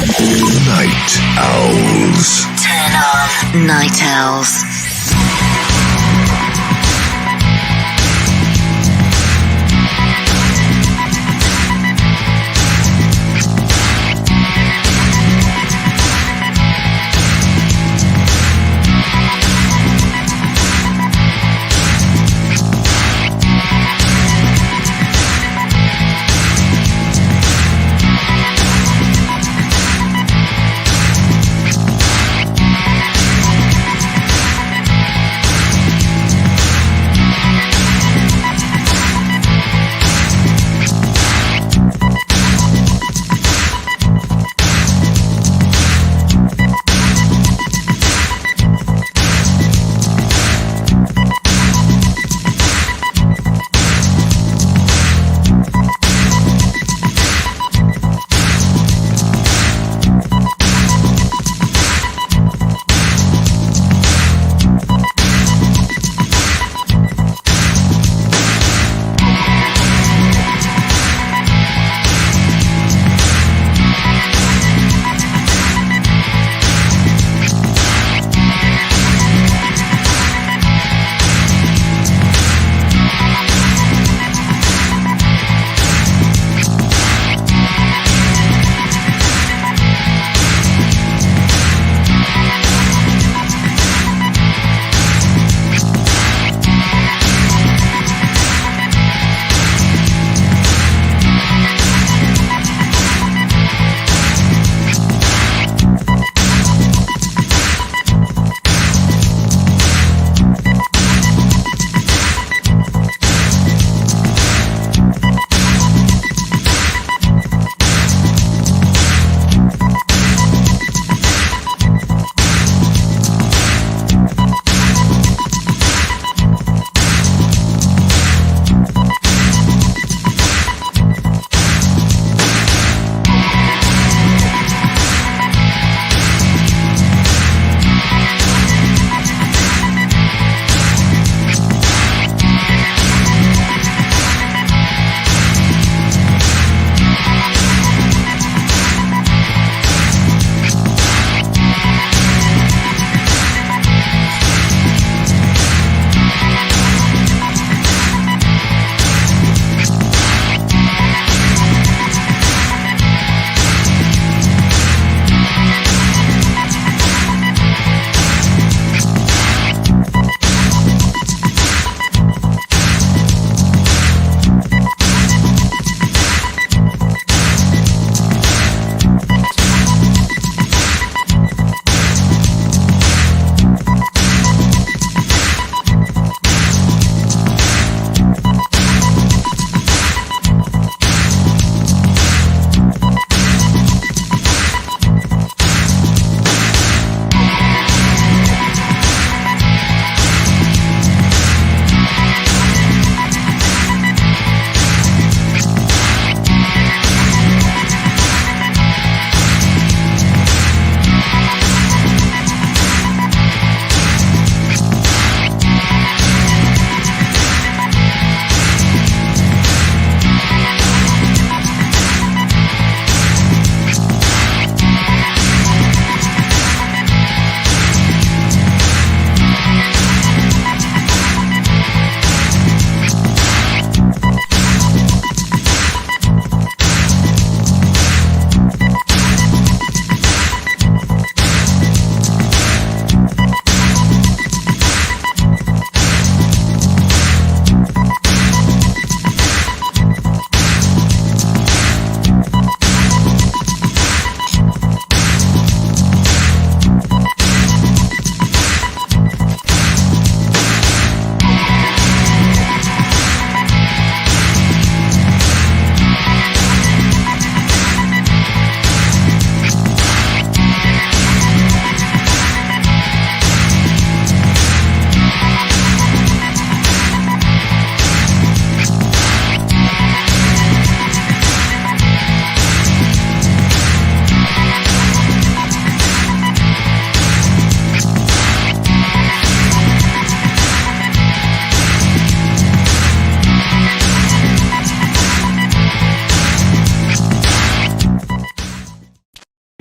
Night Owls. Turn on Night Owls.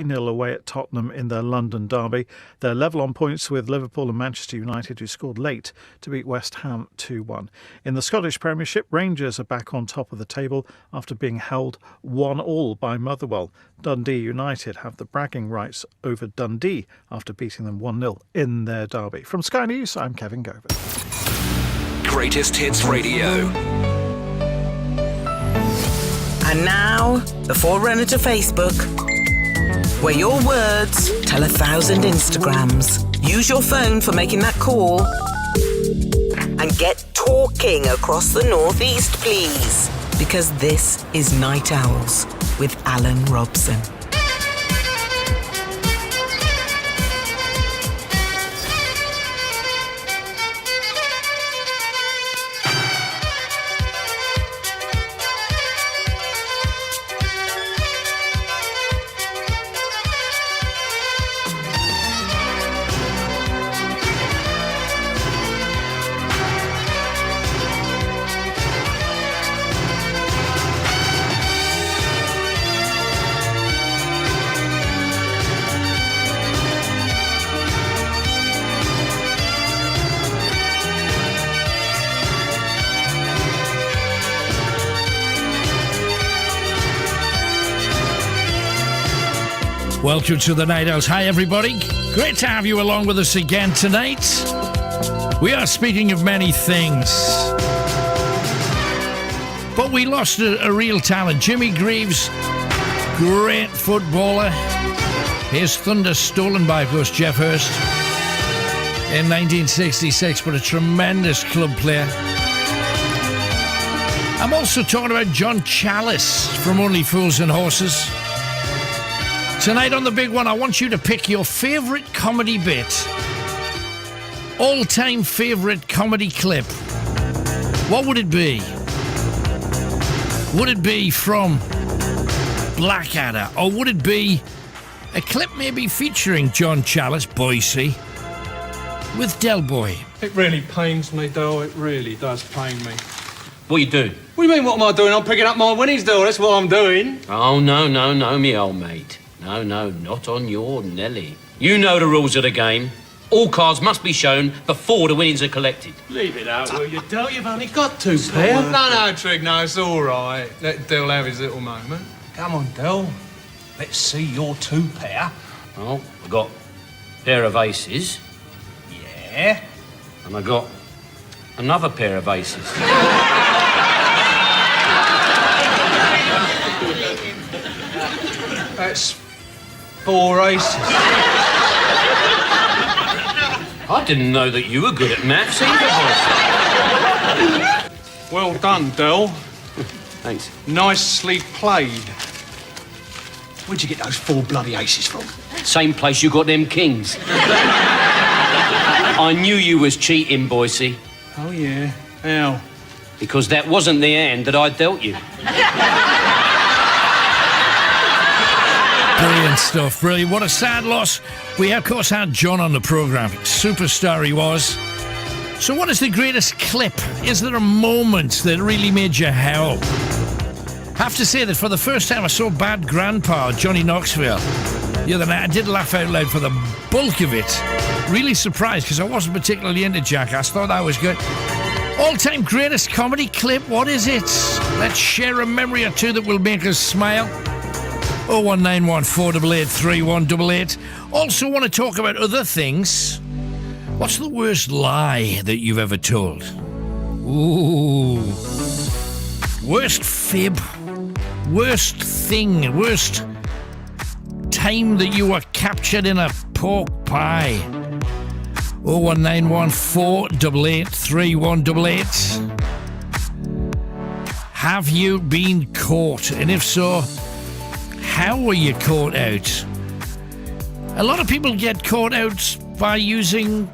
3-0 away at Tottenham in their London derby. They're level on points with Liverpool and Manchester United, who scored late to beat West Ham 2-1. In the Scottish Premiership, Rangers are back on top of the table after being held 1-1 by Motherwell. Dundee United have the bragging rights over Dundee after beating them 1-0 in their derby. From Sky News, I'm Kevin Gover. Greatest Hits Radio. And now, the forerunner to Facebook, where your words tell 1,000 Instagrams. Use your phone for making that call. And get talking across the northeast, please. Because this is Night Owls with Alan Robson. Welcome to the Night Owls. Hi, everybody. Great to have you along with us again tonight. We are speaking of many things, but we lost a real talent. Jimmy Greaves, great footballer. His thunder stolen by, of course, Geoff Hurst in 1966, but a tremendous club player. I'm also talking about John Challis from Only Fools and Horses. Tonight on the big one, I want you to pick your favourite comedy bit. All-time favourite comedy clip. What would it be? Would it be from Blackadder? Or would it be a clip maybe featuring John Challis, Boise, with Del Boy? It really pains me, Del. It really does pain me. What you do? What do you mean, what am I doing? I'm picking up my winnings, Del. That's what I'm doing. Oh, no, me old mate. No, not on your Nelly. You know the rules of the game. All cards must be shown before the winnings are collected. Leave it out, will you, Del? You've only got two pair. No, Trig, no, it's all right. Let Del have his little moment. Come on, Del. Let's see your two pair. Oh, I got a pair of aces. Yeah. And I got another pair of aces. That's 4 aces. I didn't know that you were good at maths either, boss. Well done, Del. Thanks. Nicely played. Where'd you get those 4 bloody aces from? Same place you got them kings. I knew you was cheating, Boise. Oh, yeah. How? Because that wasn't the hand that I dealt you. Brilliant stuff, brilliant. What a sad loss. We, of course, had John on the programme. Superstar he was. So what is the greatest clip? Is there a moment that really made you howl? I have to say that for the first time I saw Bad Grandpa, Johnny Knoxville, the other night. I did laugh out loud for the bulk of it. Really surprised, because I wasn't particularly into Jackass. Thought that was good. All-time greatest comedy clip, what is it? Let's share a memory or two that will make us smile. 01914883188. Also want to talk about other things. What's the worst lie that you've ever told? Ooh. Worst fib. Worst thing. Worst time that you were captured in a pork pie. 01914883188. Have you been caught? And if so, how were you caught out? A lot of people get caught out by using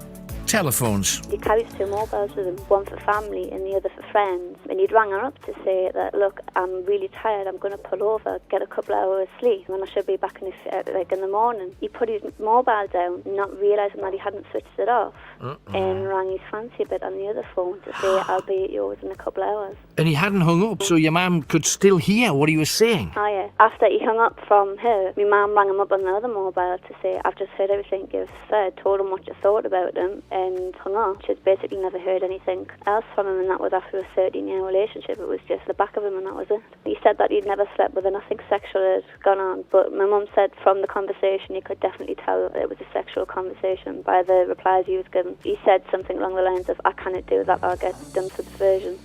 telephones. He carries 2 mobiles with him, one for family and the other for friends. And he'd rang her up to say that, look, I'm really tired, I'm going to pull over, get a couple of hours sleep, and I should be back in the morning. He put his mobile down, not realising that he hadn't switched it off, and rang his fancy bit on the other phone to say, I'll be at yours in a couple of hours. And he hadn't hung up, so your mum could still hear what he was saying. Oh, yeah. After he hung up from her, my mum rang him up on the other mobile to say, I've just heard everything you've said, told him what you thought about him, and hung up. She'd basically never heard anything else from him, and that was after a 13-year relationship. It was just the back of him, and that was it. He said that he'd never slept with her, nothing sexual had gone on, but my mum said from the conversation you could definitely tell that it was a sexual conversation by the replies he was given. He said something along the lines of, I cannot do that, I'll get done subversion.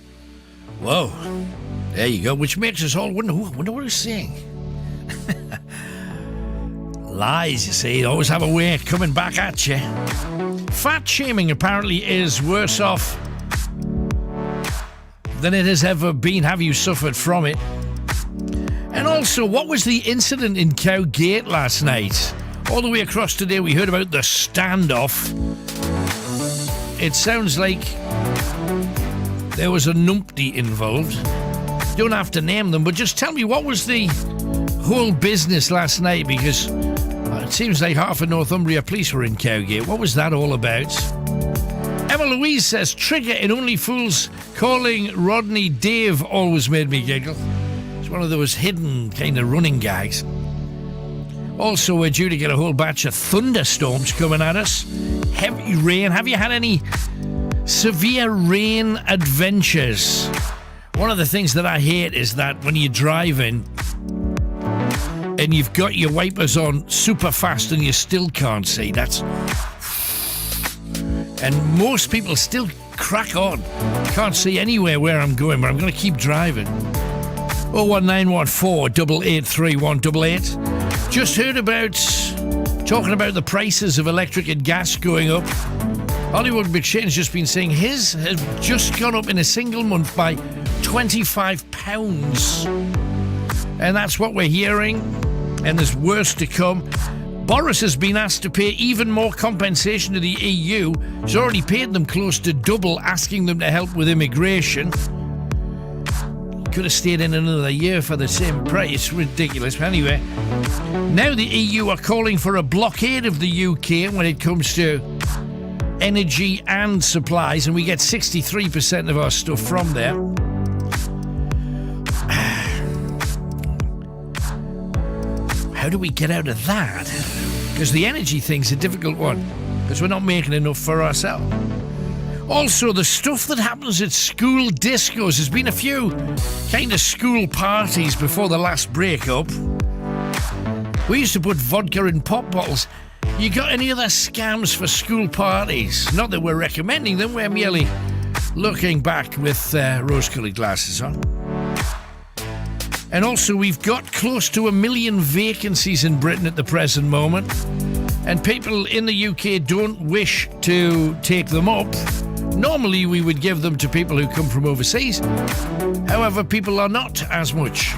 Whoa. There you go, which makes us all wonder what he's saying. Lies, you see, always have a way of coming back at you. Fat shaming apparently is worse off than it has ever been. Have you suffered from it? And also, what was the incident in Cowgate last night? All the way across today we heard about the standoff. It sounds like there was a numpty involved. Don't have to name them, but just tell me, what was the whole business last night? Because it seems like half of Northumbria police were in Cowgate. What was that all about? Emma Louise says, trigger in Only Fools calling Rodney Dave always made me giggle. It's one of those hidden kind of running gags. Also, we're due to get a whole batch of thunderstorms coming at us. Heavy rain. Have you had any severe rain adventures? One of the things that I hate is that when you're driving and you've got your wipers on super fast and you still can't see. And most people still crack on. Can't see anywhere where I'm going, but I'm going to keep driving. 01914 883 188. Just heard about talking about the prices of electric and gas going up. Hollywood McShane's just been saying his has just gone up in a single month by £25. And that's what we're hearing. And there's worse to come. Boris has been asked to pay even more compensation to the EU. He's already paid them close to double, asking them to help with immigration. Could have stayed in another year for the same price. It's ridiculous. But anyway, now the EU are calling for a blockade of the UK when it comes to energy and supplies, and we get 63% of our stuff from there. How do we get out of that? Because the energy thing's a difficult one, because we're not making enough for ourselves. Also, the stuff that happens at school discos. There's been a few kind of school parties before the last breakup. We used to put vodka in pop bottles. You got any other scams for school parties? Not that we're recommending them, we're merely looking back with rose-coloured glasses on. And also, we've got close to 1 million vacancies in Britain at the present moment, and people in the UK don't wish to take them up. Normally, we would give them to people who come from overseas. However, people are not as much,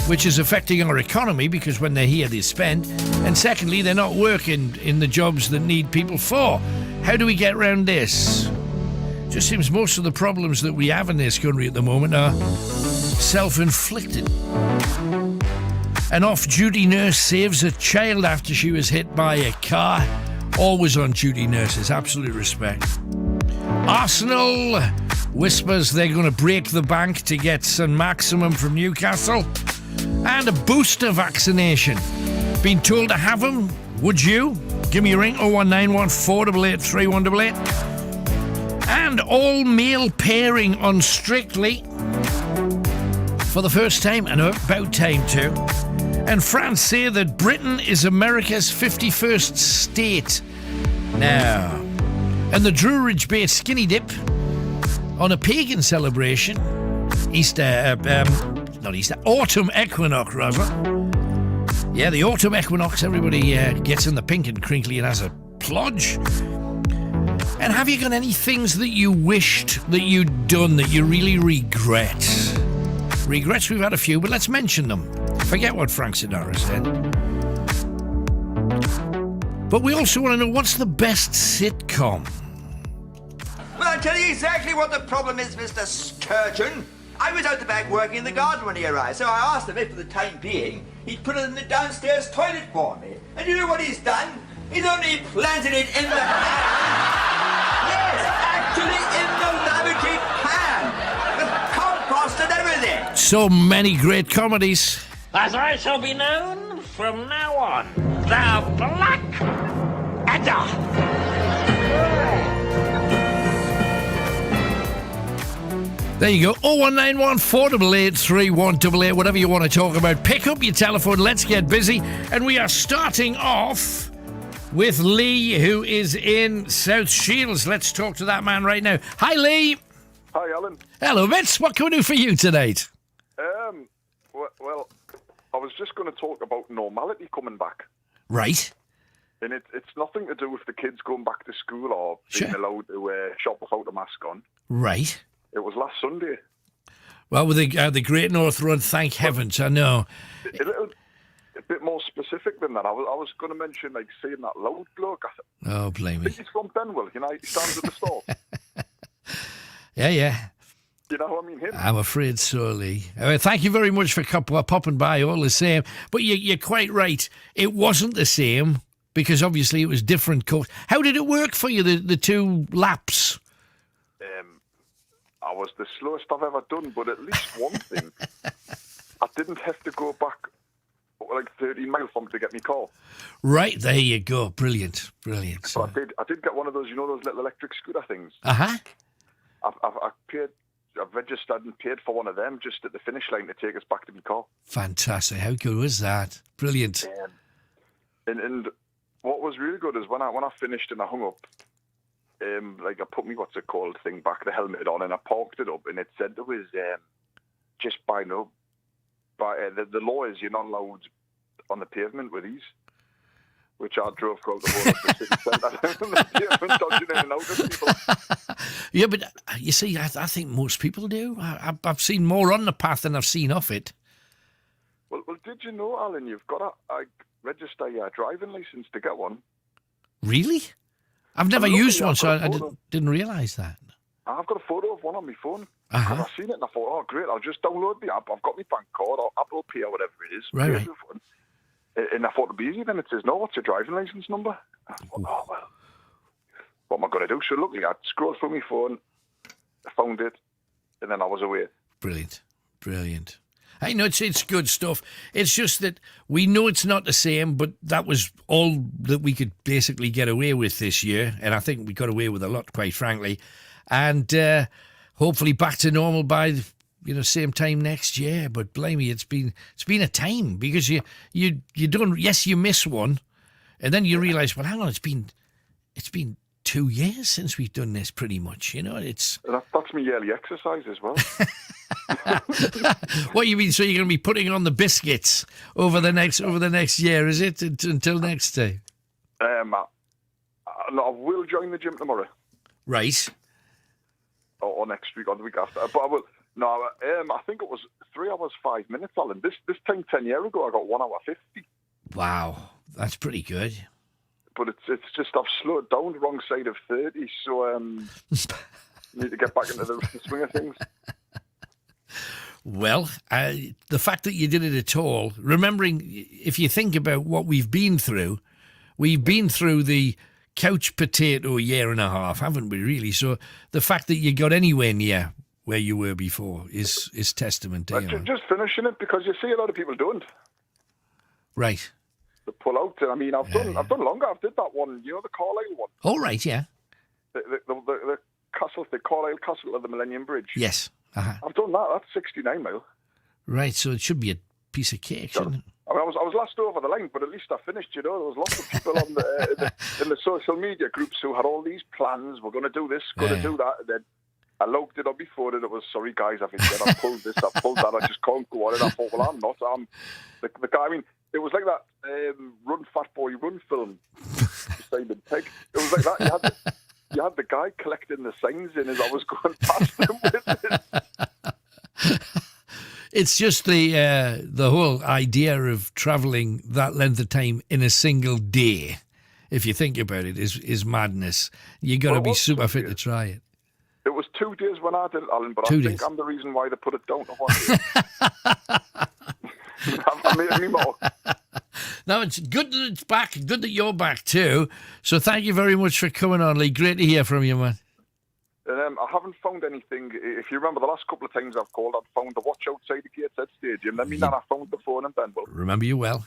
which is affecting our economy, because when they're here, they spend. And secondly, they're not working in the jobs that need people for. How do we get around this? Just seems most of the problems that we have in this country at the moment are self-inflicted. An off-duty nurse saves a child after she was hit by a car. Always on-duty nurses, absolute respect. Arsenal whispers they're going to break the bank to get St Maximum from Newcastle. And a booster vaccination. Been told to have them? Would you? Give me a ring, 01914 883 188. And all-male pairing on Strictly. For the first time, and about time too. And France say that Britain is America's 51st state now. And the Druridge-based Skinny Dip on a pagan celebration, autumn equinox, rather. Yeah, the autumn equinox, everybody gets in the pink and crinkly and has a plodge. And have you got any things that you wished that you'd done that you really regret? Regrets, we've had a few, but let's mention them. Forget what Frank Sinatra said. But we also want to know, what's the best sitcom? Well, I'll tell you exactly what the problem is, Mr. Sturgeon. I was out the back working in the garden when he arrived, so I asked him if, for the time being, he'd put it in the downstairs toilet for me. And you know what he's done? He's only planted it in the pan. Yes, actually in the lavatory pan. With compost and everything. So many great comedies. As I shall be known from now on, the Black Adder. There you go. 0191 488 3188, whatever you want to talk about. Pick up your telephone. Let's get busy. And we are starting off with Lee, who is in South Shields. Let's talk to that man right now. Hi, Lee. Hi, Alan. Hello, Vince. What can we do for you tonight? Well, I was just going to talk about normality coming back. Right. And it's nothing to do with the kids going back to school or being allowed to shop without a mask on. Right. It was last Sunday. Well, with the Great North Run, thank heavens, I know. A bit more specific than that. I was going to mention, like, seeing that loud bloke. Oh, blame me. I think he's from Benwell, you know, he stands at the store. Yeah. You know what I mean? Him. I'm afraid so, Lee. Thank you very much for popping by all the same. But you're quite right. It wasn't the same because obviously it was different course. How did it work for you, the two laps? I was the slowest I've ever done, but at least one thing, I didn't have to go back like 13 miles from to get my car. Right, there you go. Brilliant. So I did get one of those, you know, those little electric scooter things. Uh-huh. I've registered and paid for one of them just at the finish line to take us back to my car. Fantastic. How good was that? Brilliant. And what was really good is when I finished and I hung up, like I put me thing back, the helmet on, and I parked it up, and it said there was just by the law is you're not allowed on the pavement with these, which I drove throughout the whole of the city centre on the pavement, dodging in and out of people. Yeah, but you see, I think most people do. I've seen more on the path than I've seen off it. Well, did you know, Alan, you've got to register your driving licence to get one? Really? I've never used one, so I didn't realise that. I've got a photo of one on my phone. Uh-huh. And I've seen it and I thought, oh, great, I'll just download the app. I've got my bank card or Apple Pay or whatever it is. Right. And I thought it'd be easy. Then it says, no, what's your driving licence number? I thought, oh, well, what am I going to do? So luckily, I scrolled through my phone, I found it, and then I was away. Brilliant. I know it's good stuff. It's just that we know it's not the same, but that was all that we could basically get away with this year, and I think we got away with a lot, quite frankly. And hopefully back to normal by same time next year. But blimey, it's been a time because you don't. Yes, you miss one, and then you realise, well, hang on, it's been 2 years since we've done this, pretty much. It's that's my yearly exercise as well. What you mean? So you're going to be putting on the biscuits over the next year, is it? Until next day. I will join the gym tomorrow. Right. Or next week or the week after. But I will. No, I think it was 3 hours 5 minutes, Alan. This time 10 years ago, I got 1 hour 50. Wow, that's pretty good. But it's just I've slowed down the wrong side of 30, so need to get back into the swing of things. Well, the fact that you did it at all, remembering, if you think about what we've been through the couch potato year and a half, haven't we, really? So the fact that you got anywhere near where you were before is testament to you. Just finishing it, because you see a lot of people don't. Right. The pull out. I mean, I've done longer. I've did that one, the Carlisle one. Oh, right, yeah. The castle, the Carlisle Castle of the Millennium Bridge. Yes. Uh-huh. I've done that. That's 69 mile. Right, so it should be a piece of cake, shouldn't it? I mean, I was last over the line, but at least I finished. There was lots of people on in the social media groups who had all these plans. We're going to do this, going to do that. And then I logged it up before it. It was, sorry guys, I've pulled this, I pulled that. I just can't go on. And I thought, well, I'm not. I'm the guy. I mean, it was like that Run Fat Boy Run film. Simon Pegg. It was like that. You had the guy collecting the signs in as I was going past him with it. It's just the whole idea of travelling that length of time in a single day if you think about it, is madness. You got to Well, be what's super 2 fit to days? try it. It was 2 days when I did it, Alan, but 2 I days. think I'm the reason why they put it down to 1 day. I made me more. No, it's good that it's back. Good that you're back too. So thank you very much for coming on, Lee. Great to hear from you, man. I haven't found anything. If you remember the last couple of times I've called, I've found the watch outside the Gateshead Stadium. Then I found the phone in Benwell. Remember you well.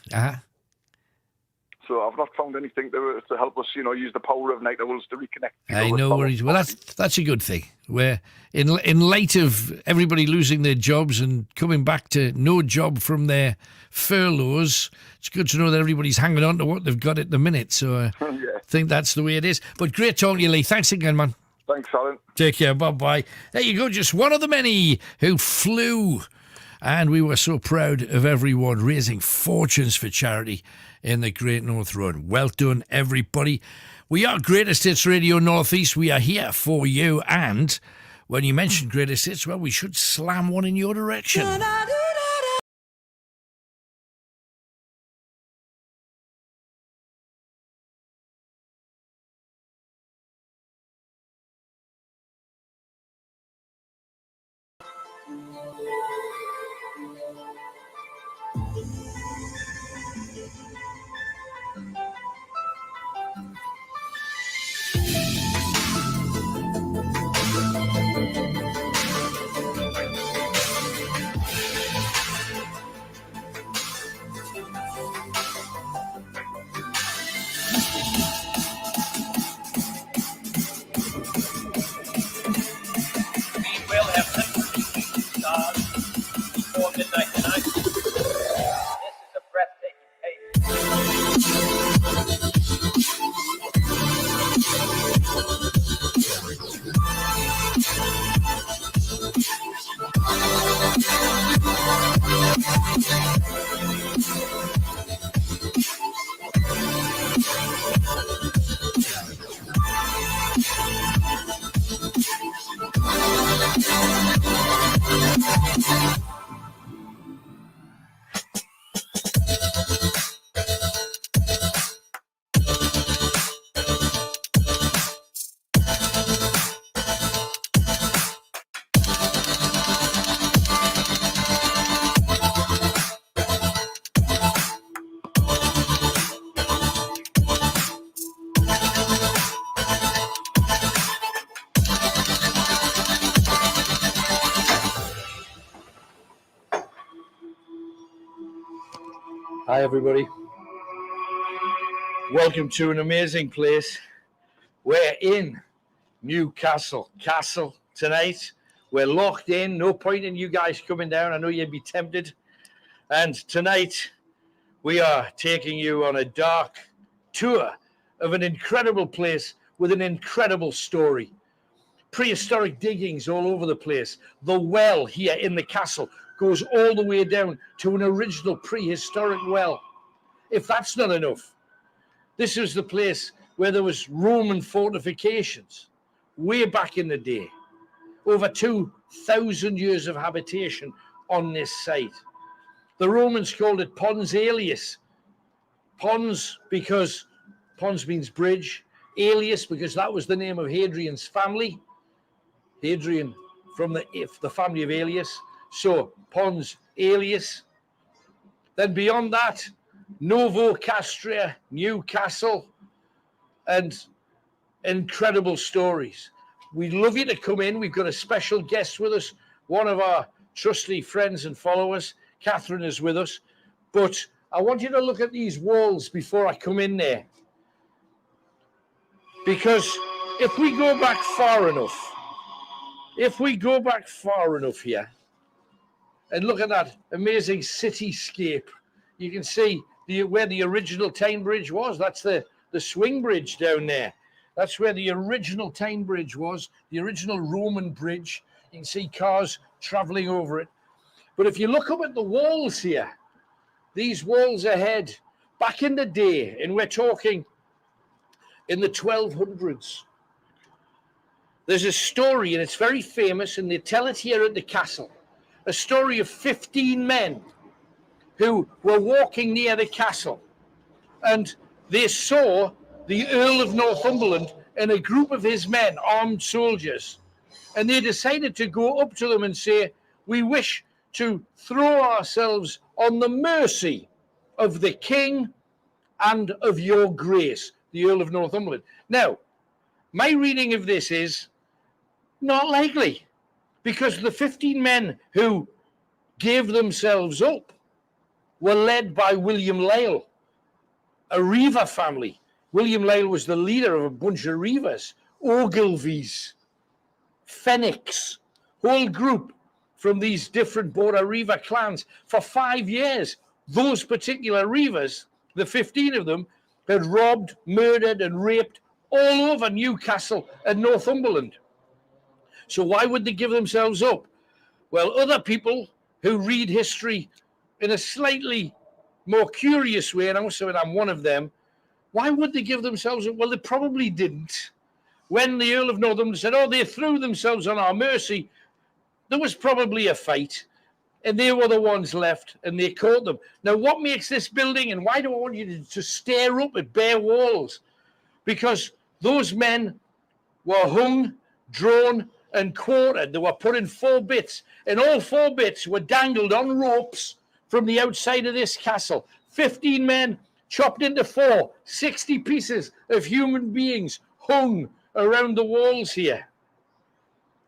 So I've not found anything to help us, use the power of night owls to reconnect. I know worries. Well, that's a good thing. Where in light of everybody losing their jobs and coming back to no job from their furloughs, it's good to know that everybody's hanging on to what they've got at the minute. So I think that's the way it is. But great talking to you, Lee. Thanks again, man. Thanks, Alan. Take care. Bye-bye. There you go. Just one of the many who flew. And we were so proud of everyone raising fortunes for charity in the Great North Road. Well done, everybody. We are Greatest Hits Radio Northeast. We are here for you. And when you mention Greatest Hits, well, we should slam one in your direction. Hi, everybody. Welcome to an amazing place. We're in Newcastle Castle tonight. We're locked in. No point in you guys coming down. I know you'd be tempted. And tonight, we are taking you on a dark tour of an incredible place with an incredible story. Prehistoric diggings all over the place. The well here in the castle goes all the way down to an original prehistoric well. If that's not enough, this was the place where there was Roman fortifications way back in the day. Over 2,000 years of habitation on this site. The Romans called it Pons Aelius. Pons because Pons means bridge. Aelius because that was the name of Hadrian's family. Hadrian from the family of Aelius. So Pons Aelius. Then beyond that, Novo Castria, Newcastle, and incredible stories. We'd love you to come in. We've got a special guest with us, one of our trusty friends and followers. Catherine is with us. But I want you to look at these walls before I come in there. Because if we go back far enough here, and look at that amazing cityscape, you can see where the original Tyne Bridge was. That's the swing bridge down there. That's where the original Tyne Bridge was, the original Roman bridge. You can see cars travelling over it. But if you look up at the walls here, these walls ahead, back in the day, and we're talking in the 1200s, there's a story, and it's very famous, and they tell it here at the castle. A story of 15 men who were walking near the castle, and they saw the Earl of Northumberland and a group of his men, armed soldiers. And they decided to go up to them and say, we wish to throw ourselves on the mercy of the king and of your grace, the Earl of Northumberland. Now, my reading of this is not likely, because the 15 men who gave themselves up were led by William Lyle, a Reaver family. William Lyle was the leader of a bunch of Reavers, Ogilvies, Fenwicks, whole group from these different Border Reaver clans. For 5 years, those particular Reavers, the 15 of them, had robbed, murdered, and raped all over Newcastle and Northumberland. So why would they give themselves up? Well, other people who read history in a slightly more curious way, and I'm one of them, why would they give themselves up? Well, they probably didn't. When the Earl of Northumberland said, oh, they threw themselves on our mercy, there was probably a fight, and they were the ones left, and they caught them. Now, what makes this building, and why do I want you to stare up at bare walls? Because those men were hung, drawn, and quartered. They were put in 4 bits, and all 4 bits were dangled on ropes from the outside of this castle. 15 men chopped into 4, 60 pieces of human beings hung around the walls here.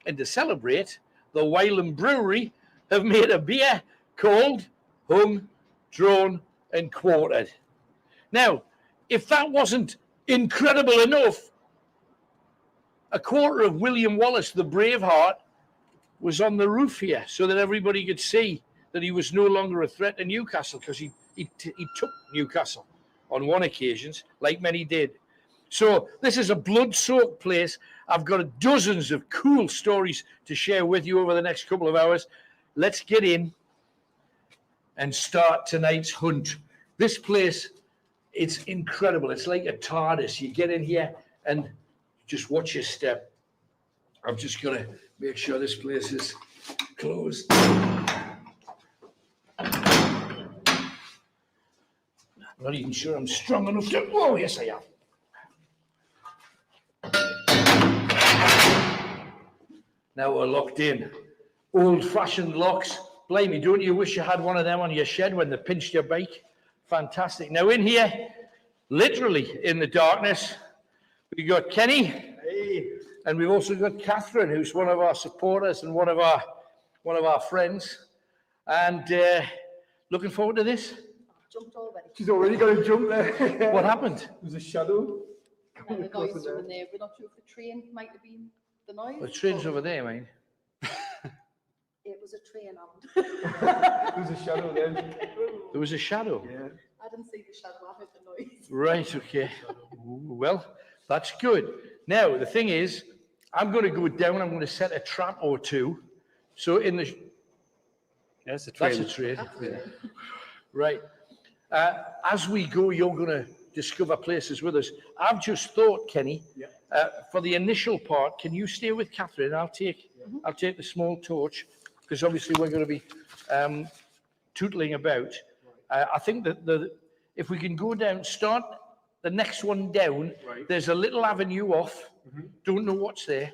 And to celebrate, the Wylam Brewery have made a beer called Hung, Drawn, and Quartered. Now, if that wasn't incredible enough, a quarter of William Wallace, the Braveheart, was on the roof here so that everybody could see that he was no longer a threat to Newcastle, because he took Newcastle on one occasion, like many did. So this is a blood-soaked place. I've got dozens of cool stories to share with you over the next couple of hours. Let's get in and start tonight's hunt. This place, it's incredible. It's like a TARDIS. You get in here and just watch your step. I'm just going to make sure this place is closed. I'm not even sure I'm strong enough to... Oh, yes, I am. Now we're locked in. Old-fashioned locks. Blimey, don't you wish you had one of them on your shed when they pinched your bike? Fantastic. Now in here, literally in the darkness, we got Kenny. Hey. And we've also got Catherine, who's one of our supporters and one of our friends. And looking forward to this. Jumped already. She's already got a jump there. What happened? There's a shadow. The noise from there. We're not sure if the train might have been the noise. The train's over there, mate. It was a train. There was a shadow then. There was a shadow? Yeah. I didn't see the shadow. I heard the noise. Right, okay. Well, that's good. Now, the thing is, I'm going to go down. I'm going to set a trap or two. So in the... That's a train. That's a train. Right. As we go, you're going to discover places with us. I've just thought, Kenny, for the initial part, can you stay with Catherine? I'll take the small torch, because obviously we're going to be tootling about. I think that if we can go down, start the next one down, there's a little avenue off. Don't know what's there.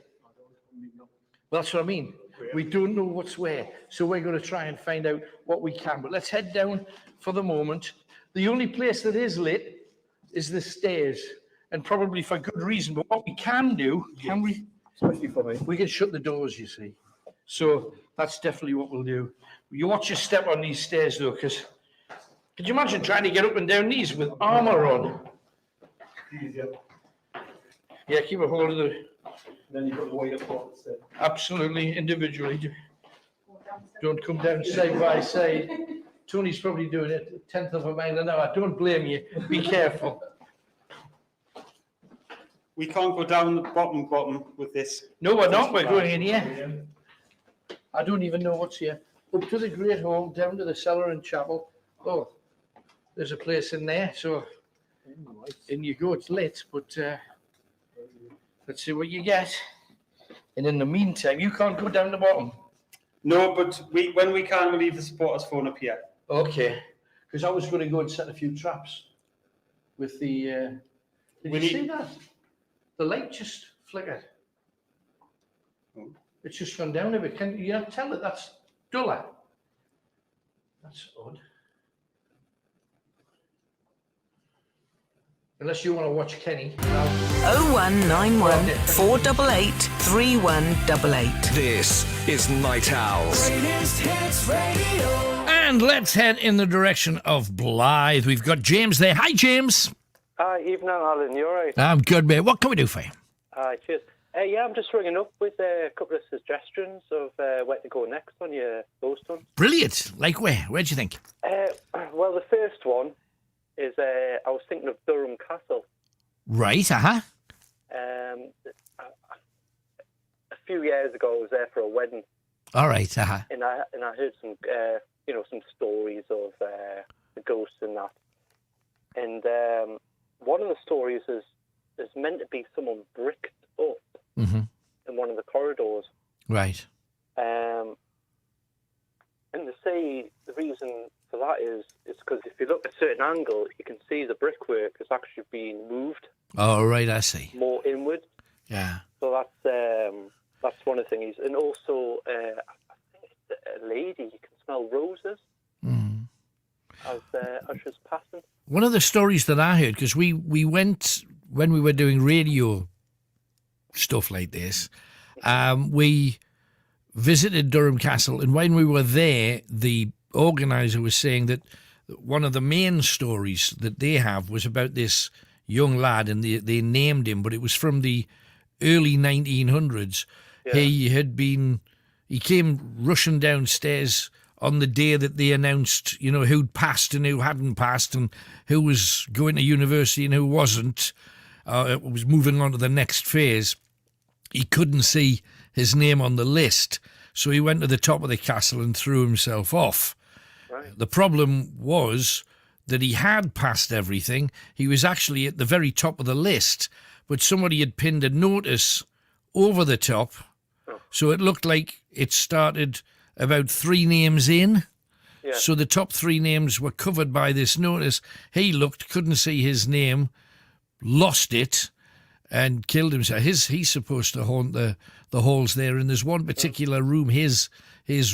Well, that's what I mean. We don't know what's where. So we're going to try and find out what we can. But let's head down for the moment. The only place that is lit is the stairs, and probably for good reason. But what we can do, can we? Especially for me. We can shut the doors, you see. So that's definitely what we'll do. You watch your step on these stairs, though, because could you imagine trying to get up and down these with armor on? Yeah, keep a hold of the... Then you've got the way up part instead. Absolutely, individually. Don't come down side by side. Tony's probably doing it a 10th of a mile an hour. Don't blame you. Be careful. We can't go down the bottom with this. No, we're not. We're going in here. I don't even know what's here. Up to the Great Hall, down to the cellar and chapel. Oh, there's a place in there. So in you go. It's lit, but let's see what you get. And in the meantime, you can't go down the bottom. No, but when we can, we'll leave the supporters phone up here. Okay, because I was going to go and set a few traps with the Did We you need- see that? The light just flickered. It's just gone down a bit. Can you not tell that that's duller? That's odd. Unless you want to watch Kenny. 0191 488 3188. This is Night Owls. And let's head in the direction of Blythe. We've got James there. Hi, James. Hi, evening, Alan. You all right? I'm good, mate. What can we do for you? Hi, cheers. Yeah, I'm just ringing up with a couple of suggestions of where to go next on your ghost hunt. Brilliant. Like where? Where do you think? Well, the first one is I was thinking of Durham Castle. Right, A few years ago, I was there for a wedding, All right, and I heard some some stories of the ghosts and that. And one of the stories is meant to be someone bricked up in one of the corridors. Right. And they say the reason for that is because if you look at a certain angle, you can see the brickwork is actually being moved Oh, right, I see. more inward. Yeah. So that's one of the things. And also, I think it's a lady, you can smell roses as she was passing. One of the stories that I heard, because we went, when we were doing radio stuff like this, we visited Durham Castle, and when we were there, the organiser was saying that one of the main stories that they have was about this young lad, and they named him, but it was from the early 1900s. Yeah. He came rushing downstairs on the day that they announced, who'd passed and who hadn't passed, and who was going to university and who wasn't, was moving on to the next phase. He couldn't see his name on the list, so he went to the top of the castle and threw himself off. Right. The problem was that he had passed everything. He was actually at the very top of the list, but somebody had pinned a notice over the top, so it looked like it started about 3 names in. Yeah. So the top 3 names were covered by this notice. He looked, couldn't see his name, lost it, and killed himself. He's supposed to haunt the halls there, and there's one particular room, his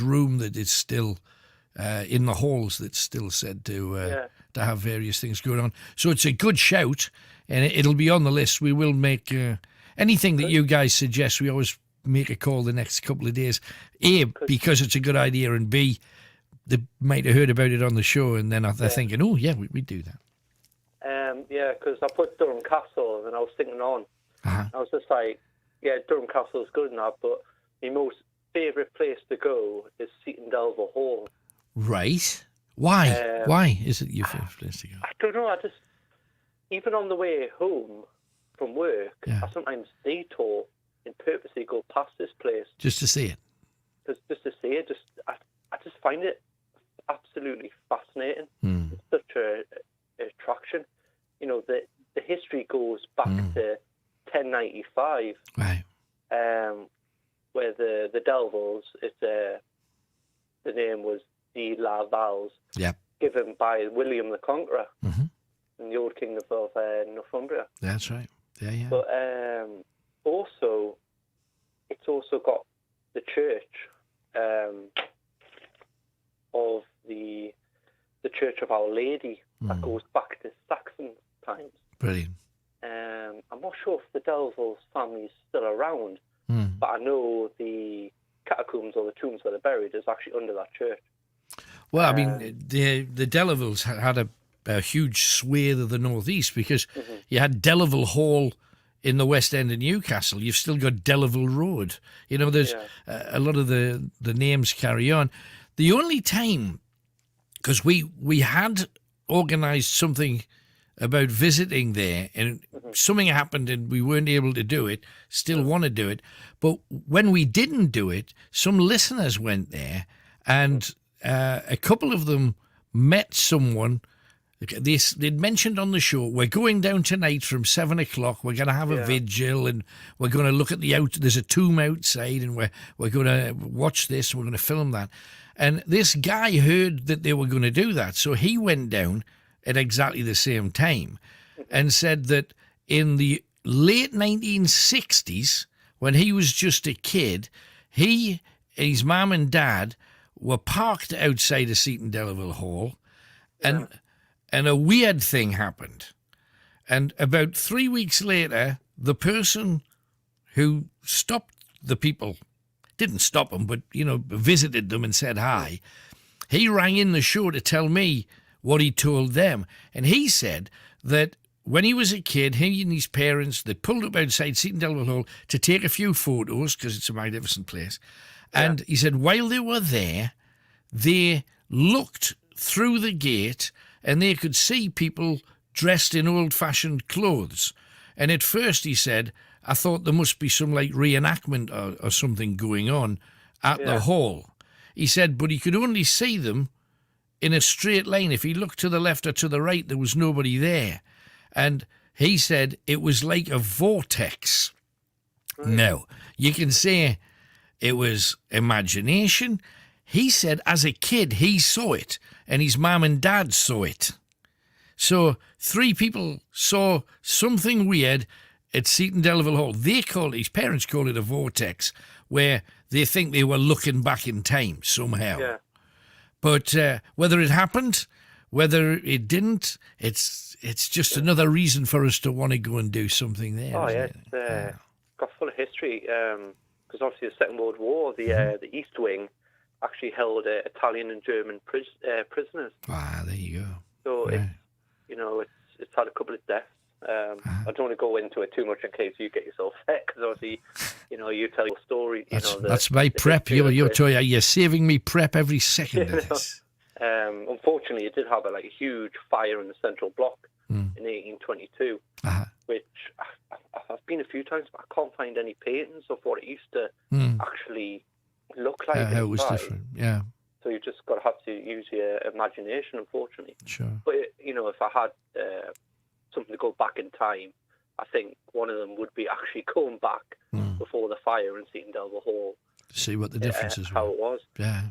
room, that is still in the halls, that's still said to have various things going on. So it's a good shout, and it'll be on the list. We will make anything that you guys suggest. We always make a call the next couple of days. A, because it's a good idea, and B, they might have heard about it on the show, and then they're thinking, oh yeah, we do that. Yeah, because I put Durham Castle, and I was thinking on. I was just like, yeah, Durham Castle is good enough, but my most favourite place to go is Seaton Delver Hall. Right. Why? Why is it your favourite place to go? I don't know. I just, even on the way home from work, I sometimes detour and purposely go past this place. Just to see it? Just to see it. I just find it absolutely fascinating. It's such an attraction. The history goes back to 1095. Right. Where the Delvals, the name was the Lavals, given by William the Conqueror in the old kingdom of Northumbria. That's right. Yeah. But also, it's also got the church of the Church of Our Lady that goes back to Saxon times. Brilliant. I'm not sure if the Delvals family is still around, but I know the catacombs or the tombs where they're buried is actually under that church. Well, I mean, the Delevils had a huge swathe of the northeast, because you had Deleville Hall in the West End of Newcastle. You've still got Deleville Road. There's a lot of the names carry on. The only time, because we had organised something about visiting there, and something happened and we weren't able to do it, still want to do it. But when we didn't do it, some listeners went there, and a couple of them met someone. They'd mentioned on the show, we're going down tonight from 7 o'clock, we're going to have a vigil, and we're going to look at there's a tomb outside, and we're going to watch this, and we're going to film that. And this guy heard that they were going to do that, so he went down at exactly the same time and said that in the late 1960s, when he was just a kid, he, his mum and dad were parked outside of Seton Delaval Hall, and a weird thing happened. And about 3 weeks later, the person who stopped the people, didn't stop them, but, visited them and said hi, he rang in the show to tell me what he told them. And he said that when he was a kid, he and his parents, they pulled up outside Seton Delaval Hall to take a few photos, because it's a magnificent place. And he said while they were there, they looked through the gate and they could see people dressed in old-fashioned clothes. And at first, he said, I thought there must be some, reenactment or something going on at the hall. He said, but he could only see them in a straight line. If he looked to the left or to the right, there was nobody there. And he said it was like a vortex. Now, you can say it was imagination. He said as a kid he saw it, and his mum and dad saw it. So 3 people saw something weird at Seton Delaval Hall. His parents call it a vortex, where they think they were looking back in time somehow. Yeah. But whether it happened, whether it didn't, it's just another reason for us to want to go and do something there. Oh, yeah. It's got full of history. Because obviously the Second World War, the East Wing actually held Italian and German prisoners. Ah, there you go. So it's had a couple of deaths. I don't want to go into it too much in case you get yourself sick, because obviously, you tell your story. That's my prep. You're saving me prep every second of this. Unfortunately, it did have a huge fire in the central block in 1822, which I've been a few times, but I can't find any paintings of what it used to actually look like. How it was different, yeah. So you just got to have to use your imagination, unfortunately. Sure. But, if I had something to go back in time, I think one of them would be actually going back before the fire in Seton Delaval Hall. To see what the differences were. How it was. Yeah.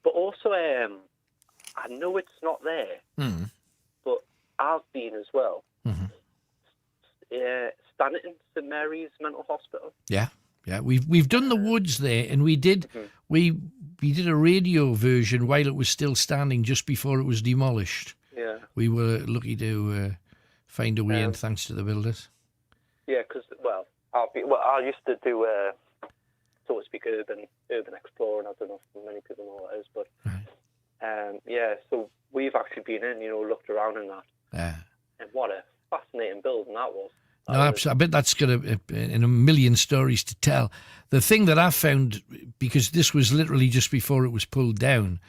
But also, I know it's not there, but I've been as well. Stanton, St Mary's Mental Hospital. Yeah. Yeah, we've done the woods there, and we did we did a radio version while it was still standing, just before it was demolished. Yeah, we were lucky to find a way in, thanks to the builders. Yeah, because I used to do so to speak urban exploring. I don't know if many people know what it is, but so we've actually been in, looked around in that. Yeah, and what a fascinating building that was. No, I bet that's got a million stories to tell. The thing that I found, because this was literally just before it was pulled down,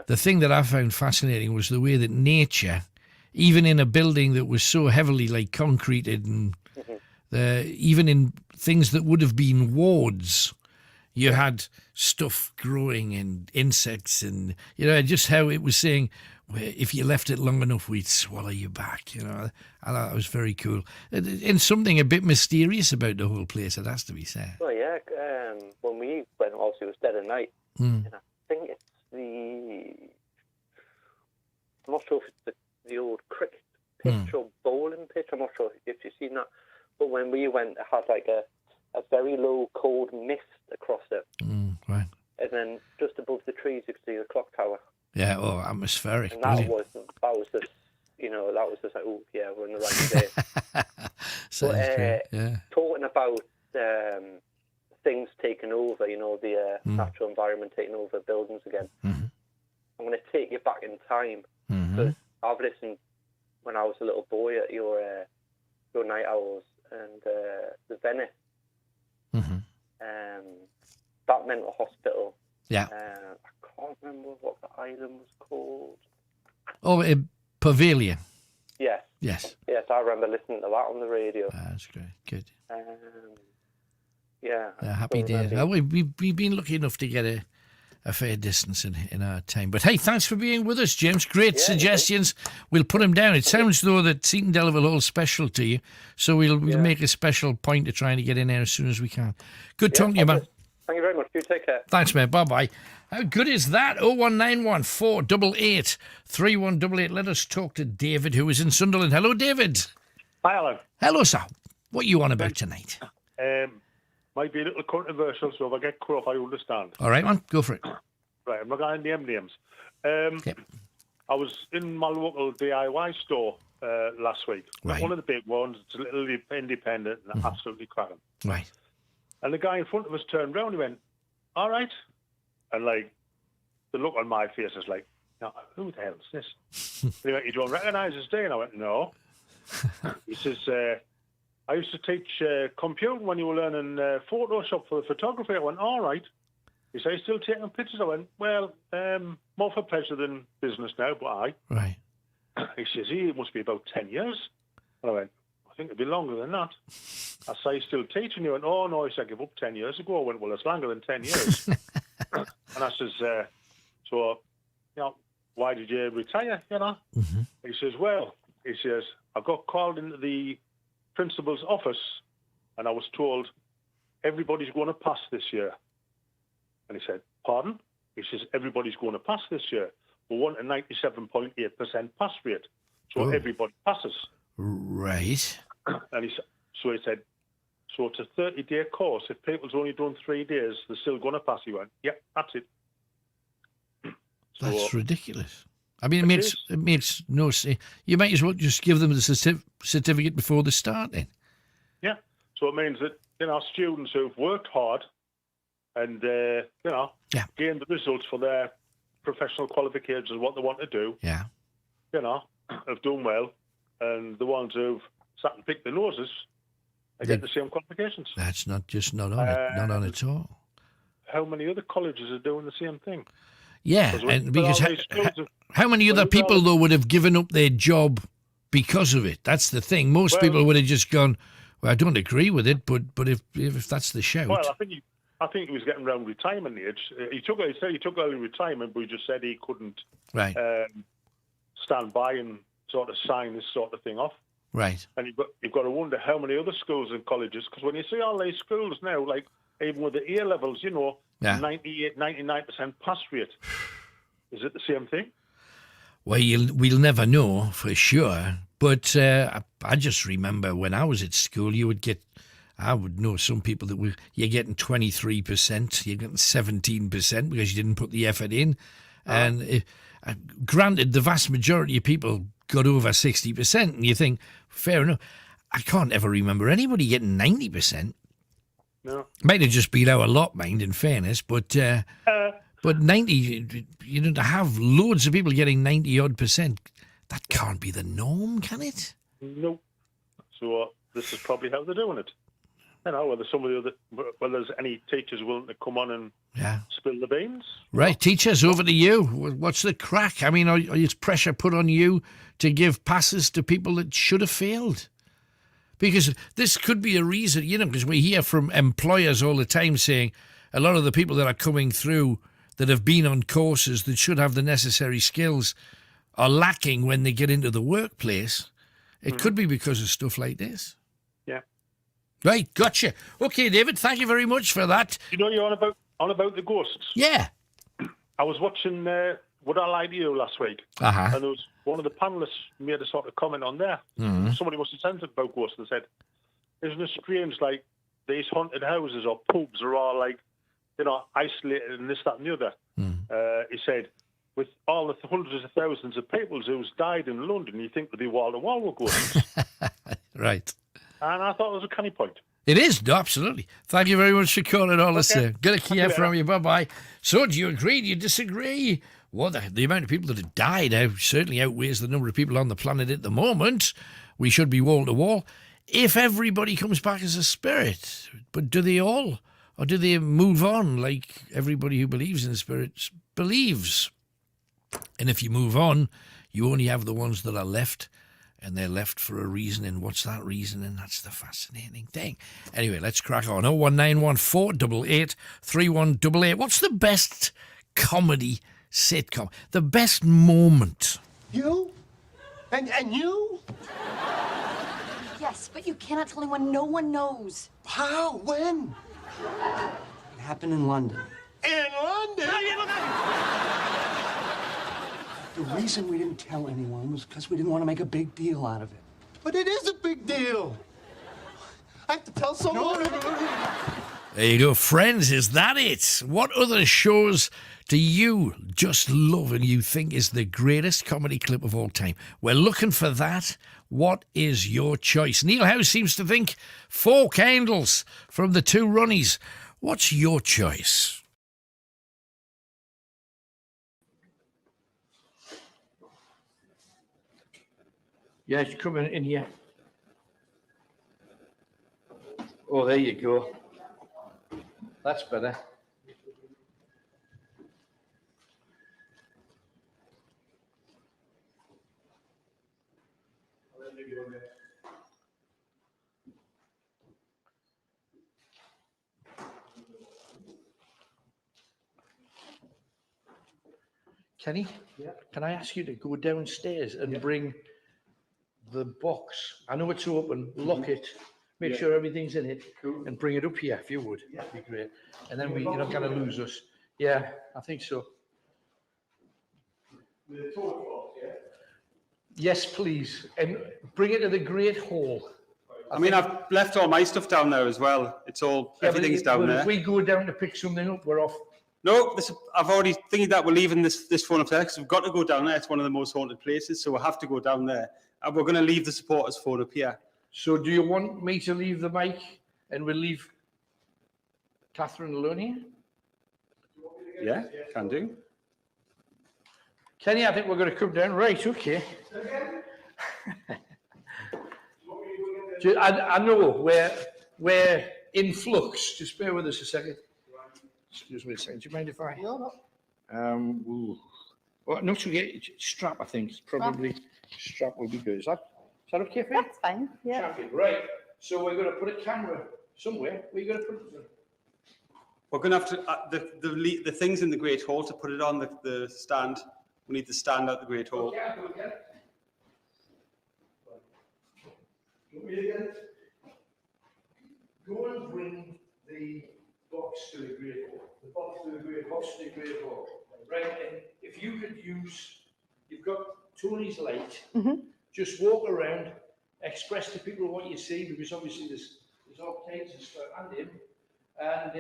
the thing that I found fascinating was the way that nature, even in a building that was so heavily concreted, and even in things that would have been wards, you had stuff growing and insects, and just how it was saying, if you left it long enough, we'd swallow you back. I thought it was very cool. And something a bit mysterious about the whole place, it has to be said. Well, yeah, when we went, obviously it was dead of night. And I think it's I'm not sure if it's the old cricket pitch or bowling pitch. I'm not sure if you've seen that. But when we went, it had a very low, cold mist across it. Right. And then just above the trees, you could see the clock tower. Yeah, atmospheric. And that was just, oh yeah, we're in the right place. Talking about things taking over, the natural environment taking over buildings again. I'm going to take you back in time, because I've listened when I was a little boy at your night owls and the Venice, that mental hospital. Yeah. I can't remember what the island was called. Oh, Pavilion. Yes. Yes. Yes, I remember listening to that on the radio. That's great. Good. Yeah. Happy days. We've been lucky enough to get a fair distance in our time. But hey, thanks for being with us, James. Great suggestions. We'll put them down. It sounds though that Seton Delaval Hall's special to you, so we'll make a special point of trying to get in there as soon as we can. Good talking to you, man. Thank you very much. You take care. Thanks, mate. Bye-bye. How good is that? 01914 488 3188. Let us talk to David, who is in Sunderland. Hello, David. Hi, Alan. Hello, sir. What are you on about tonight? Might be a little controversial, so if I get cut off, I understand. All right, man. Go for it. Right, I'm not going to name names. I was in my local DIY store last week. Right. One of the big ones. It's a little independent and absolutely cracking. Right. And the guy in front of us turned round and he went, all right. And, like, the look on my face is like, no, who the hell is this? And he went, you don't recognise this, do you? And I went, no. He says, I used to teach computing when you were learning Photoshop for photography. I went, all right. He said, are you still taking pictures? I went, well, more for pleasure than business now, but I. Right. He says, it must be about 10 years. And I went, I think it'd be longer than that. I say, still teaching? He went, oh, no, he said, I gave up 10 years ago. I went, well, it's longer than 10 years. And I says, so, you know, why did you retire, you know? Mm-hmm. He says, well, he says, I got called into the principal's office and I was told everybody's going to pass this year. And he said, pardon? He says, everybody's going to pass this year. We want a 97.8% pass rate. So everybody passes. Right. And so he said, so it's a 30-day course. If people's only done 3 days, they're still going to pass. He went, yeah, that's it. That's ridiculous. I mean, it makes no sense. You might as well just give them the certificate before they start then. Yeah. So it means that, you know, students who've worked hard and, you know, gained the results for their professional qualifications and what they want to do, you know, have done well. And the ones who've sat and picked their noses, they get the same qualifications. That's not on it. Not on at all. How many other colleges are doing the same thing? Yeah, and because how many other people, though, would have given up their job because of it? That's the thing. Most people would have just gone, well, I don't agree with it, but if that's the shout. Well, I think he was getting around retirement age. He said he took early retirement, but he just said he couldn't stand by and sort of sign this sort of thing off. Right. And you've got to wonder how many other schools and colleges, because when you see all these schools now, like even with the A levels, you know, 98, 99% pass rate. Is it the same thing? Well, we'll never know for sure. But I just remember when I was at school, I would know some people that you're getting 23%, you're getting 17% because you didn't put the effort in. And granted, the vast majority of people got over 60%, and you think, fair enough. I can't ever remember anybody getting 90%. No. Might have just been our lot, mind, in fairness, but 90, you know, to have loads of people getting 90-odd%, that can't be the norm, can it? No. So this is probably how they're doing it. You know, whether there's any teachers willing to come on and spill the beans. Right, teachers, over to you. What's the crack? I mean, is pressure put on you to give passes to people that should have failed? Because this could be a reason, you know, because we hear from employers all the time saying a lot of the people that are coming through that have been on courses that should have the necessary skills are lacking when they get into the workplace. It could be because of stuff like this. Yeah. Right, gotcha. Okay, David, thank you very much for that. You know, you're on about the ghosts. Yeah. I was watching Would I Lie to You last week, and there was one of the panellists made a sort of comment on there. Mm-hmm. Somebody must have said something about ghosts and said, isn't it strange, like, these haunted houses or pubs are all, like, you know, isolated and this, that and the other. He said, with all the hundreds of thousands of people who's died in London, you think they'd be wall-to-wall with ghosts. Right. And I thought it was a canny point. It is, absolutely. Thank you very much for calling all us. Good to hear from you. Bye-bye. So, do you agree? Do you disagree? Well, the amount of people that have died certainly outweighs the number of people on the planet at the moment. We should be wall-to-wall. If everybody comes back as a spirit, but do they all? Or do they move on like everybody who believes in spirits believes? And if you move on, you only have the ones that are left, and they're left for a reason. And what's that reason? And that's the fascinating thing. Anyway, let's crack on. 0191488 3188. What's the best comedy sitcom? The best moment? You? And you? Yes, but you cannot tell anyone. No one knows. How? When? It happened in London. In London? The reason we didn't tell anyone was because we didn't want to make a big deal out of it. But it is a big deal. I have to tell someone. There you go, friends. Is that it? What other shows do you just love and you think is the greatest comedy clip of all time? We're looking for that. What is your choice? Neil House seems to think Four Candles from the Two Runnies. What's your choice? Yeah, it's coming in here. Oh, there you go. That's better. Kenny, can I ask you to go downstairs and bring the box? I know it's open, lock it, make sure everything's in it, and bring it up here if you would. That'd be great. And then you're not going to lose us. Yeah, I think so. Yes, please. And bring it to the Great Hall. I mean, I've left all my stuff down there as well. It's all, everything's down there. If we go down to pick something up, we're off. No, I've already thinking that we're leaving this phone up there because we've got to go down there. It's one of the most haunted places, so we'll have to go down there. And we're going to leave the supporters phone up here. So do you want me to leave the mic and we'll leave Catherine alone here? Yeah, can do. Kenny, I think we're going to come down. Right, okay. I know we're in flux. Just bear with us a second. Excuse me a second. Do you mind if I? No. Well, not to get strap. I think probably strap will be good. Is that okay for you? That's fine. Yeah. Champion. Right. So we're going to put a camera somewhere. Where are you going to put it? We're going to have to the things in the Great Hall to put it on the stand. We need the stand out the Great Hall. Go and bring the box to the Great Hall. The box to the Great Hall. Right, and if you could use, you've got Tony's light. Just walk around, express to people what you see, because obviously there's all kinds of stuff and him, and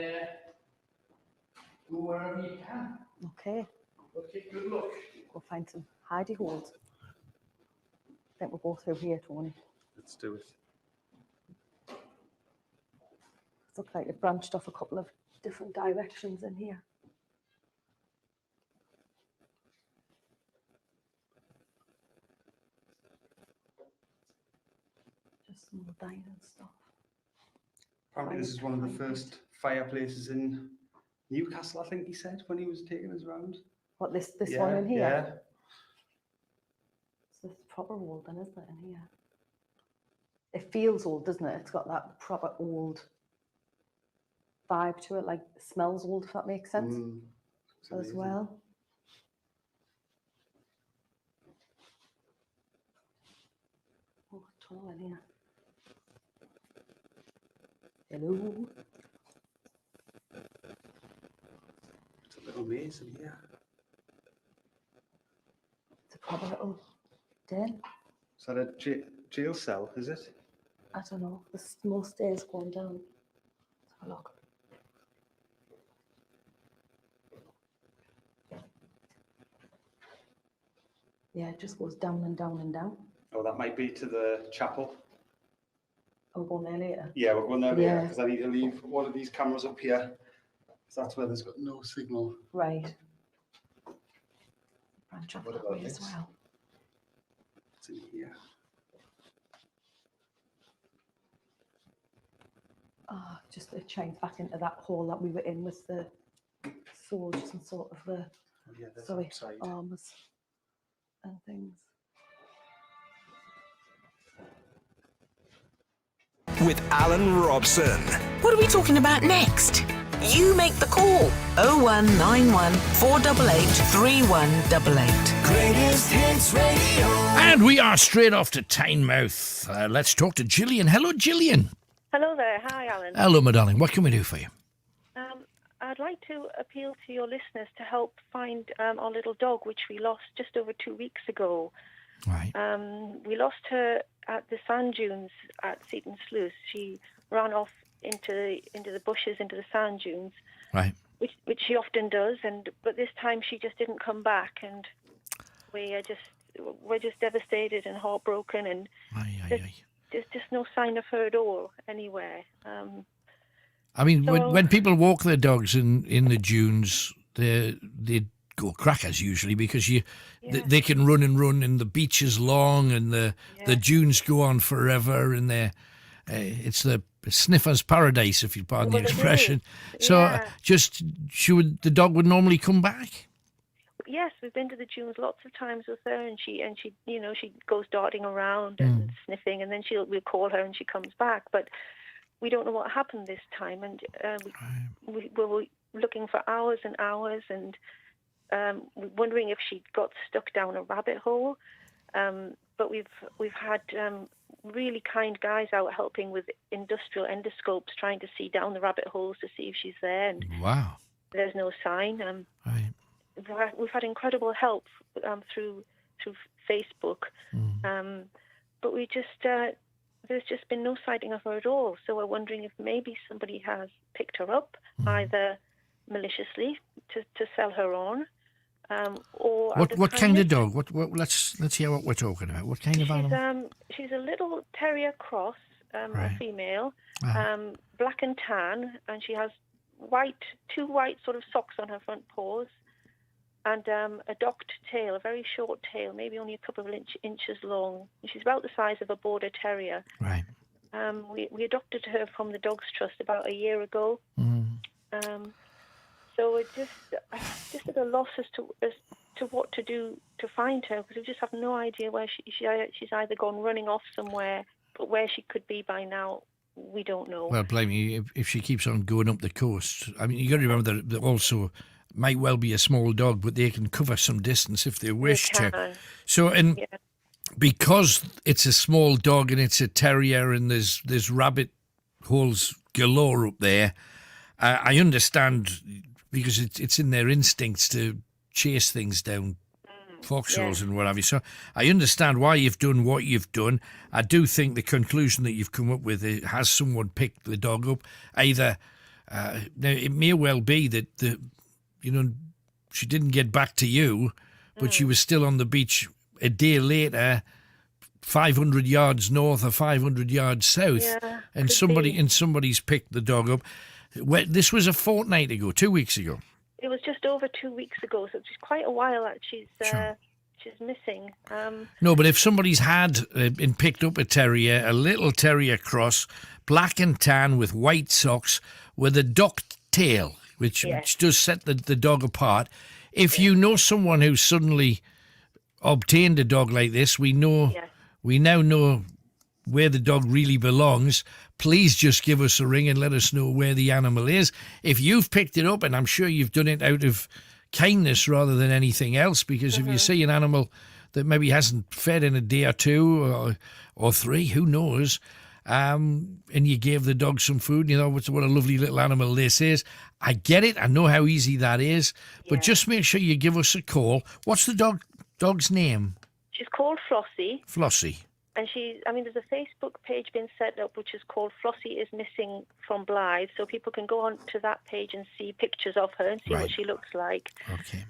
go wherever you can. Okay. Okay, good luck. Go find some hidey holes. I think we'll go through here, Tony. Let's do it. It looks like it branched off a couple of different directions in here. Just some more dining stuff. Apparently this is one of the first fireplaces in Newcastle, I think he said, when he was taking us around. What, this one in here? Yeah. So it's proper old then, isn't it, in here? It feels old, doesn't it? It's got that proper old vibe to it, like it smells old, if that makes sense, as well. Oh, tall in here. Hello. It's a little maze in here. It's a proper little den. Is that a jail cell, is it? I don't know. There's more stairs going down. Let's have a look. Yeah, it just goes down and down and down. Oh, that might be to the chapel. Oh, we're going there later. Yeah, we're going there later Yeah. because I need to leave one of these cameras up here. So that's where there's got no signal. Right. Branch off What that about way as this? well. It's in here. Oh, just a change back into that hall that we were in with the swords and sort of the Yeah, there's outside. armors and things. With Alan Robson. What are we talking about next? You make the call. 0191 488 3188. Greatest Hits Radio. And we are straight off to Tynemouth. Let's talk to Gillian. Hello, Gillian. Hello there. Hi, Alan. Hello, my darling. What can we do for you? I'd like to appeal to your listeners to help find our little dog, which we lost just over 2 weeks ago. Right. We lost her at the sand dunes at Seaton Sluice. She ran off into the bushes, into the sand dunes, Right. which she often does. But this time she just didn't come back, and we're just devastated and heartbroken, and there's just no sign of her at all anywhere. I mean, So- when people walk their dogs in the dunes, they go crackers usually because they can run and run, and the beach is long, and the dunes go on forever, and it's the sniffer's paradise, if you pardon the expression. So the dog would normally come back. Yes, we've been to the dunes lots of times with her, and she she goes darting around and sniffing, and then we'll call her and she comes back. But we don't know what happened this time, and we were looking for hours and hours, and wondering if she got stuck down a rabbit hole. But we've had really kind guys out helping with industrial endoscopes, trying to see down the rabbit holes to see if she's there. And wow, there's no sign. Right. We've had incredible help through Facebook, but we just there's just been no sighting of her at all. So we're wondering if maybe somebody has picked her up, either maliciously to sell her on, or what kind of dog? What let's hear what we're talking about. What kind of animal? She's a little terrier cross, a female, black and tan, and she has two white sort of socks on her front paws, and a docked tail, a very short tail, maybe only a couple of inches long. She's about the size of a border terrier. Right. We adopted her from the Dogs Trust about a year ago. So we're just at a loss as to what to do to find her, because we just have no idea where she's either gone running off somewhere, but where she could be by now, we don't know. Well, blame you if she keeps on going up the coast. I mean, you got to remember that also might well be a small dog, but they can cover some distance if they wish to. So, because it's a small dog and it's a terrier and there's rabbit holes galore up there, I understand, because it's in their instincts to chase things down, foxholes and what have you. So I understand why you've done what you've done. I do think the conclusion that you've come up with, has someone picked the dog up? Either now it may well be that she didn't get back to you, but she was still on the beach a day later, 500 yards north or 500 yards south, and somebody's picked the dog up. This was a fortnight ago, 2 weeks ago. It was just over 2 weeks ago, so it's quite a while that she's missing. No, but if somebody's had and picked up a terrier, a little terrier cross, black and tan with white socks, with a docked tail, which does set the dog apart. If you know someone who suddenly obtained a dog like this, we now know where the dog really belongs. Please just give us a ring and let us know where the animal is. If you've picked it up, and I'm sure you've done it out of kindness rather than anything else, because if you see an animal that maybe hasn't fed in a day or two or three, who knows, and you gave the dog some food, what a lovely little animal this is. I get it. I know how easy that is, but just make sure you give us a call. What's the dog's name? She's called Flossie. Flossie. And there's a Facebook page been set up which is called Flossie is Missing from Blythe, so people can go on to that page and see pictures of her and see what she looks like. Okay.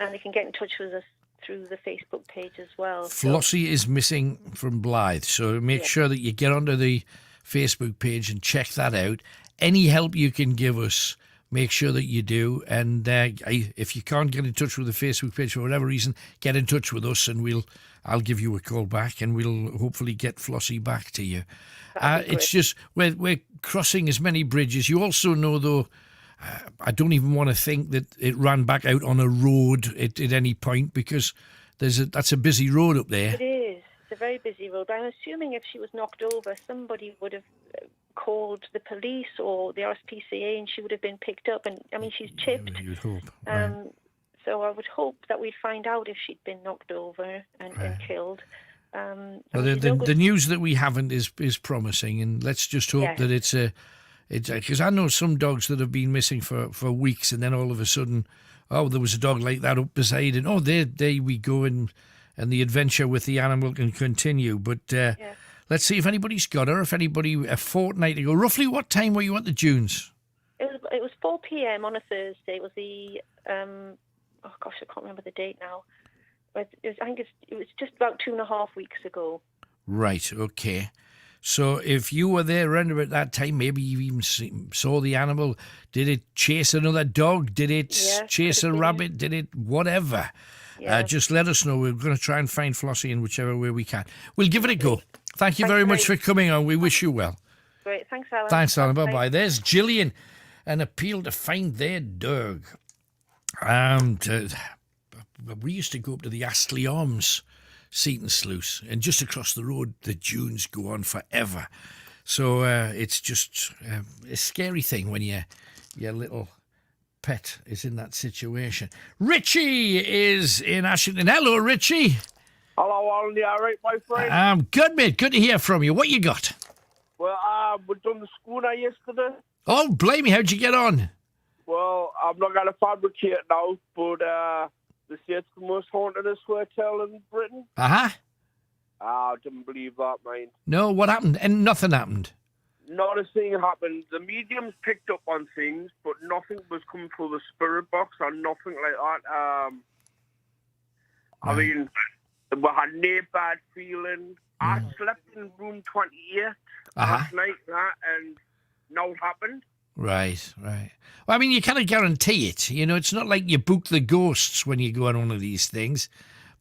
And they can get in touch with us through the Facebook page as well. Flossie is Missing from Blythe, so make sure that you get onto the Facebook page and check that out. Any help you can give us, make sure that you do. And if you can't get in touch with the Facebook page for whatever reason, get in touch with us and I'll give you a call back and we'll hopefully get Flossie back to you. It's just, we're crossing as many bridges. You also know, though, I don't even want to think that it ran back out on a road at any point, because that's a busy road up there. It is. It's a very busy road. But I'm assuming if she was knocked over, somebody would have called the police or the RSPCA and she would have been picked up. And, she's chipped. You'd hope. So I would hope that we'd find out if she'd been knocked over and killed. Well, the news that we haven't is promising, and let's just hope that it's because I know some dogs that have been missing for weeks, and then all of a sudden, there was a dog like that up beside, and there we go, and and the adventure with the animal can continue. But let's see if anybody's got her, if anybody a fortnight ago. Roughly what time were you at the dunes? It was 4 p.m. on a Thursday. It was the I can't remember the date now. I think it was just about 2.5 weeks ago. Right, okay. So if you were there around about that time, maybe you even saw the animal. Did it chase another dog? Did it chase a rabbit? Did it whatever? Yeah. Just let us know. We're going to try and find Flossie in whichever way we can. We'll give it a go. Thank you very much for coming on. We wish you well. Great. Thanks, Alan. Thanks, Alan. Bye-bye. There's Gillian. An appeal to find their dog. We used to go up to the Astley Arms Seaton Sluice, and just across the road, the dunes go on forever. So it's just a scary thing when your little pet is in that situation. Richie is in Ashington. Hello, Richie. Hello, Alan. You all right, my friend? I'm good, mate. Good to hear from you. What you got? Well, we done the schooner yesterday. Oh, blimey, how'd you get on? Well, I'm not going to fabricate now, but they say it's the most hauntedest hotel in Britain. Uh-huh. I didn't believe that, mate. No, what happened? And nothing happened? Not a thing happened. The mediums picked up on things, but nothing was coming through the spirit box or nothing like that. I mean, we had no bad feeling. I slept in room 28 last night, and no happened. Right. Well, I mean, you kind of guarantee it. You know, it's not like you book the ghosts when you go on one of these things.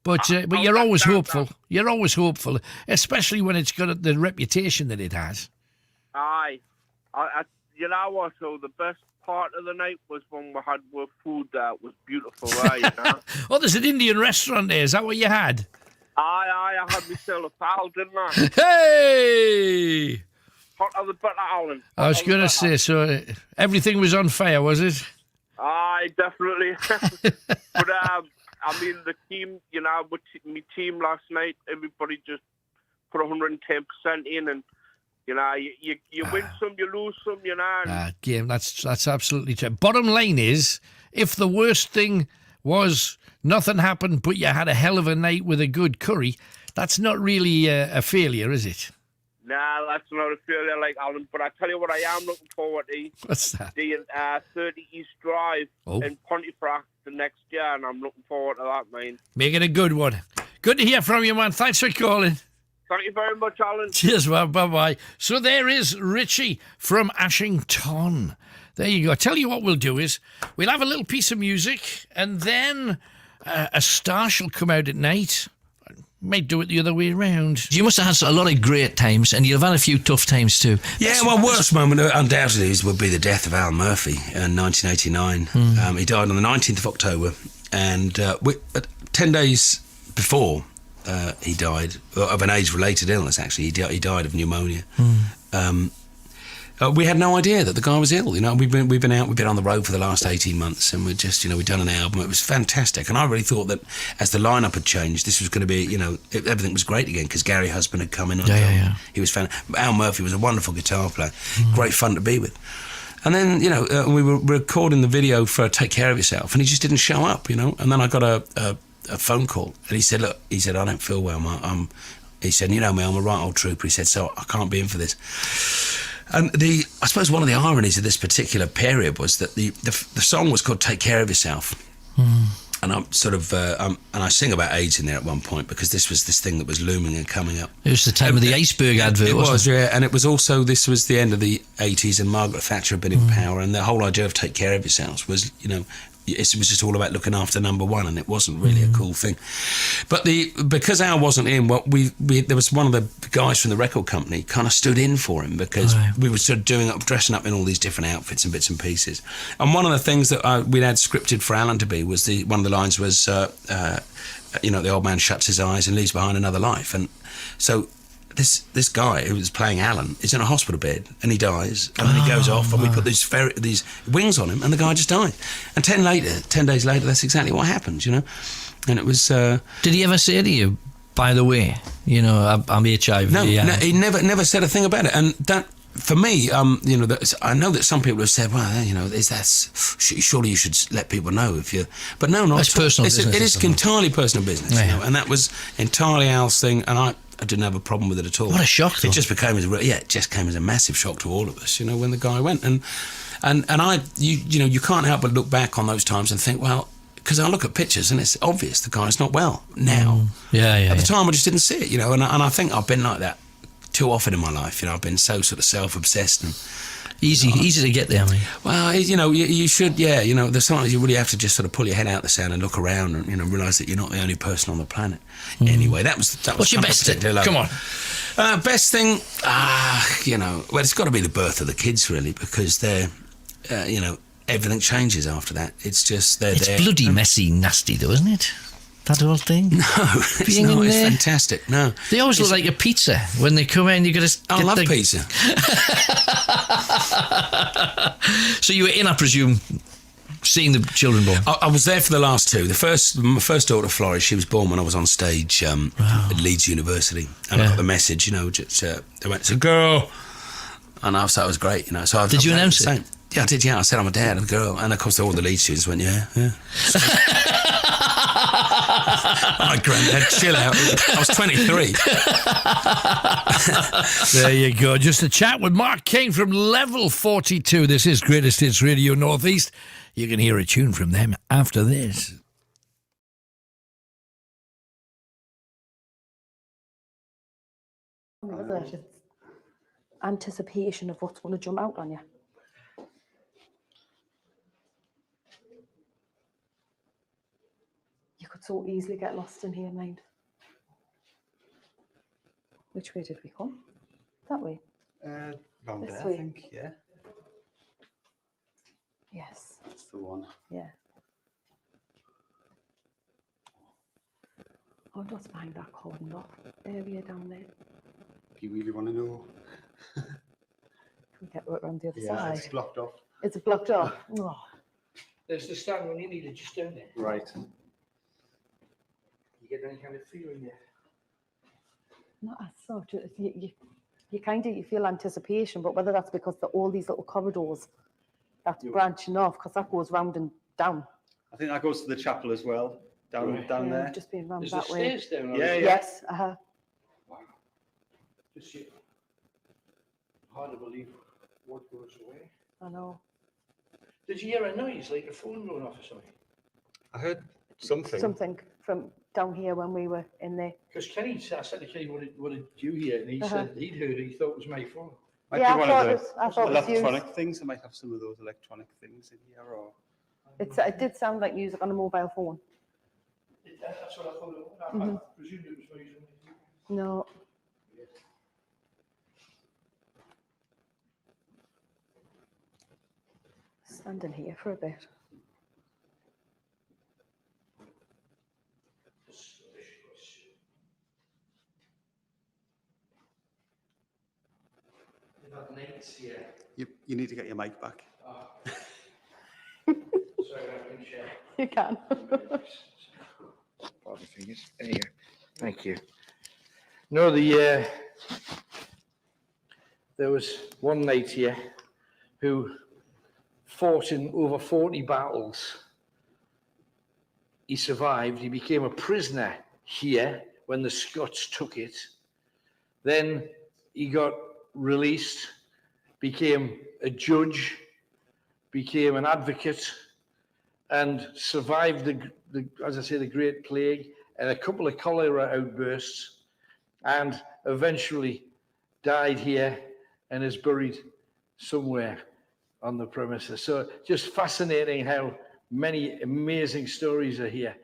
But you're always hopeful. You're always hopeful, especially when it's got the reputation that it has. Aye. You know what, so the best part of the night was when we had our food there. It was beautiful, right? You know? Oh, there's an Indian restaurant there. Is that what you had? Aye, I had myself a pal, didn't I? Hey! Hot of the butter, Alan. I was going to say, so everything was on fire, was it? Aye, definitely. But, I mean, the team, you know, with my team last night, everybody just put 110% in, and, you know, you win some, you lose some, you know. Game, that's absolutely true. Bottom line is, if the worst thing was nothing happened, but you had a hell of a night with a good curry, that's not really a failure, is it? Nah, that's not a failure like Alan, but I tell you what I am looking forward to. What's that? The 30 East Drive in Pontefract the next year, and I'm looking forward to that, man. Make it a good one. Good to hear from you, man. Thanks for calling. Thank you very much, Alan. Cheers, man. Bye-bye. So there is Richie from Ashington. There you go. I tell you what we'll do is we'll have a little piece of music, and then a star shall come out at night. Might do it the other way around. You must have had a lot of great times, and you've had a few tough times too. Yeah, well, worst moment undoubtedly would be the death of Al Murphy in 1989. He died on the 19th of October, and 10 days before he died of an age-related illness. Actually, he died of pneumonia. We had no idea that the guy was ill. You know, we've been on the road for the last 18 months, and we'd done an album. It was fantastic, and I really thought that as the lineup had changed, this was going to be, everything was great again because Gary Husband had come in. Yeah. He was fantastic. Al Murphy was a wonderful guitar player, great fun to be with. And then, we were recording the video for "Take Care of Yourself," and he just didn't show up. And then I got a phone call, and he said, "Look," he said, "I don't feel well. He said, I'm a right old trooper." He said, "So I can't be in for this." And I suppose one of the ironies of this particular period was that the song was called "Take Care of Yourself," and I'm sort of and I sing about AIDS in there at one point because this was this thing that was looming and coming up. It was the time of the iceberg advert. It wasn't was, yeah, and it was also this was the end of the 80s, and Margaret Thatcher had been in power, and the whole idea of "Take Care of Yourselves" was, it was just all about looking after number one, and it wasn't really a cool thing. But because Al wasn't in, there was one of the guys from the record company kind of stood in for him because we were sort of dressing up in all these different outfits and bits and pieces. And one of the things that we'd had scripted for Alan to be was one of the lines was, the old man shuts his eyes and leaves behind another life. And so this guy who was playing Alan is in a hospital bed and he dies, and then he goes off, and we put these wings on him, and the guy just died. And 10 days later, that's exactly what happened, And it was. Did he ever say to you, "By the way, I'm HIV"? No, he never said a thing about it, and that for me, you know, I know that some people have said, well, you know, surely you should let people know if you. But no, not It's personal business. It is entirely personal business, Yeah. you know, and that was entirely Al's thing, and I didn't have a problem with it at all. What a shock, though. It just became it just came as a massive shock to all of us, you know, when the guy went, and you know, you can't help but look back on those times and think, well, because I look at pictures and it's obvious the guy's not well now. Yeah. At the time, I just didn't see it, you know, and I think I've been like that too often in my life. You know, I've been so sort of self-obsessed and easy to get there. I mean, well, you know, you should, yeah. You know, there's sometimes you really have to just sort of pull your head out the sand and look around and, you know, realise that you're not the only person on the planet. Anyway, that was. What's your best thing? Come on. Best thing, you know, well, it's got to be the birth of the kids, really, because they're, you know, everything changes after that. It's just it's bloody messy, nasty, though, isn't it? That whole thing? No, it's not. It's fantastic. No. They always look like a pizza. When they come in, you got to... I love pizza. So you were in, I presume, seeing the children born? I was there for the last two. My first daughter, Florrie, she was born when I was on stage at Leeds University. And I got the message, you know, just, they went, it's a girl. And I thought it was great, you know. So Did you announce it? Yeah, I did, yeah. I said, I'm a dad, I'm a girl. And of course, all the Leeds students went, yeah. My granddad, chill out. I was 23. There you go. Just a chat with Mark King from Level 42. This is Greatest Hits Radio Northeast. You can hear a tune from them after this. Anticipation of what's going to jump out on you. You could so easily get lost in here, mind. Which way did we come? That way? Round This there, way. I think, yeah. Yes. That's the one. Yeah. I wonder what's behind that cordoned off area down there. Do you really want to know? Can we get right around the other Yeah, side? it's blocked off. Is it blocked off? Oh. There's the stand when you need it just down there. Right. You get any kind of feeling there? Not as such. You kind of, you feel anticipation, but whether that's because all these little corridors that's branching off, because that goes round and down. I think that goes to the chapel as well, down Yeah, there. just being round Is that the way. stairs down? Yeah. Yes. Wow. Just hard to believe what goes away. I know. Did you hear a noise like a phone going off or something? I heard something. Something from down here when we were in there. Because Kenny, I said to Kenny, what did you hear? And he said he'd heard it, he thought it was my phone. Might Yeah, be I one thought of it was- I thought the it was electronic used. things. I might have some of those electronic things in here. Or It did sound like music on a mobile phone. That's what I thought it was. I presumed it was my phone. No. Standing here for a bit. you need to get your mic back. You can. Pardon fingers. There you go. Thank you. No, there was one knight here who fought in over 40 battles. He survived. He became a prisoner here when the Scots took it. Then he got released, became a judge, became an advocate, and survived as I say, the Great Plague and a couple of cholera outbursts, and eventually died here and is buried somewhere on the premises. So just fascinating how many amazing stories are here.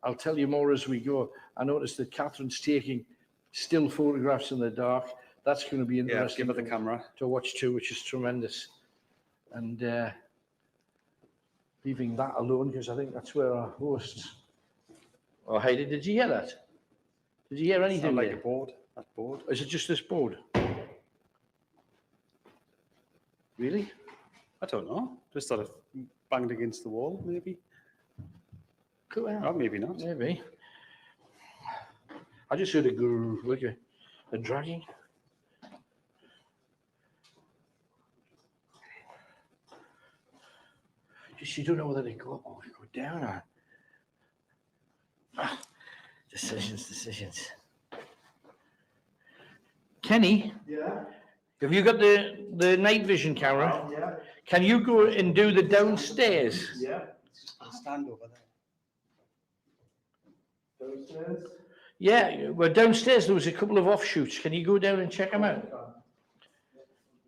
I'll tell you more as we go. I noticed that Catherine's taking still photographs in the dark. That's going to be interesting. give her the camera to watch too, which is tremendous. And leaving that alone, because I think that's where our hosts. Oh, Heidi, did you hear that? Did you hear anything? Sound like there? a board. That board. Is it just this board? Really? I don't know. Just sort of banged against the wall, maybe. Cool. Or maybe not. Maybe. I just heard a grrr, like a dragging. because you don't know whether to go up or go down. Or... Decisions. Kenny? Yeah. Have you got the night vision camera? Yeah. Can you go and do the downstairs? Yeah. I'll stand over there. Downstairs? Yeah, well, downstairs there was a couple of offshoots. Can you go down and check them out?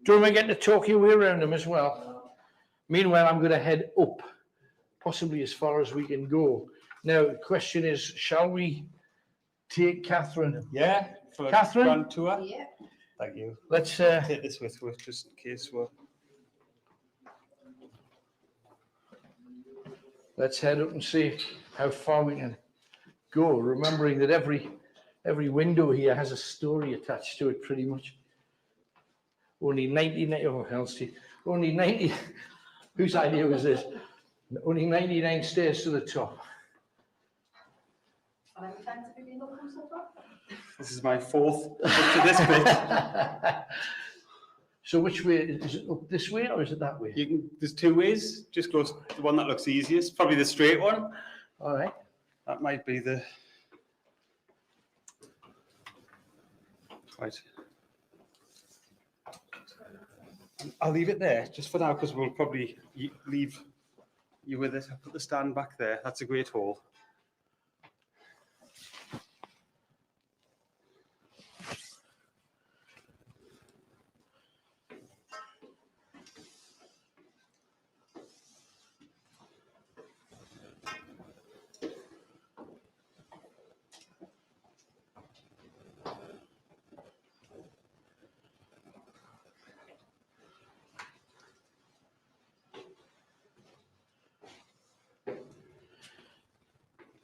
Don't we get to talk your way around them as well? Meanwhile, I'm going to head up, possibly as far as we can go. Now, the question is, shall we take Catherine? Yeah, for Catherine? a grand tour. Yeah. Thank you. Let's take this with just in case we're. Let's head up and see how far we can go, remembering that every window here has a story attached to it, pretty much. Only 99, oh, Elsie, only 90, whose idea was this? Only 99 stairs to the top. How many times have you been up so far? This is my fourth up to this bit. So which way, is it up this way or is it that way? There's two ways. Just go the one that looks easiest. Probably the straight one. All right. That might be the. Right. I'll leave it there just for now because we'll probably leave you with it. I'll put the stand back there. That's a great hall.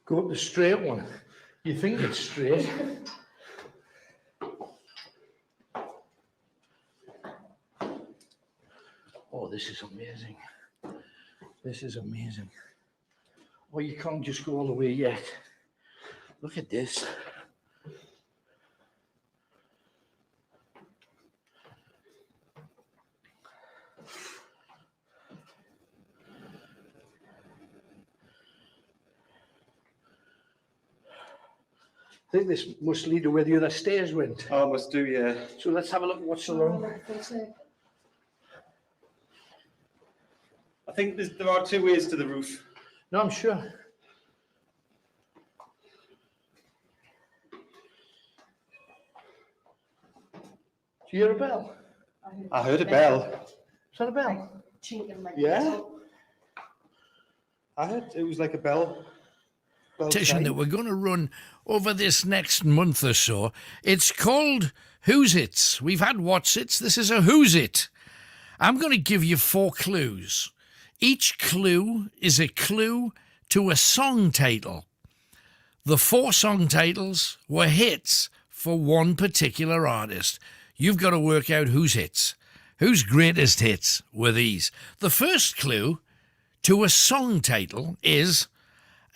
Go up the straight one. You think it's straight. Oh, this is amazing. This is amazing. Oh, you can't just go all the way yet. Look at this. I think this must lead to where the other stairs went. Oh, must do, yeah. So let's have a look at what's along. I think there are two ways to the roof. No, I'm sure. Do you hear a bell? I heard a bell. Is that a bell? Yeah. I heard it was like a bell. Competition that we're going to run over this next month or so. It's called Who's It's. We've had What's It's. This is a Who's It. I'm going to give you 4 clues. Each clue is a clue to a song title. The 4 song titles were hits for one particular artist. You've got to work out whose hits. Whose greatest hits were these? The first clue to a song title is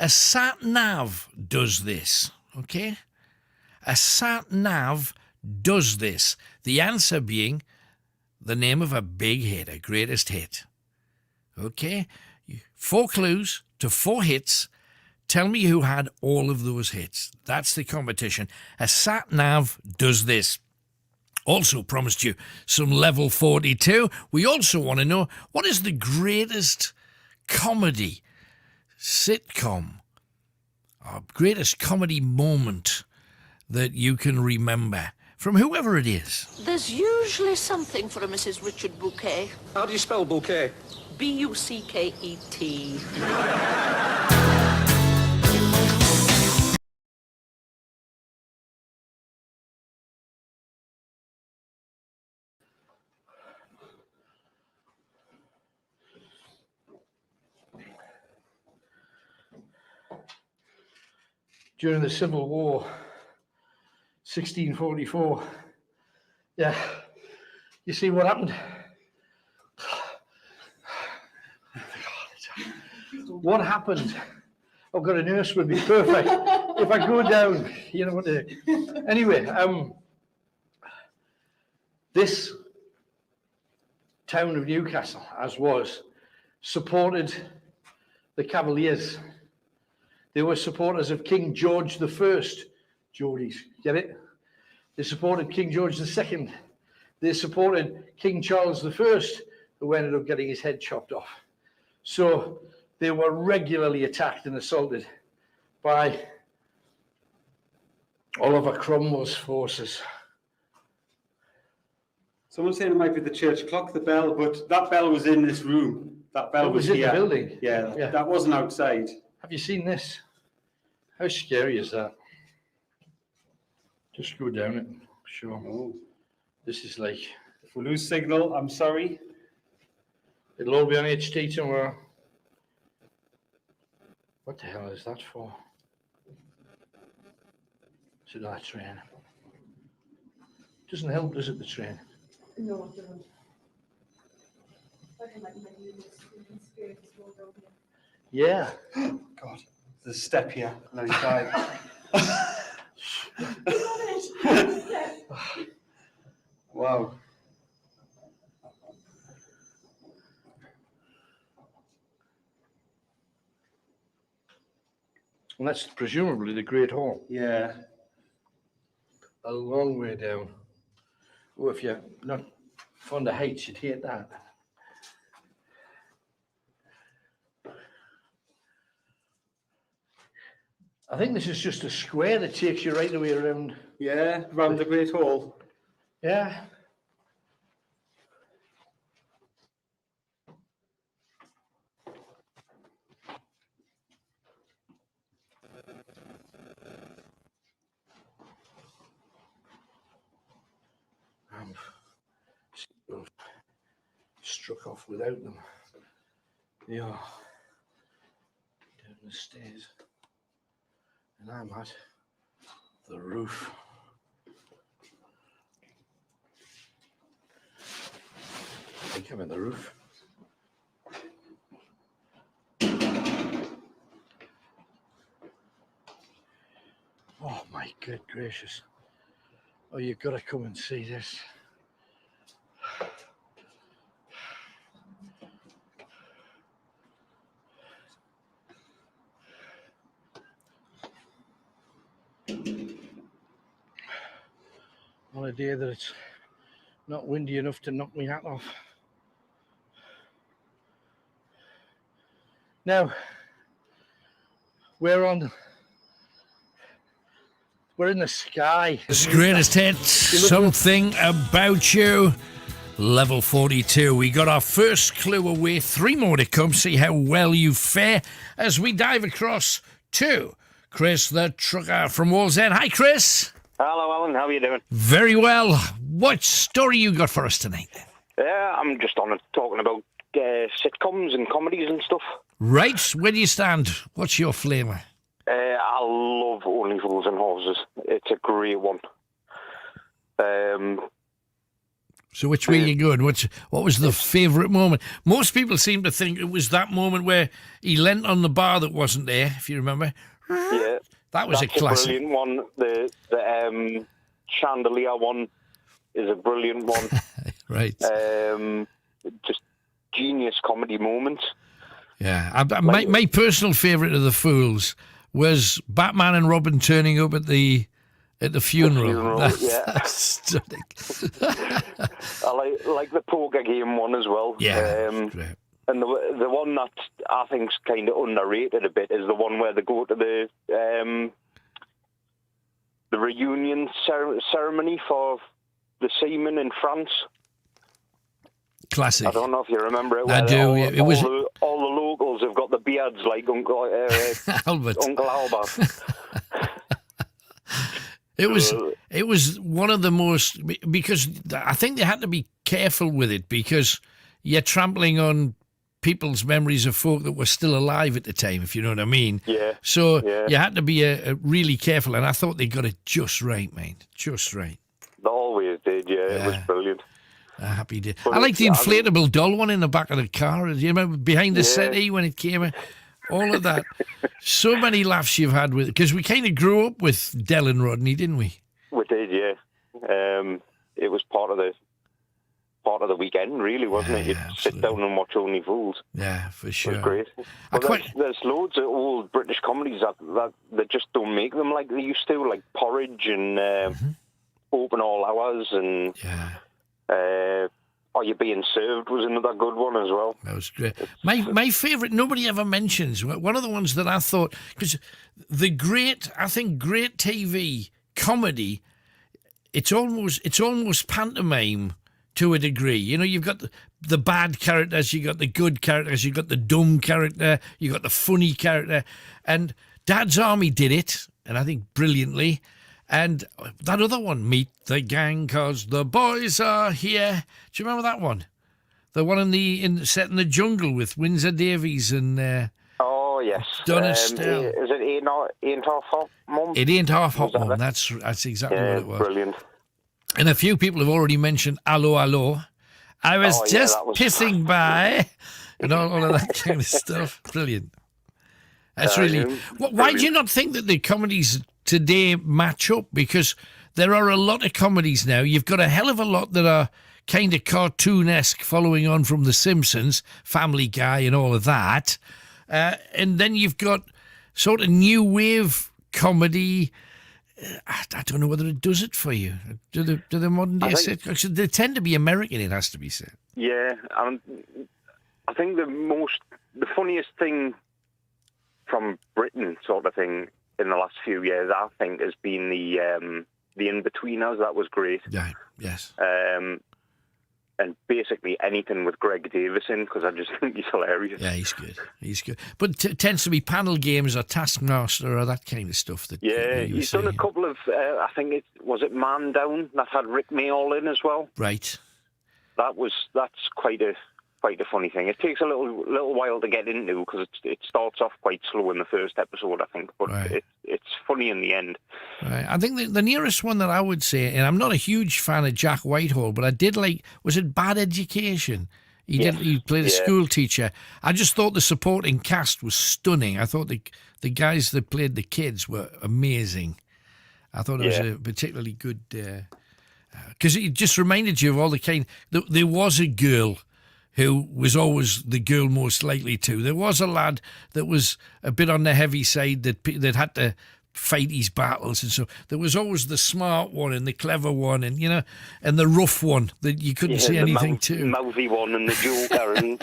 a sat-nav does this, okay? A sat-nav does this. The answer being the name of a big hit, a greatest hit. Okay? 4 clues to 4 hits. Tell me who had all of those hits. That's the competition. A sat-nav does this. Also promised you some level 42. We also want to know what is the greatest comedy sitcom, or greatest comedy moment that you can remember from whoever it is. There's usually something for a Mrs. Richard Bouquet. How do you spell bouquet? B-U-C-K-E-T. During the Civil War, 1644. Yeah, you see what happened? What happened? I've got a nurse would be perfect. If I go down, you know what to do. Anyway, this town of Newcastle, as was, supported the Cavaliers. They were supporters of King George the First. Geordies, get it? They supported King George the Second. They supported King Charles the First, who ended up getting his head chopped off. So they were regularly attacked and assaulted by Oliver Cromwell's forces. Someone's saying it might be the church clock, the bell, but that bell was in this room. That bell It was here. in the building. Yeah, that wasn't outside. Have you seen this? How scary is that? Just go down it. Sure. Oh. This is like... If we lose signal, I'm sorry. It'll all be on HD tomorrow. What the hell is that for? Is it that train? Doesn't help, does it, the train? No, it doesn't. I can like my new experience rolled over here. Yeah. God, there's a step here. No, he died. Wow. And that's presumably the Great Hall. Yeah. A long way down. Oh, if you're not fond of heights, you'd hate that. I think this is just a square that takes you right the way around. Yeah, around the Great Hall. Yeah. Struck off without them. They are down the stairs, and I'm at the roof. I think I'm at the roof. Oh my good gracious. Oh, you've got to come and see this. On a day that it's not windy enough to knock me hat off. Now, we're in the sky. It's greatest hits, Something About You, level 42. We got our first clue away, 3 more to come. See how well you fare as we dive across to Chris the Trucker from Wallsend. Hi, Chris. Hello, Alan. How are you doing? Very well. What story you got for us tonight, then? Yeah, I'm just on it talking about sitcoms and comedies and stuff. Right, where do you stand? What's your flavour? I love Only Fools and Horses. It's a great one. So which way you going? What was the favourite moment? Most people seem to think it was that moment where he leant on the bar that wasn't there, if you remember. Yeah. That was That's a classic. Brilliant one. The chandelier one is a brilliant one. Right. Just genius comedy moments. Yeah. My personal favourite of the Fools was Batman and Robin turning up at the funeral. That's stunning. I like the poker game one as well. Yeah. Great. And the one that I think's kind of underrated a bit is the one where they go to the reunion ceremony for the seamen in France. Classic. I don't know if you remember it. I do. It was all the locals have got the beards like Uncle Albert. Uncle Albert. It was one of the most, because I think they had to be careful with it because you're trampling on people's memories of folk that were still alive at the time, if you know what I mean. Yeah. So you had to be really careful, and I thought they got it just right, mate. Just right. They always did, yeah. It was brilliant. A happy day. But I like the inflatable doll one in the back of the car. Do you remember behind the settee when it came in? All of that. So many laughs you've had with it, because we kind of grew up with Del and Rodney, didn't we? We did, yeah. It was part of the the weekend, really, wasn't it? You'd sit down and watch Only Fools. Yeah, for sure. It was great. But there's loads of old British comedies that just don't make them like they used to, like Porridge and Open All Hours and Are You Being Served was another good one as well. That was great. My favourite, nobody ever mentions, one of the ones that I thought, because I think great TV comedy, it's almost pantomime to a degree. You know, you've got the bad characters, you've got the good characters, you've got the dumb character, you've got the funny character. And Dad's Army did it, and I think brilliantly. And that other one, Meet the Gang, 'cause the boys are here. Do you remember that one? The one set in the jungle with Windsor Davies and... oh, yes. Donna Stell. Is it Ain't Half Hot Mum? It Ain't Half Hot Mum. That's exactly what it was. Brilliant. And a few people have already mentioned Allo Allo. I was just pissing by, and all of that kind of stuff. Brilliant. That's really... Why do you not think that the comedies today match up? Because there are a lot of comedies now. You've got a hell of a lot that are kind of cartoon-esque, following on from The Simpsons, Family Guy and all of that. And then you've got sort of new wave comedy. I don't know whether it does it for you. Do the modern day sitcoms? They tend to be American, it has to be said. Yeah, I think the funniest thing from Britain, sort of thing, in the last few years, I think, has been the In-Betweeners. That was great. Yeah, yes. And basically anything with Greg Davis in, because I just think he's hilarious. Yeah, he's good. He's good. But it tends to be panel games or Taskmaster or that kind of stuff. He's done a couple of, I think was it Man Down, that had Rick Mayall in as well. Right. That's quite a funny thing. It takes a little while to get into, because it starts off quite slow in the first episode, I think, but it's funny in the end. Right. I think the nearest one that I would say, and I'm not a huge fan of Jack Whitehall, but I did like, was it Bad Education? He played a school teacher. I just thought the supporting cast was stunning. I thought the guys that played the kids were amazing. I thought it was a particularly good, because it just reminded you of all the kind. There was a girl who was always the girl most likely to. There was a lad that was a bit on the heavy side that had to fight his battles, and so there was always the smart one and the clever one, and and the rough one that you couldn't say anything to. Mouthy one and the joker, and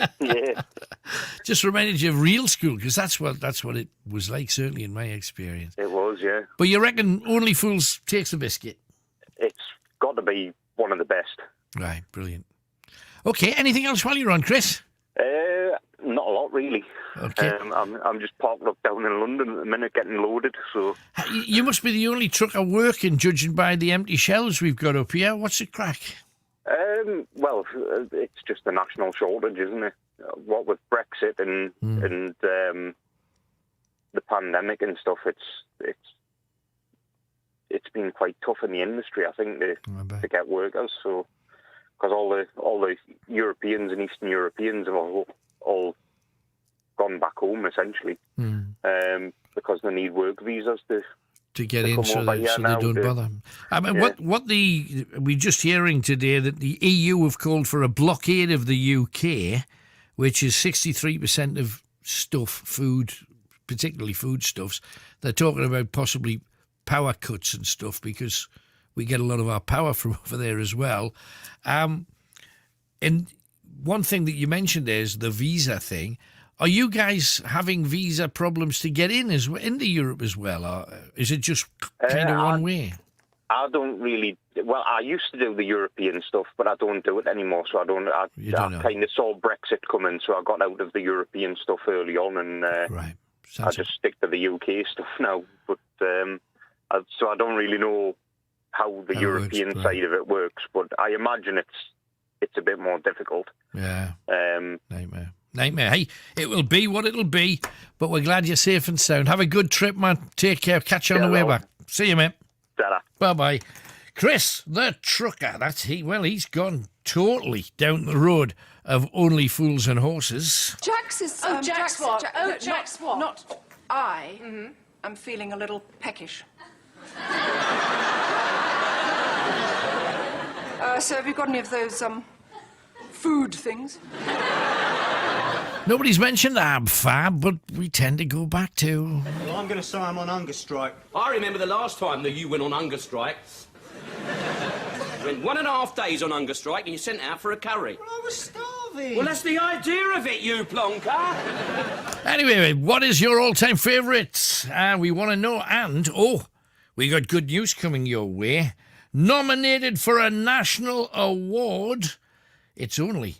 just reminded you of real school, because that's what it was like, certainly in my experience. It was, yeah. But you reckon Only Fools takes the biscuit? It's got to be one of the best. Right, brilliant. Okay, anything else while you're on, Chris? Not a lot, really. Okay. I'm just parked up down in London at the minute, getting loaded. So you must be the only trucker working, judging by the empty shelves we've got up here. What's the crack? Well, it's just a national shortage, isn't it? What with Brexit and the pandemic and stuff, it's been quite tough in the industry, I think, to get workers. So. Because all the Europeans and Eastern Europeans have all gone back home, essentially, because they need work visas to get in, so they don't bother. I mean, we're just hearing today that the EU have called for a blockade of the UK, which is 63% of food, particularly foodstuffs. They're talking about possibly power cuts and stuff, because we get a lot of our power from over there as well. And one thing that you mentioned there is the visa thing. Are you guys having visa problems to get in into Europe as well, or is it just kind of one way? I don't really. Well, I used to do the European stuff, but I don't do it anymore. So I don't. I kind of saw Brexit coming, so I got out of the European stuff early on, and I just stick to the UK stuff now. But so I don't really know how the European side of it works, but I imagine it's a bit more difficult. Yeah. Nightmare. Hey, it will be what it'll be, but we're glad you're safe and sound. Have a good trip, man. Take care. Catch you on the way back. See you, mate. Ta-da. Bye-bye. Chris, the trucker. He's gone totally down the road of Only Fools and Horses. Jax is... Jax what? Jax what? Not I. I'm feeling a little peckish. So have you got any of those food things. Nobody's mentioned Ab Fab, but we tend to go back to... Well, I'm going to say I'm on hunger strike. I remember the last time that you went on hunger strike. You went 1.5 days on hunger strike and you sent out for a curry. Well, I was starving. Well, that's the idea of it, you plonker. Anyway, what is your all-time favourite? We want to know. And, we got good news coming your way. Nominated for a national award. It's only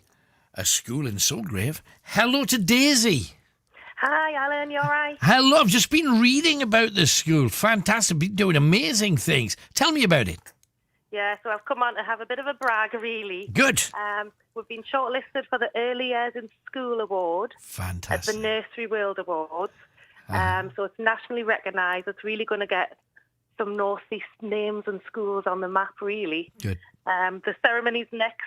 a school in Sulgrave. Hello to Daisy. Hi, Alan. You all right? Hello. I've just been reading about this school. Fantastic. Been doing amazing things. Tell me about it. Yeah, so I've come on to have a bit of a brag, really. Good. We've been shortlisted for the Early Years in School Award. Fantastic. At the Nursery World Awards. So it's nationally recognised. It's really going to get some North East names and schools on the map, really. Good. The ceremony's next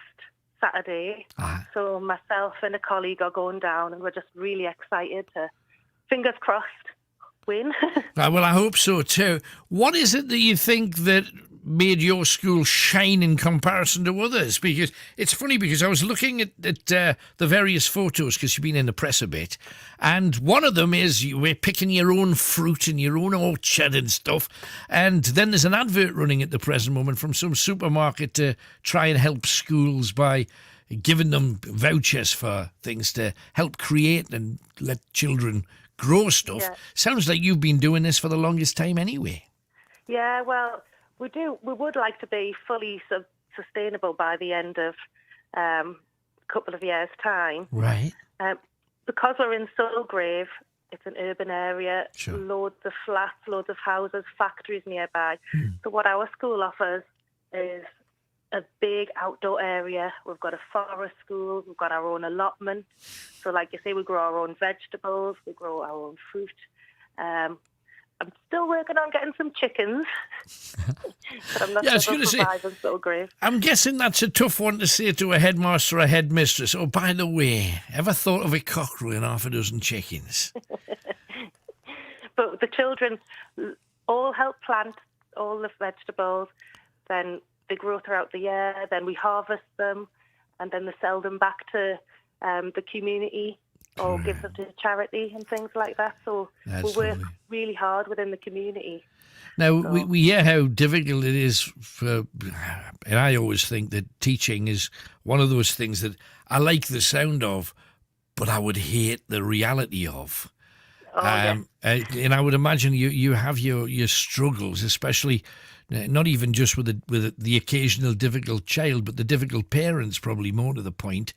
Saturday. So myself and a colleague are going down, and we're just really excited to, fingers crossed, win. Well, I hope so too. What is it that you think that made your school shine in comparison to others? Because it's funny, because I was looking at the various photos, because you've been in the press a bit, and one of them is you were picking your own fruit in your own orchard and stuff, and then there's an advert running at the present moment from some supermarket to try and help schools by giving them vouchers for things to help create and let children grow stuff. Yeah. Sounds like you've been doing this for the longest time anyway. Yeah, well, we would like to be fully sustainable by the end of a couple of years' time. Right. Because we're in Sulgrave, it's an urban area, Sure. loads of flats, loads of houses, factories nearby. So what our school offers is a big outdoor area. We've got a forest school, we've got our own allotment. So like you say, we grow our own vegetables, we grow our own fruit. I'm still working on getting some chickens, but I'm not Yeah, I was sure gonna they'll say, survive in Sulgrave. I'm guessing that's a tough one to say to a headmaster or a headmistress. Oh, by the way, ever thought of a cockerel and half a dozen chickens? But the children all help plant all the vegetables, then they grow throughout the year, then we harvest them, and then they sell them back to the community or give them to charity and things like that. So That's we work lovely. really hard within the community. Now, we hear how difficult it is for, and I always think that teaching is one of those things that I like the sound of, but I would hate the reality of. And I would imagine you have your struggles, especially not even just with the occasional difficult child, but the difficult parents, probably more to the point.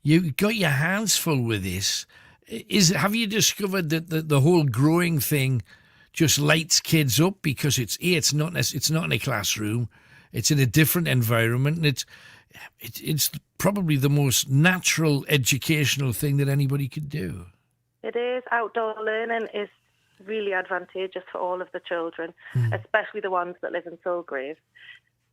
You got your hands full with this. Have you discovered that the whole growing thing just lights kids up because it's not in a classroom, it's in a different environment, and it's probably the most natural educational thing that anybody could do. It is. Outdoor learning is really advantageous for all of the children, especially the ones that live in Sulgrave.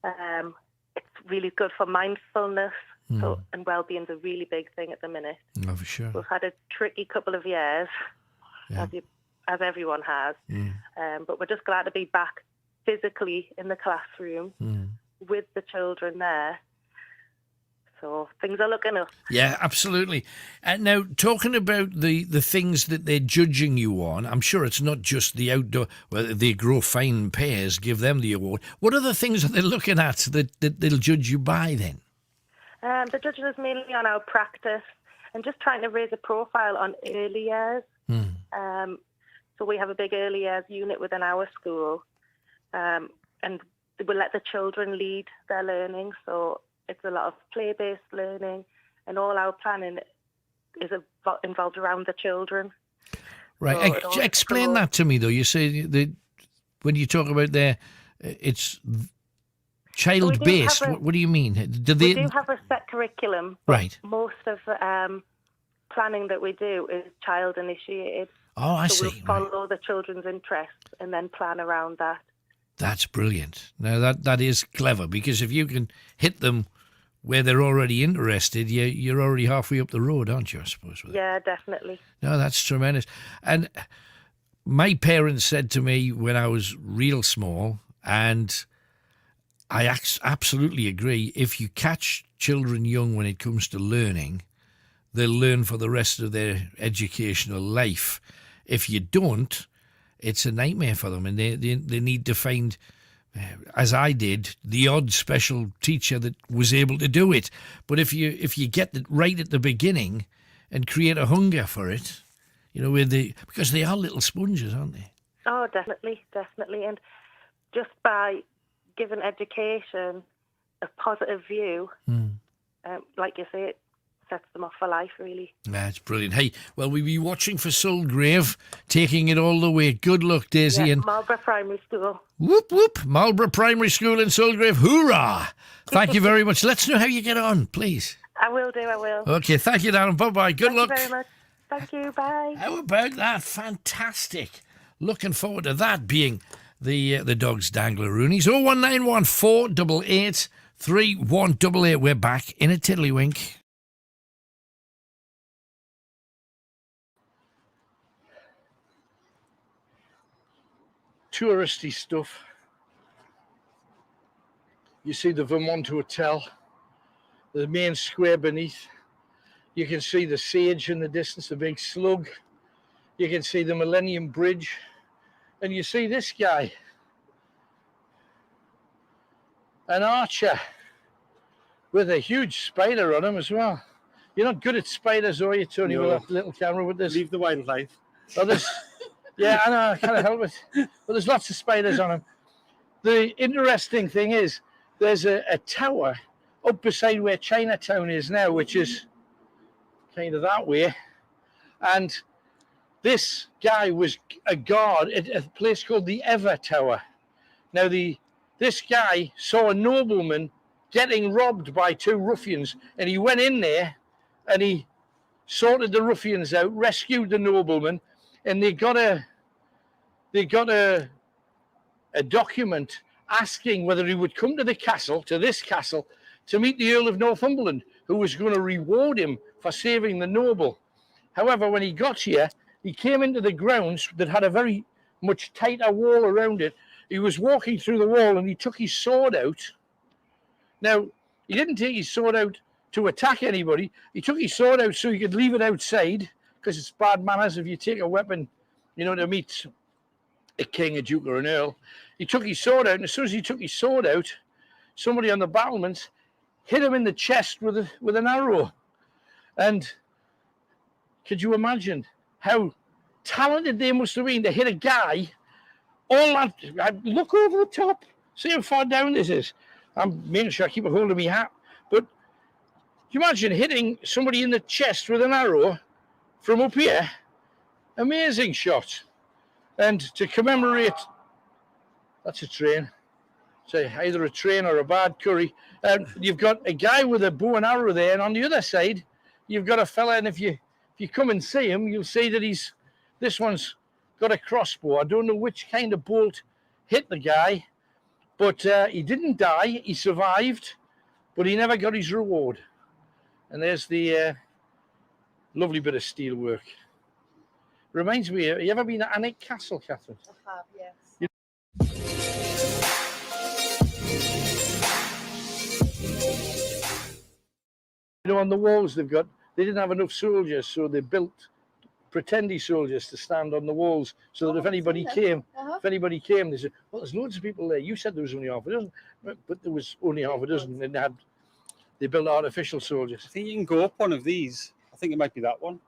It's really good for mindfulness, and well-being is a really big thing at the minute. Oh, for sure. We've had a tricky couple of years, as everyone has, but we're just glad to be back physically in the classroom with the children there. So things are looking up. Yeah, absolutely. Now, talking about the things that they're judging you on, I'm sure it's not just the outdoor, well, they grow fine pears, give them the award. What other things are they looking at that they'll judge you by then? The judging is mainly on our practice and just trying to raise a profile on early years. So we have a big early years unit within our school, and we let the children lead their learning. So it's a lot of play-based learning, and all our planning is involved around the children. Right. So Explain that to me, though. You say that when you talk about it's child-based. What do you mean? We do have a set curriculum. Right. Most of the planning that we do is child-initiated. Oh, I see. We'll follow the children's interests and then plan around that. That's brilliant. Now, that is clever, because if you can hit them where they're already interested, you're already halfway up the road, aren't you, I suppose? Yeah, definitely. No, that's tremendous. And my parents said to me when I was real small, and I absolutely agree. If you catch children young when it comes to learning, they'll learn for the rest of their educational life. If you don't, it's a nightmare for them, and they need to find, as I did, the odd special teacher that was able to do it. But if you get it right at the beginning and create a hunger for it, because they are little sponges, aren't they? Oh, definitely. And just by giving education a positive view, like you say, it sets them off for life, really. That's brilliant. Hey, well, we'll be watching for Soulgrave, taking it all the way. Good luck, Daisy. Yeah, and Marlborough Primary School. Whoop, whoop. Marlborough Primary School in Soulgrave. Hoorah! Thank you very much. Let us know how you get on, please. I will do. Okay, thank you, Darren. Bye-bye. Good luck. Thank you very much. Thank you. Bye. How about that? Fantastic. Looking forward to that being the Dogs Dangleroonies. 01914 488 3188. We're back in a tiddlywink. Touristy stuff. You see the Vermont Hotel, the main square beneath. You can see the Sage in the distance, the big slug. You can see the Millennium Bridge. And you see this guy, an archer with a huge spider on him as well. You're not good at spiders, are you, Tony, with that little camera with this? Leave the wildlife. Oh, yeah, I know, I can't help it. But there's lots of spiders on him. The interesting thing is, there's a tower up beside where Chinatown is now, which is kind of that way. And this guy was a guard at a place called the Ever Tower. Now, this guy saw a nobleman getting robbed by two ruffians, and he went in there and he sorted the ruffians out, rescued the nobleman, and they got a document asking whether he would come to this castle, to meet the Earl of Northumberland, who was going to reward him for saving the noble. However, when he got here, he came into the grounds that had a very much tighter wall around it. He was walking through the wall and he took his sword out. Now, he didn't take his sword out to attack anybody. He took his sword out so he could leave it outside, because it's bad manners if you take a weapon, to meet a king, a duke, or an earl. He took his sword out, and as soon as he took his sword out, somebody on the battlements hit him in the chest with an arrow. And could you imagine how talented they must have been to hit a guy all that? Look over the top. See how far down this is. I'm making sure I keep a hold of my hat. But can you imagine hitting somebody in the chest with an arrow from up here? Amazing shot. And to commemorate, that's a train. Say either a train or a bad curry. And you've got a guy with a bow and arrow there, and on the other side, you've got a fella. And if you come and see him, you'll see that this one's got a crossbow. I don't know which kind of bolt hit the guy, but he didn't die. He survived, but he never got his reward. And there's the lovely bit of steel work. Reminds me, have you ever been at Alnwick Castle, Catherine? I have, yes. On the walls they didn't have enough soldiers, so they built pretendy soldiers to stand on the walls, so that if anybody came, they said, well, there's loads of people there. You said there was only half a dozen, but there was only half a dozen, and they built artificial soldiers. I think you can go up one of these. I think it might be that one.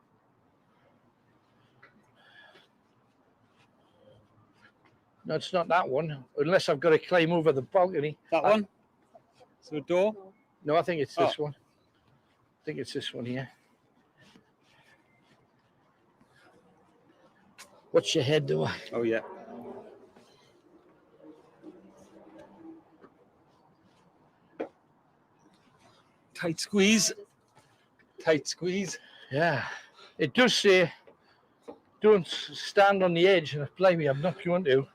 No, it's not that one, unless I've got to climb over the balcony. That one? So a door? No, I think it's this one. I think it's this one here. What's your head, do I? Oh, yeah. Tight squeeze. Tight squeeze. Yeah. It does say, don't stand on the edge, and believe me, I'm not going to.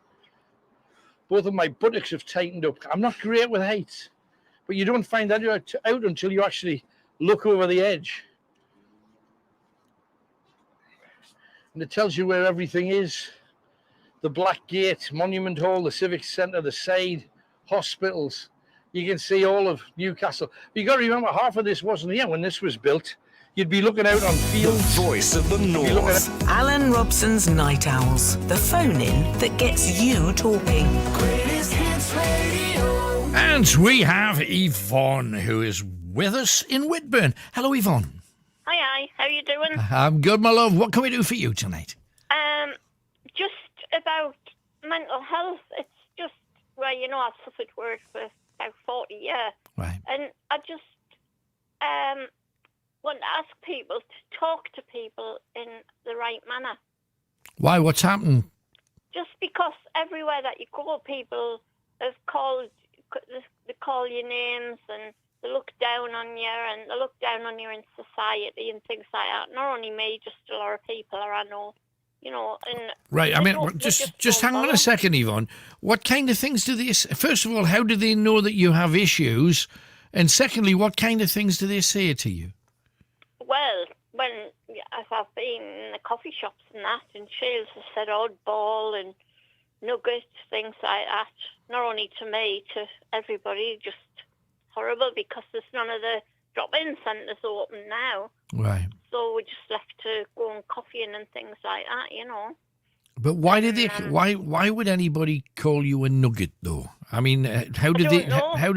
Both of my buttocks have tightened up. I'm not great with heights, but you don't find that out until you actually look over the edge. And it tells you where everything is. The Black Gate, Monument Hall, the Civic Centre, the side, hospitals. you can see all of Newcastle. But you got to remember, half of this wasn't here when this was built. You'd be looking out on fields. The voice of the North. Alan Robson's Night Owls, the phone-in that gets you talking. Greatest Hits Radio. And we have Yvonne, who is with us in Whitburn. Hello, Yvonne. Hi, how you doing? I'm good, my love. What can we do for you tonight? Just about mental health. It's just, well, you know, I've suffered work for about 40 years. Right. And I just want to ask people to talk to people in the right manner. Why? What's happened? Just because everywhere that you go, people have they call you names and they look down on you and they look down on you in society and things like that. Not only me, just a lot of people I know, you know. And right, I mean, just hang on a second, Yvonne. What kind of things do they... First of all, how do they know that you have issues? And secondly, what kind of things do they say to you? Well, as I've been in the coffee shops and that, and Shields has said oddball and nuggets, things like that. Not only to me, to everybody, just horrible because there's none of the drop-in centres open now. Right. So we're just left to go and coffee in and things like that, you know. But why did they? Why would anybody call you a nugget though? I mean, how do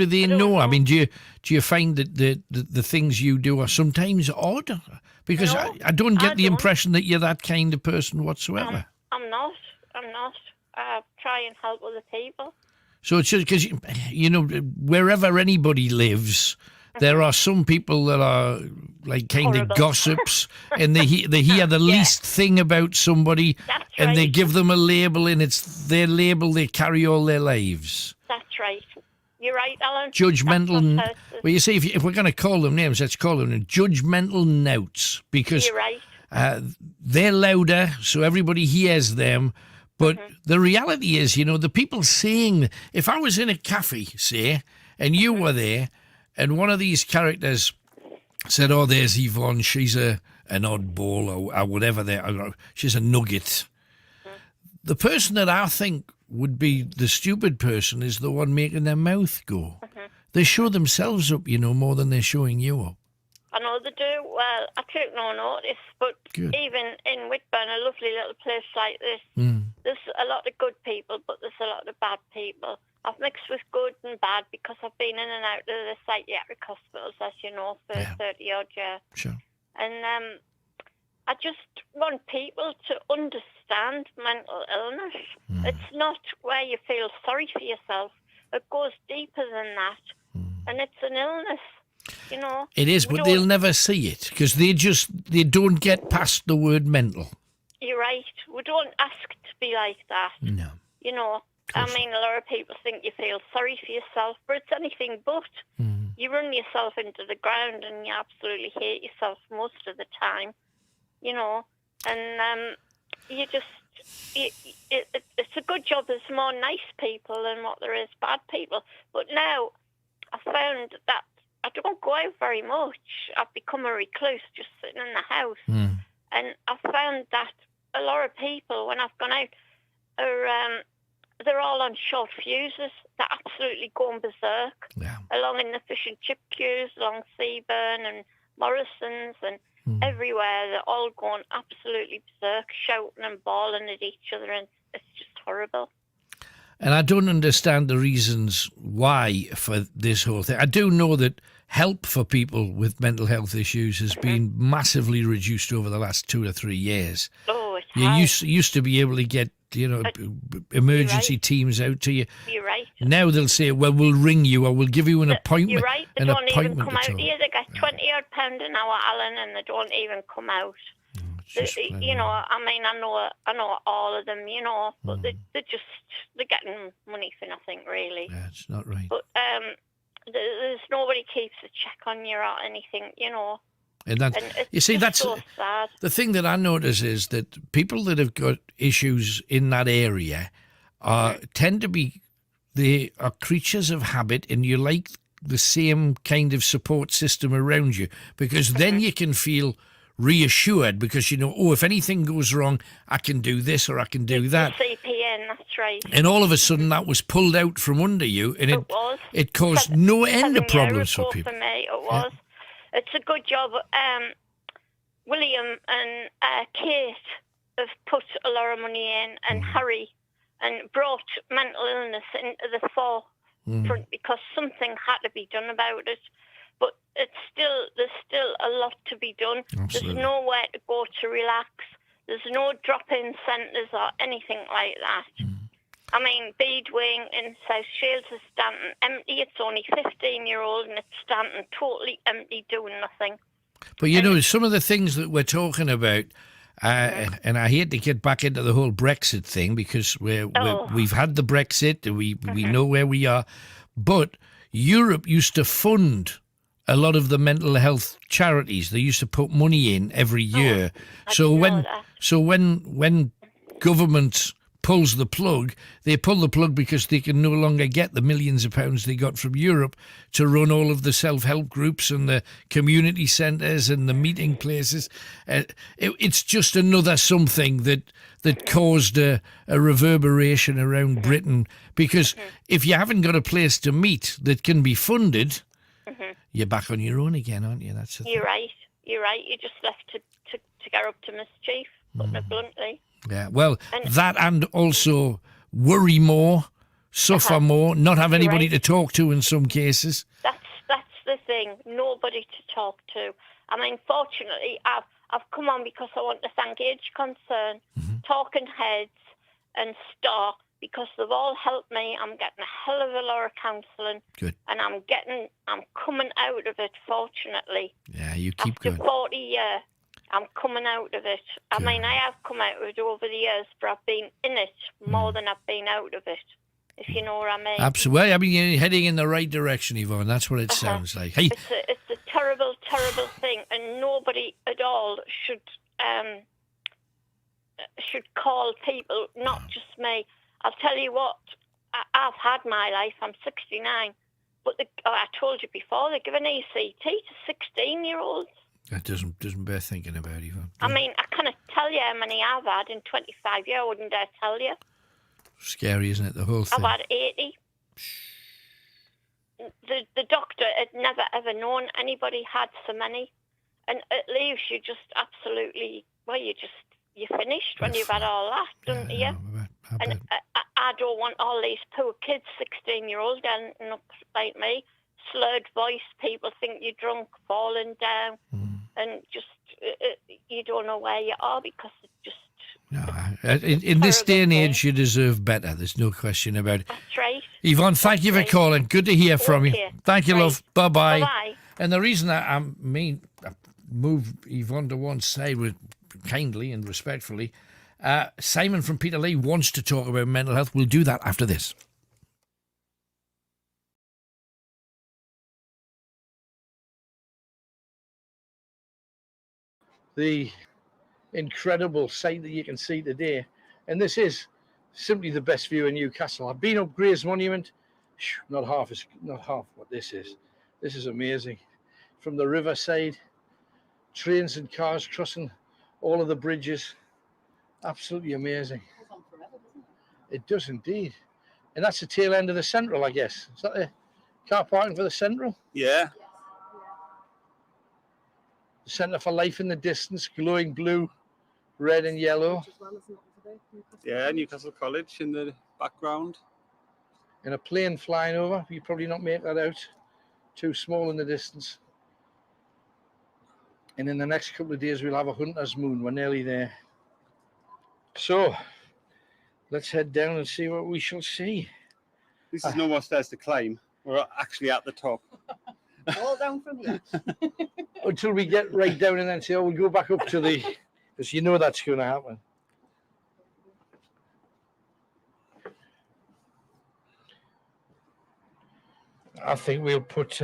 they know? I mean, do you find that the things you do are sometimes odd? Because I don't get the impression that you're that kind of person whatsoever. I'm not. I try and help other people. So it's just because you know wherever anybody lives, there are some people that are like kind of gossips, and they hear the least thing about somebody, and they give them a label, and it's their label they carry all their lives. That's right. You're right, Alan. Judgmental. Well, you see, if we're going to call them names, let's call them judgmental nouts, because you're right. They're louder, so everybody hears them. But the reality is, you know, the people saying, if I was in a cafe, say, and you were there, and one of these characters said, "Oh, there's Yvonne. She's an oddball or whatever. She's a nugget." The person that I think would be the stupid person is the one making their mouth go. They show themselves up, you know, more than they're showing you up. I know they do. Well, I took no notice, but even in Whitburn, a lovely little place like this, there's a lot of good people, but there's a lot of bad people. I've mixed with good and bad because I've been in and out of the psychiatric hospitals, as you know, for 30-odd years. Sure. And I just want people to understand mental illness. It's not where you feel sorry for yourself. It goes deeper than that. And it's an illness, you know. It is, but they'll never see it because they don't get past the word mental. You're right. We don't ask to be like that. No. You know, I mean, a lot of people think you feel sorry for yourself, but it's anything but. You run yourself into the ground and you absolutely hate yourself most of the time, you know. And you just, it's a good job there's more nice people than what there is bad people. But now I found that I don't go out very much. I've become a recluse, just sitting in the house. And I found that a lot of people, when I've gone out, are they're all on short fuses. They're absolutely going berserk. Along in the fish and chip queues, along Seaburn and Morrison's and everywhere, they're all going absolutely berserk, shouting and bawling at each other, and it's just horrible. And I don't understand the reasons why for this whole thing. I do know that help for people with mental health issues has been massively reduced over the last 2 or 3 years. Oh, it you has. used to be able to get, you know, emergency teams out to you. You're right. Now they'll say, well, we'll ring you or we'll give you an appointment. You're right. They don't even come out here. They get £20-odd an hour, Alan, and they don't even come out. You know, I mean, I know all of them, you know, but they're getting money for nothing, really. Yeah, it's not right. But there's nobody keeps a check on you or anything, you know. And that, you see, that's so sad. The thing that I notice is that people that have got issues in that area tend to be, they are creatures of habit, and you like the same kind of support system around you, because then you can feel reassured, because you know, oh, if anything goes wrong, I can do this or I can do that. CPA, again, that's right. And all of a sudden that was pulled out from under you, and It was. it caused no end of 7 year problems ago for people. For me, it was. It's a good job. William and Kate have put a lot of money in, and Harry, and brought mental illness into the forefront because something had to be done about it. But there's still a lot to be done. Absolutely. There's nowhere to go to relax. There's no drop-in centres or anything like that. I mean, Beadwing in South Shields is standing empty. It's only 15-year-old and it's standing totally empty, doing nothing. But you know, some of the things that we're talking about, and I hate to get back into the whole Brexit thing because we've had the Brexit, we know where we are, but Europe used to fund a lot of the mental health charities. They used to put money in every year. So when government pulls the plug, they pull the plug because they can no longer get the millions of pounds they got from Europe to run all of the self-help groups and the community centres and the meeting places. It's just another something that caused a reverberation around Britain, because if you haven't got a place to meet that can be funded, you're back on your own again, aren't you? That's the thing. You're right. You're just left to get up to mischief, putting it bluntly. Yeah, well, that and also worry more, suffer more, not have anybody to talk to in some cases. That's the thing. Nobody to talk to. I mean, fortunately, I've come on because I want to thank Age Concern, Talking Heads, and Star, because they've all helped me. I'm getting a hell of a lot of counselling. Good. And I'm coming out of it, fortunately. Yeah, you keep After going. 40 years, I'm coming out of it. I mean, I have come out of it over the years, but I've been in it more than I've been out of it, if you know what I mean. Absolutely. I mean, you're heading in the right direction, Yvonne. That's what it sounds like. Hey, It's a terrible, terrible thing, and nobody at all should call people, not just me. I'll tell you what, I've had my life. I'm 69, but I told you before, they give an ECT to 16-year-olds. that doesn't bear thinking about, Yvonne. I mean, I cannot tell you how many I've had in 25 years. I wouldn't dare tell you. Scary, isn't it, the whole thing? I've had 80. The doctor had never ever known anybody had so many, and it leaves you just absolutely, well, you're finished when you've had all that, don't you? And I don't want all these poor kids, 16-year-olds, getting up like me, slurred voice, people think you're drunk, falling down, and just you don't know where you are because it just... In this day and age, you deserve better. There's no question about it. That's right. Yvonne, thank you for calling. Good to hear from you. Okay. Thank you, love. Bye-bye. Bye-bye. And the reason I moved Yvonne to one side with kindly and respectfully, Simon from Peterlee wants to talk about mental health. We'll do that after this. The incredible sight that you can see today, and this is simply the best view in Newcastle. I've been up Gray's Monument, not half what this is. This is amazing. From the riverside, trains and cars crossing all of the bridges, absolutely amazing. It does indeed. And that's the tail end of the Central, I guess. Is that the car parking for the Central? Yeah. The Centre for Life in the distance, glowing blue, red and yellow. Yeah, Newcastle College in the background. And a plane flying over. You probably not make that out. Too small in the distance. And in the next couple of days, we'll have a hunter's moon. We're nearly there. So, let's head down and see what we shall see. This is no more stairs to climb. We're actually at the top. All down from here. Until we get right down and then say, oh, we'll go back up to the... Because you know that's going to happen. I think we'll put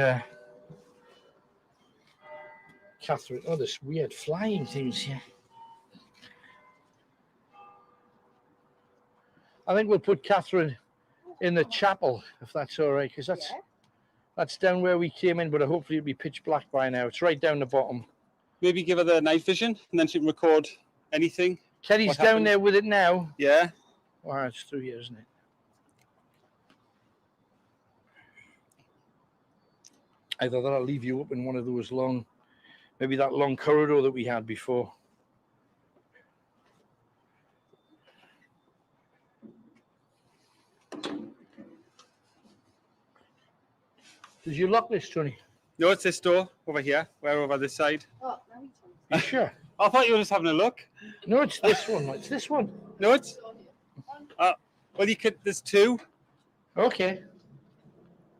Catherine... Oh, there's weird flying things here. I think we'll put Catherine in the chapel, if that's all right, because that's down where we came in, but hopefully it'll be pitch black by now. It's right down the bottom. Maybe give her the night vision, and then she can record anything. Kelly's down there with it now. Yeah. Wow, it's through here, isn't it? Either that or leave you up in one of those long, maybe that long corridor that we had before. Did you lock this, Tony? No, it's this door over here. We're over this side. Oh, now you tell me. You sure? I thought you were just having a look. No, it's this one. It's this one. No, it's... well, you could... There's two. Okay.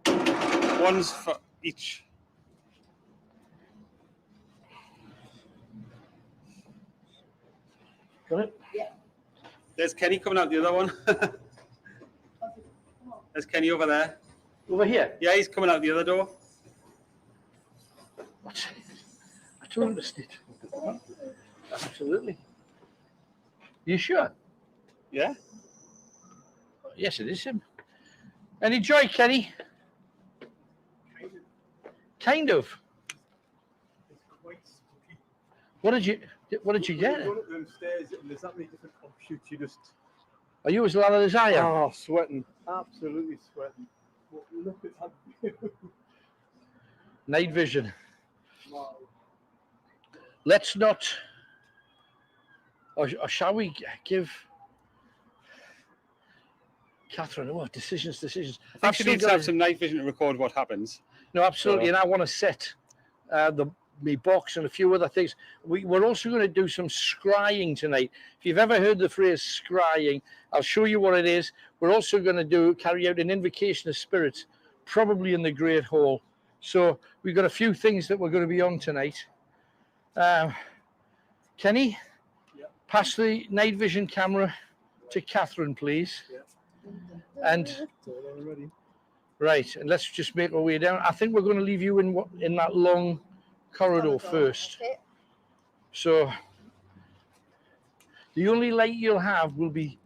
One's for each. Got it? Yeah. There's Kenny coming out the other one. There's Kenny over there. Over here? Yeah, he's coming out the other door. What? I don't understand. Absolutely. You sure? Yeah. Yes, it is him. Any joy, Kenny? Kind of. What did you get? Going up them stairs, and there's that many different offshoots. You just... Are you as loud as I am? Oh, sweating. Absolutely sweating. But look at that view. Night vision. Wow. Let's not, or shall we give Catherine? Oh, decisions. I think she needs to have some night vision to record what happens. No, absolutely, So- and I want to set me box and a few other things. We're also going to do some scrying tonight. If you've ever heard the phrase scrying, I'll show you what it is. We're also going to carry out an invocation of spirits, probably in the Great Hall. So we've got a few things that we're going to be on tonight. Kenny, pass the night vision camera to Catherine, please. And right, and let's just make our way down. I think we're going to leave you in that long corridor first. So the only light you'll have will be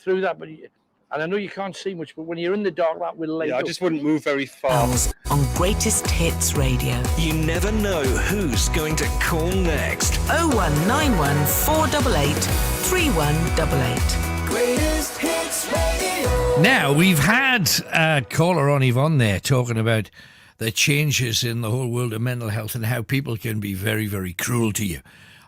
through that, and I know you can't see much, but when you're in the dark, that will light Yeah, I up. just wouldn't move very far. On Greatest Hits Radio. You never know who's going to call next. 0191 488 3188. Greatest Hits Radio. Now, we've had a caller on Yvonne there talking about the changes in the whole world of mental health and how people can be very, very cruel to you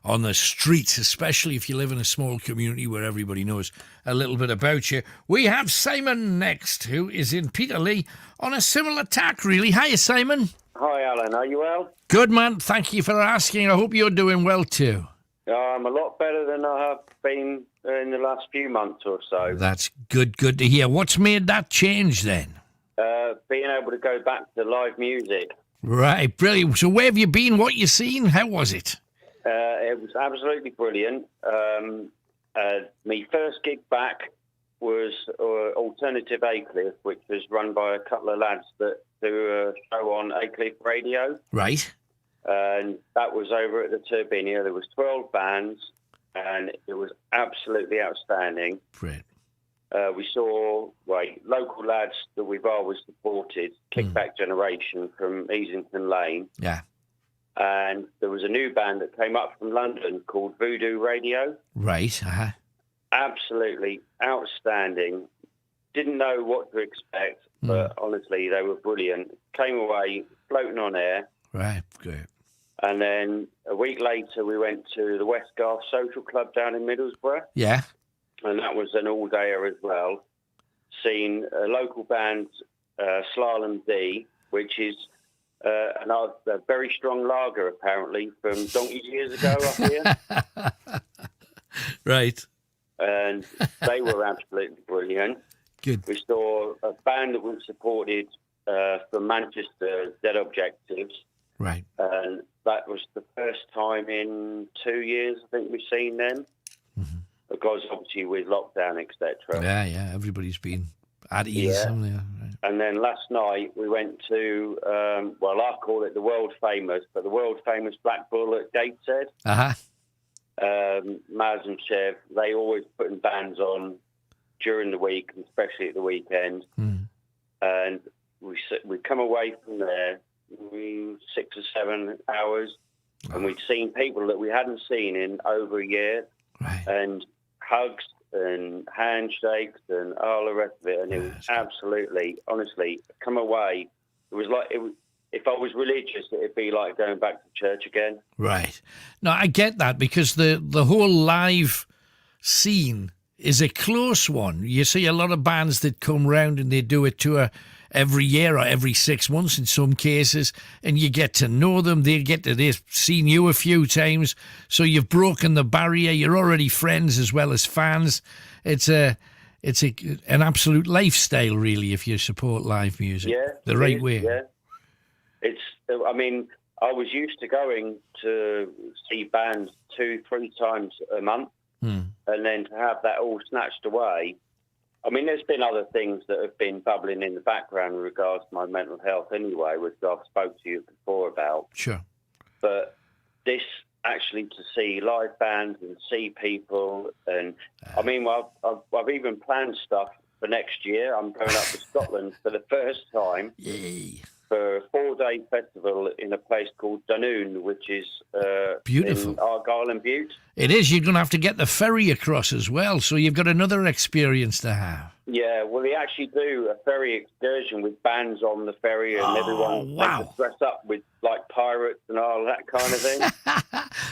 on the streets, especially if you live in a small community where everybody knows a little bit about you. We have Simon next, who is in Peterlee on a similar tack, really. Hiya, Simon. Hi, Alan. Are you well? Good, man. Thank you for asking. I hope you're doing well, too. I'm a lot better than I have been in the last few months or so. That's good to hear. What's made that change, then? Being able to go back to live music. Right, brilliant. So where have you been? What you seen? How was it? It was absolutely brilliant. My first gig back was Alternative Aycliffe, which was run by a couple of lads that do a show on Aycliffe Radio. Right. And that was over at the Turbinia. There was 12 bands, and it was absolutely outstanding. Brilliant. We saw local lads that we've always supported, Kickback Generation from Easington Lane. Yeah. And there was a new band that came up from London called Voodoo Radio. Right. Uh-huh. Absolutely outstanding. Didn't know what to expect, but honestly, they were brilliant. Came away floating on air. Right. Good. And then a week later, we went to the West Garth Social Club down in Middlesbrough. Yeah. And that was an all-dayer as well. Seen a local band, Slalom D, which is a very strong lager, apparently, from donkey's years ago up here. Right. And they were absolutely brilliant. Good. We saw a band that we supported from Manchester, Dead Objectives. Right. And that was the first time in 2 years, I think, we've seen them. Mm-hmm. Because obviously with lockdown, etc. Yeah. Everybody's been at ease. Yeah. Haven't they? Right. And then last night we went to, I call it the world famous, but the world famous Black Bull at Gateshead. Uh-huh. Maz and Chev, they always putting bands on during the week, and especially at the weekend. And we come away from there 6 or 7 hours, and we'd seen people that we hadn't seen in over a year. Right. And hugs, and handshakes and all the rest of it. And it was absolutely, honestly, come away. It was like, if I was religious, it'd be like going back to church again. Right. No, I get that, because the whole live scene is a close one. You see a lot of bands that come round and they do a tour every year or every 6 months in some cases, and you get to know them. They've seen you a few times, so you've broken the barrier. You're already friends as well as fans. It's an absolute lifestyle, really, if you support live music the right way. Yeah, I mean, I was used to going to see bands 2-3 times a month. And then to have that all snatched away, I mean, there's been other things that have been bubbling in the background in regards to my mental health anyway, which I've spoke to you before about. Sure. But this, actually, to see live bands and see people, and I mean, I've even planned stuff for next year. I'm going up to Scotland for the first time. Yay. For a 4-day festival in a place called Dunoon, which is beautiful in Argyll and Bute. It is. You're going to have to get the ferry across as well, so you've got another experience to have. Yeah, well, they actually do a ferry excursion with bands on the ferry, and everyone makes us dress up with like pirates and all that kind of thing.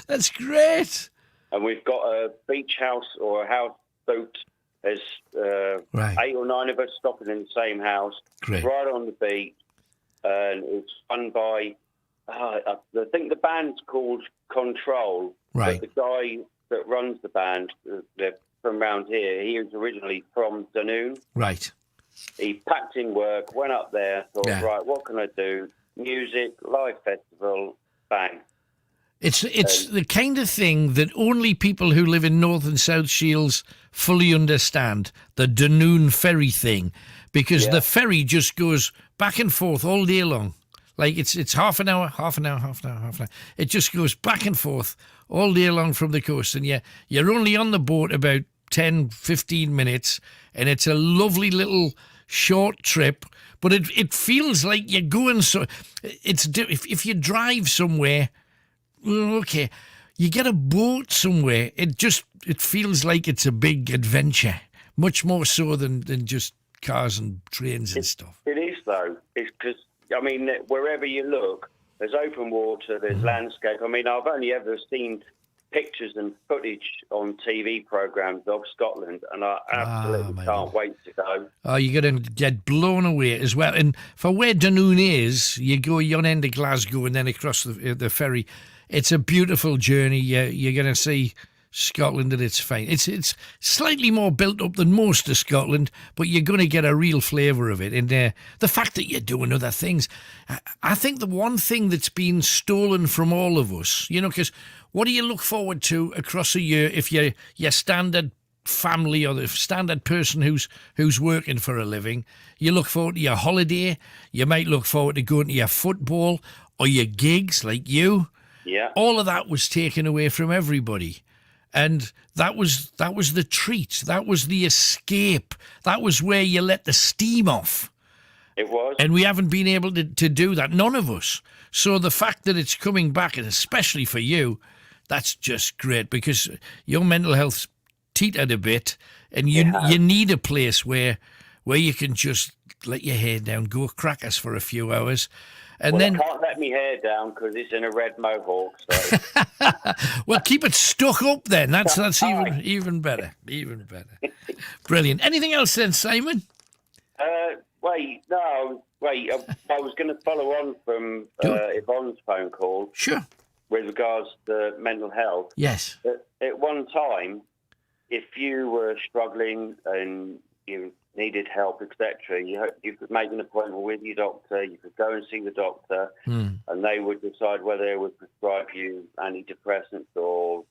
That's great. And we've got a beach house or a houseboat. There's 8 or 9 of us stopping in the same house, Great. Right on the beach. And it's run by, I think the band's called Control. Right. But the guy that runs the band, they're from around here, he was originally from Dunoon. Right. He packed in work, went up there, thought, right, what can I do? Music, live festival, bang. It's the kind of thing that only people who live in North and South Shields fully understand, the Dunoon ferry thing, because the ferry just goes back and forth all day long. Like it's half an hour. It just goes back and forth all day long from the coast, and you're only on the boat about 10, 15 minutes, and it's a lovely little short trip, but it feels like you're going if you drive somewhere, okay, you get a boat somewhere, it feels like it's a big adventure, much more so than just cars and trains and stuff. It is, though. It's because, I mean, wherever you look, there's open water, there's landscape. I mean, I've only ever seen pictures and footage on TV programmes of Scotland, and I absolutely can't wait to go. Oh, you're going to get blown away as well. And for where Dunoon is, you go yon end of Glasgow and then across the ferry. It's a beautiful journey. You're going to see Scotland at its finest. It's slightly more built up than most of Scotland, but you're going to get a real flavour of it. And the fact that you're doing other things, I think the one thing that's been stolen from all of us, because what do you look forward to across a year if you're your standard family or the standard person who's working for a living? You look forward to your holiday. You might look forward to going to your football or your gigs like you. Yeah. All of that was taken away from everybody. And that was the treat. That was the escape. That was where you let the steam off. It was. And we haven't been able to do that, none of us. So the fact that it's coming back, and especially for you, that's just great, because your mental health's teetered a bit, and you need a place where you can just let your hair down, go crackers for a few hours. And then I can't let my hair down because it's in a red mohawk. So. Well, keep it stuck up then. That's even better. Even better. Brilliant. Anything else then, Simon? Wait. I was going to follow on from Yvonne's phone call. Sure. With regards to mental health. Yes. At one time, if you were struggling and you needed help, etc., you could make an appointment with your doctor. You could go and see the doctor, and they would decide whether they would prescribe you antidepressants or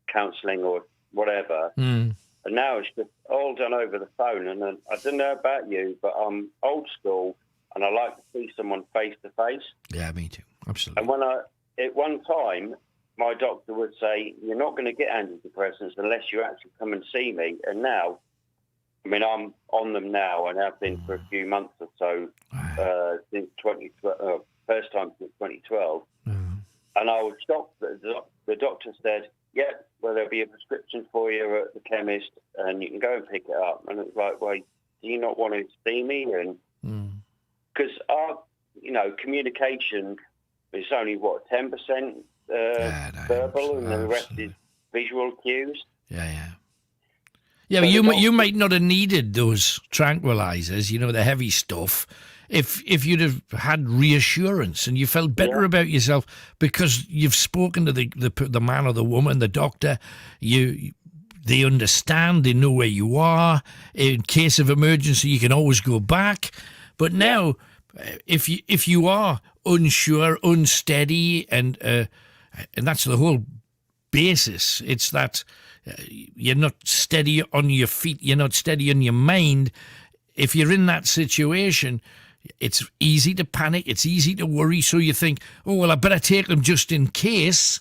counselling or whatever. And now it's just all done over the phone. And I don't know about you, but I'm old school, and I like to see someone face to face. Yeah, me too. Absolutely. And at one time, my doctor would say, "You're not going to get antidepressants unless you actually come and see me." And now, I mean, I'm on them now, and I've been for a few months or so since 2012, first time since 2012. And I was shocked that the doctor said, yeah, well, there'll be a prescription for you at the chemist, and you can go and pick it up. And it's like, well, do you not want to see me? And because our, communication is only 10% verbal, and the rest is visual cues. Yeah, but you might not have needed those tranquilizers, the heavy stuff, if you'd have had reassurance and you felt better about yourself because you've spoken to the man or the woman, the doctor. They understand, they know where you are. In case of emergency, you can always go back. But now, if you are unsure, unsteady, and that's the whole basis. It's that you're not steady on your feet, you're not steady on your mind. If you're in that situation, it's easy to panic, it's easy to worry, so you think, oh, well, I better take them just in case,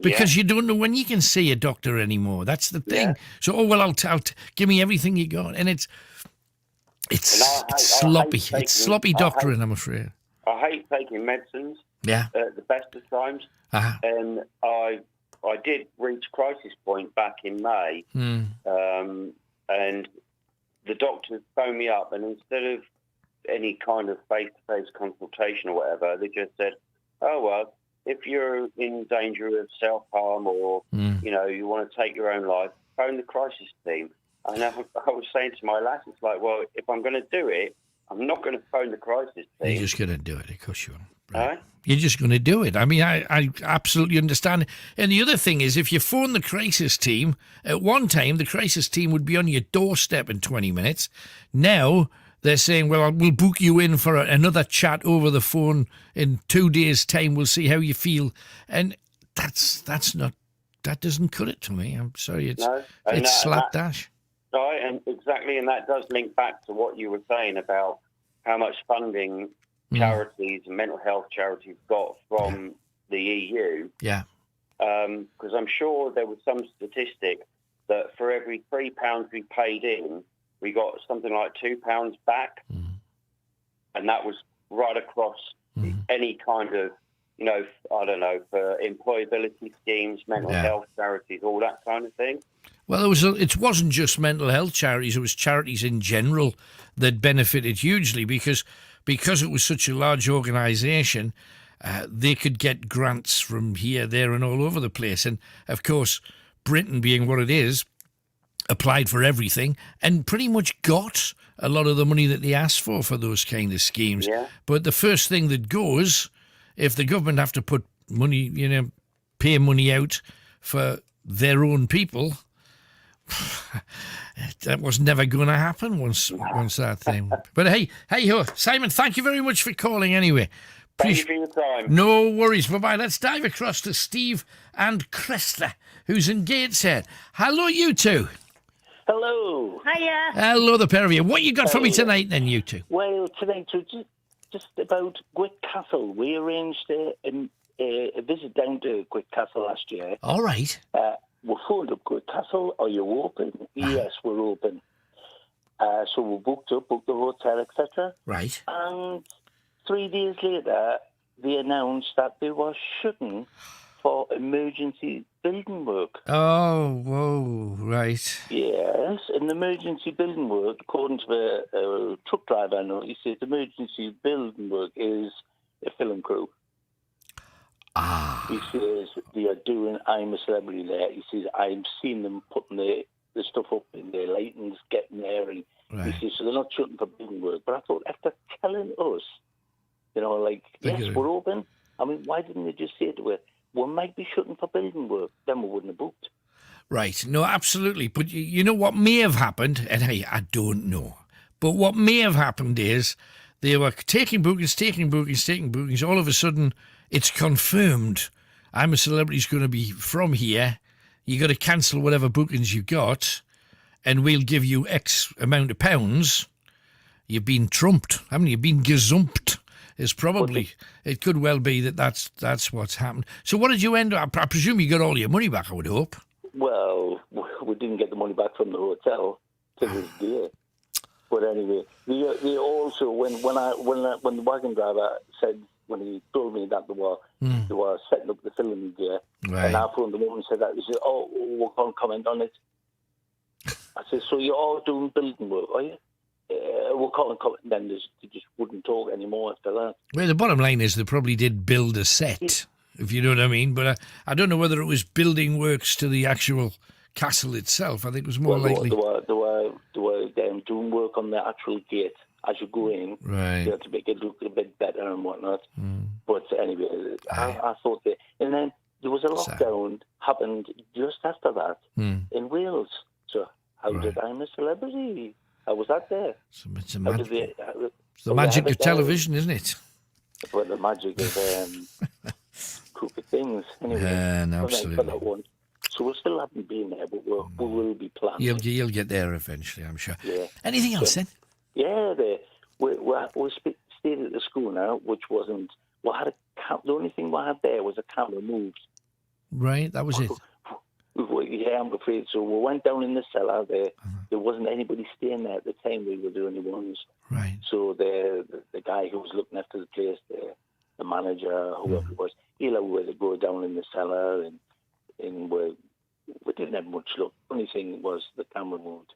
because you don't know when you can see a doctor anymore. That's the thing. So, oh, well, I'll give me everything you got. And it's sloppy. It's sloppy doctoring, I'm afraid. I hate taking medicines at the best of times. And I did reach crisis point back in May, and the doctor phoned me up, and instead of any kind of face-to-face consultation or whatever, they just said, oh, well, if you're in danger of self-harm or, you want to take your own life, phone the crisis team. And I was saying to my lass, it's like, well, if I'm going to do it, I'm not going to phone the crisis team. You're just going to do it, of course you are. Right. You're just going to do it. I mean, I absolutely understand. And the other thing is, if you phone the crisis team, at one time, the crisis team would be on your doorstep in 20 minutes. Now, they're saying, well, we'll book you in for another chat over the phone in 2 days' time. We'll see how you feel. And that doesn't cut it to me. I'm sorry. It's slapdash. Right, and exactly, and that does link back to what you were saying about how much funding charities and mental health charities got from the EU. Yeah. Because I'm sure there was some statistic that for every £3 we paid in, we got something like £2 back. And that was right across any kind of, I don't know, for employability schemes, mental health charities, all that kind of thing. Well, it wasn't just mental health charities, it was charities in general that benefited hugely because it was such a large organisation, they could get grants from here, there and all over the place. And, of course, Britain, being what it is, applied for everything and pretty much got a lot of the money that they asked for those kind of schemes. Yeah. But the first thing that goes, if the government have to put money, pay money out for their own people, that was never going to happen once that thing. But hey ho, Simon, thank you very much for calling anyway. Thank you for your time. No worries. Bye-bye. Let's dive across to Steve and Krista, who's in Gateshead. Hello, you two. Hello. Hiya. Hello, the pair of you. What you got for me tonight, then, you two? Well, tonight, just about Gwick Castle. We arranged a visit down to Gwick Castle last year. All right. We phoned up Gwick Castle. Are you open? Yes, we're open. So we booked the hotel, etc. Right. And 3 days later, they announced that they were shutting for emergency building work. Oh, whoa, right. Yes, an emergency building work, according to the truck driver I know, he says emergency building work is a film crew. He says they are doing I'm a Celebrity there. He says I've seen them putting the stuff up in their lightings, getting there, and he says so they're not shutting for building work. But I thought after telling us, yes, we're open. I mean, why didn't they just say to us, we might be shutting for building work? Then we wouldn't have booked. Right. No, absolutely. But you know what may have happened? And hey, I don't know. But what may have happened is they were taking bookings. All of a sudden, it's confirmed. I'm a Celebrity's going to be from here. You got to cancel whatever bookings you got, and we'll give you X amount of pounds. You've been trumped, haven't you? Been gazumped. It could well be that's what's happened. So what did you end up? I presume you got all your money back, I would hope. Well, we didn't get the money back from the hotel to this day. But anyway, they also when the wagon driver said when he told me that they were setting up the film gear. Right. And I phoned them up and said that. He said, "Oh, we can't comment on it." I said, "So you're all doing building work, are you?" We can't comment. Then they just wouldn't talk anymore after that. Well, the bottom line is they probably did build a set, if you know what I mean. But I don't know whether it was building works to the actual castle itself. I think it was more likely. They were doing work on the actual gate as you go in. Right. You had to make it look a bit better and whatnot. But anyway, I thought that. And then there was a lockdown happened just after that in Wales. So how did I'm a Celebrity? How was that there? It's the magic of television, isn't it? Well, the magic of crooked things. Anyway, absolutely. For that one. So we still haven't been there, but we will be planning. You'll get there eventually, I'm sure. Yeah. Anything else then? Yeah, we stayed at the school now, which wasn't. We had the only thing we had there was a camera moved. Right, that was it. Yeah, I'm afraid. So we went down in the cellar there. There wasn't anybody staying there at the time. We were the only ones. Right. So the guy who was looking after the place, the manager, whoever it was, he allowed us to go down in the cellar, and we didn't have much luck. Only thing was the camera moved.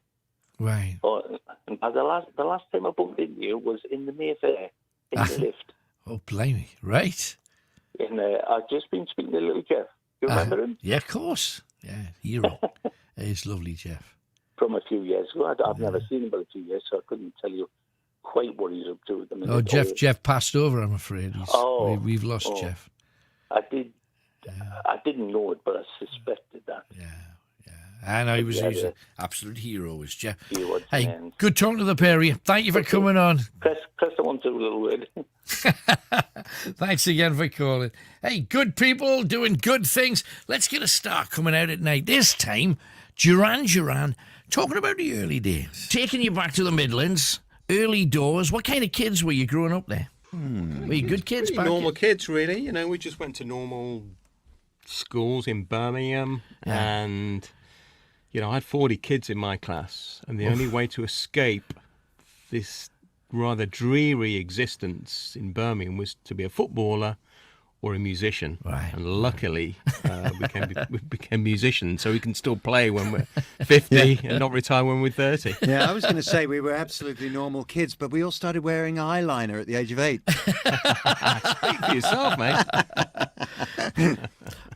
Right. And the last time I bumped into you was in the Mayfair, in the lift. Oh, blimey. Right. And I've just been speaking to little Jeff. You remember him? Yeah, of course. Yeah, hero. He's lovely, Jeff. From a few years ago. I've never seen him but a few years, so I couldn't tell you quite what he's up to at the minute. Oh, Jeff passed over, I'm afraid. We've lost Jeff. I didn't know it, but I suspected that. I know he was an absolute hero, was Jeff. Hey, good talking to the pair of you. Thank you for coming on. Chris, I want to do a little word. Thanks again for calling. Hey, good people doing good things. Let's get a star coming out at night. This time, Duran Duran, talking about the early days. Taking you back to the Midlands, early doors. What kind of kids were you growing up there? Were you good kids back normal kids, really. You know, we just went to normal schools in Birmingham and... You know, I had 40 kids in my class, and the only way to escape this rather dreary existence in Birmingham was to be a footballer or a musician. Right. And luckily, we became musicians, so we can still play when we're 50 and not retire when we're 30. Yeah, I was going to say we were absolutely normal kids, but we all started wearing eyeliner at the age of 8. Speak for yourself, mate.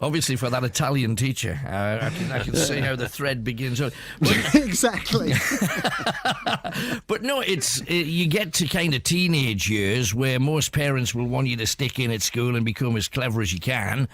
Obviously, for that Italian teacher, I can see how the thread begins. Exactly. But no, you get to kind of teenage years where most parents will want you to stick in at school and become as clever as you can.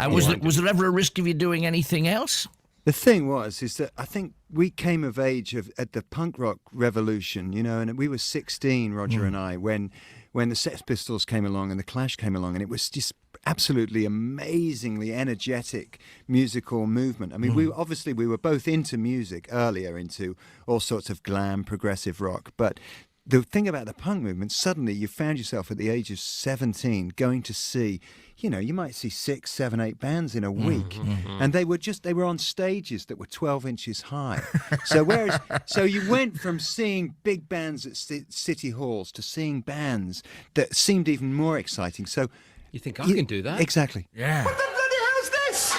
Was there ever a risk of you doing anything else? The thing is that I think we came of age at the punk rock revolution, you know, and we were 16, Roger and I, when the Sex Pistols came along and the Clash came along, and it was just absolutely amazingly energetic musical movement. I mean, we were both into music earlier, into all sorts of glam, progressive rock, but the thing about the punk movement, suddenly you found yourself at the age of 17 going to see, you know, you might see 6, 7, 8 bands in a week, and they were on stages that were 12 inches high. So you went from seeing big bands at city halls to seeing bands that seemed even more exciting. So you think I can do that? Exactly. Yeah. What the bloody hell's this?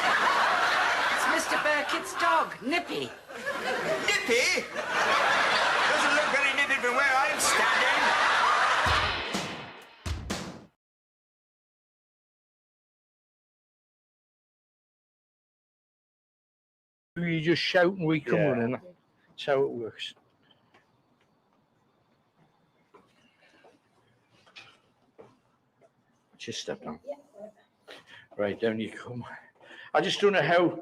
It's Mr. Burkitt's dog, Nippy. Nippy? Doesn't look very nippy from where I'm standing. You just shout and we come running. That's how it works. Just step down. Right, down you come. I just don't know how.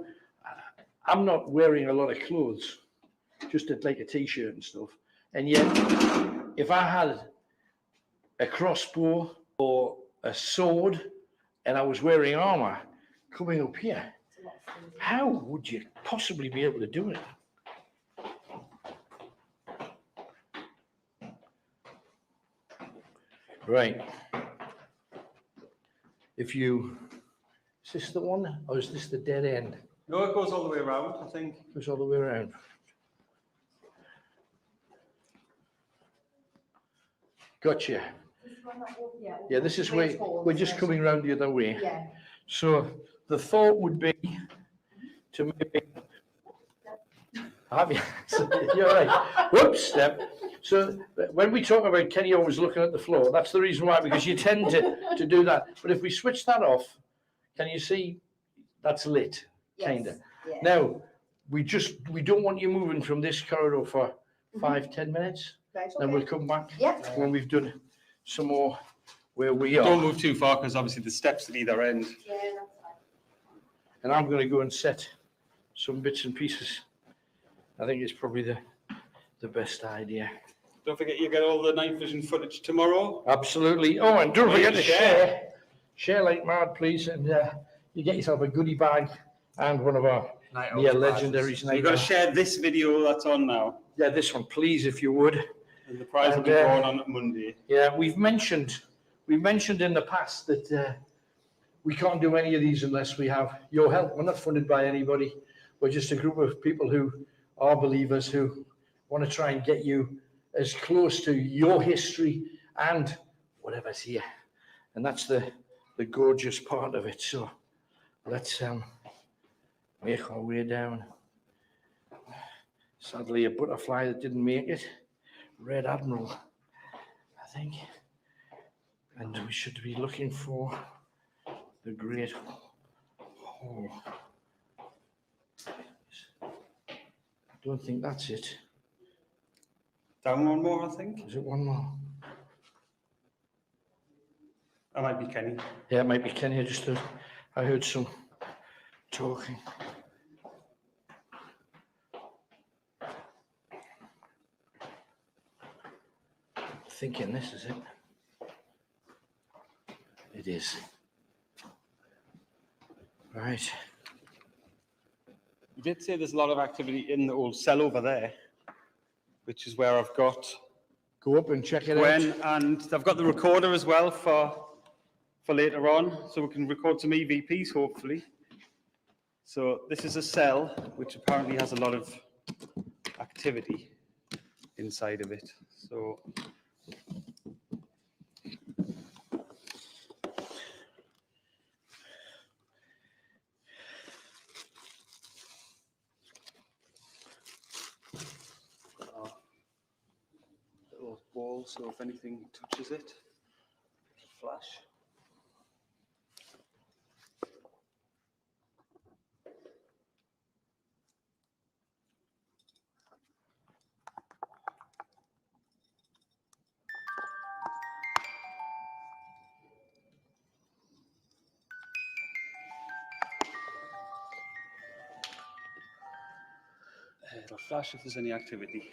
I'm not wearing a lot of clothes, just like a t-shirt and stuff. And yet, if I had a crossbow or a sword and I was wearing armor coming up here, how would you possibly be able to do it? Right. Is this the one, or is this the dead end? No, it goes all the way around, I think. Goes all the way around. Gotcha. Yeah, this is where we're just coming round the other way. Yeah. So the thought would be to maybe you're right. Whoops, step. So when we talk about Kenny always looking at the floor, that's the reason why, because you tend to do that. But if we switch that off, can you see that's lit? Yes. Kinda. Yeah. Now we don't want you moving from this corridor for 5-10 minutes. Right, Then okay. we'll come back Yep. when we've done some more where we are. Don't move too far because obviously the steps at either end. Yeah, that's fine. And I'm going to go and set some bits and pieces. I think it's probably the best idea. Don't forget you get all the night vision footage tomorrow. Absolutely. Oh, and don't forget to share. Share like mad, please, and you get yourself a goodie bag and one of our near legendaries. So you've got to share this video that's on now. Yeah, this one, please, if you would. And the prize will be drawn on Monday. Yeah, we've mentioned in the past that we can't do any of these unless we have your help. We're not funded by anybody. We're just a group of people who are believers who want to try and get you as close to your history and whatever's here. And that's the gorgeous part of it. So let's make our way down. Sadly, a butterfly that didn't make it. Red Admiral, I think. And we should be looking for the Great Hall. I don't think that's it. Down one more, I think. Is it one more? That might be Kenny. Yeah, it might be Kenny. I heard some talking. Thinking this is it. It is. Right. You did say there's a lot of activity in the old cell over there, which is where I've got Go up and check it Gwen, out. and I've got the recorder as well for later on, so we can record some EVPs hopefully. So this is a cell which apparently has a lot of activity inside of it. So little ball, so if anything touches it, it'll flash. It'll flash if there's any activity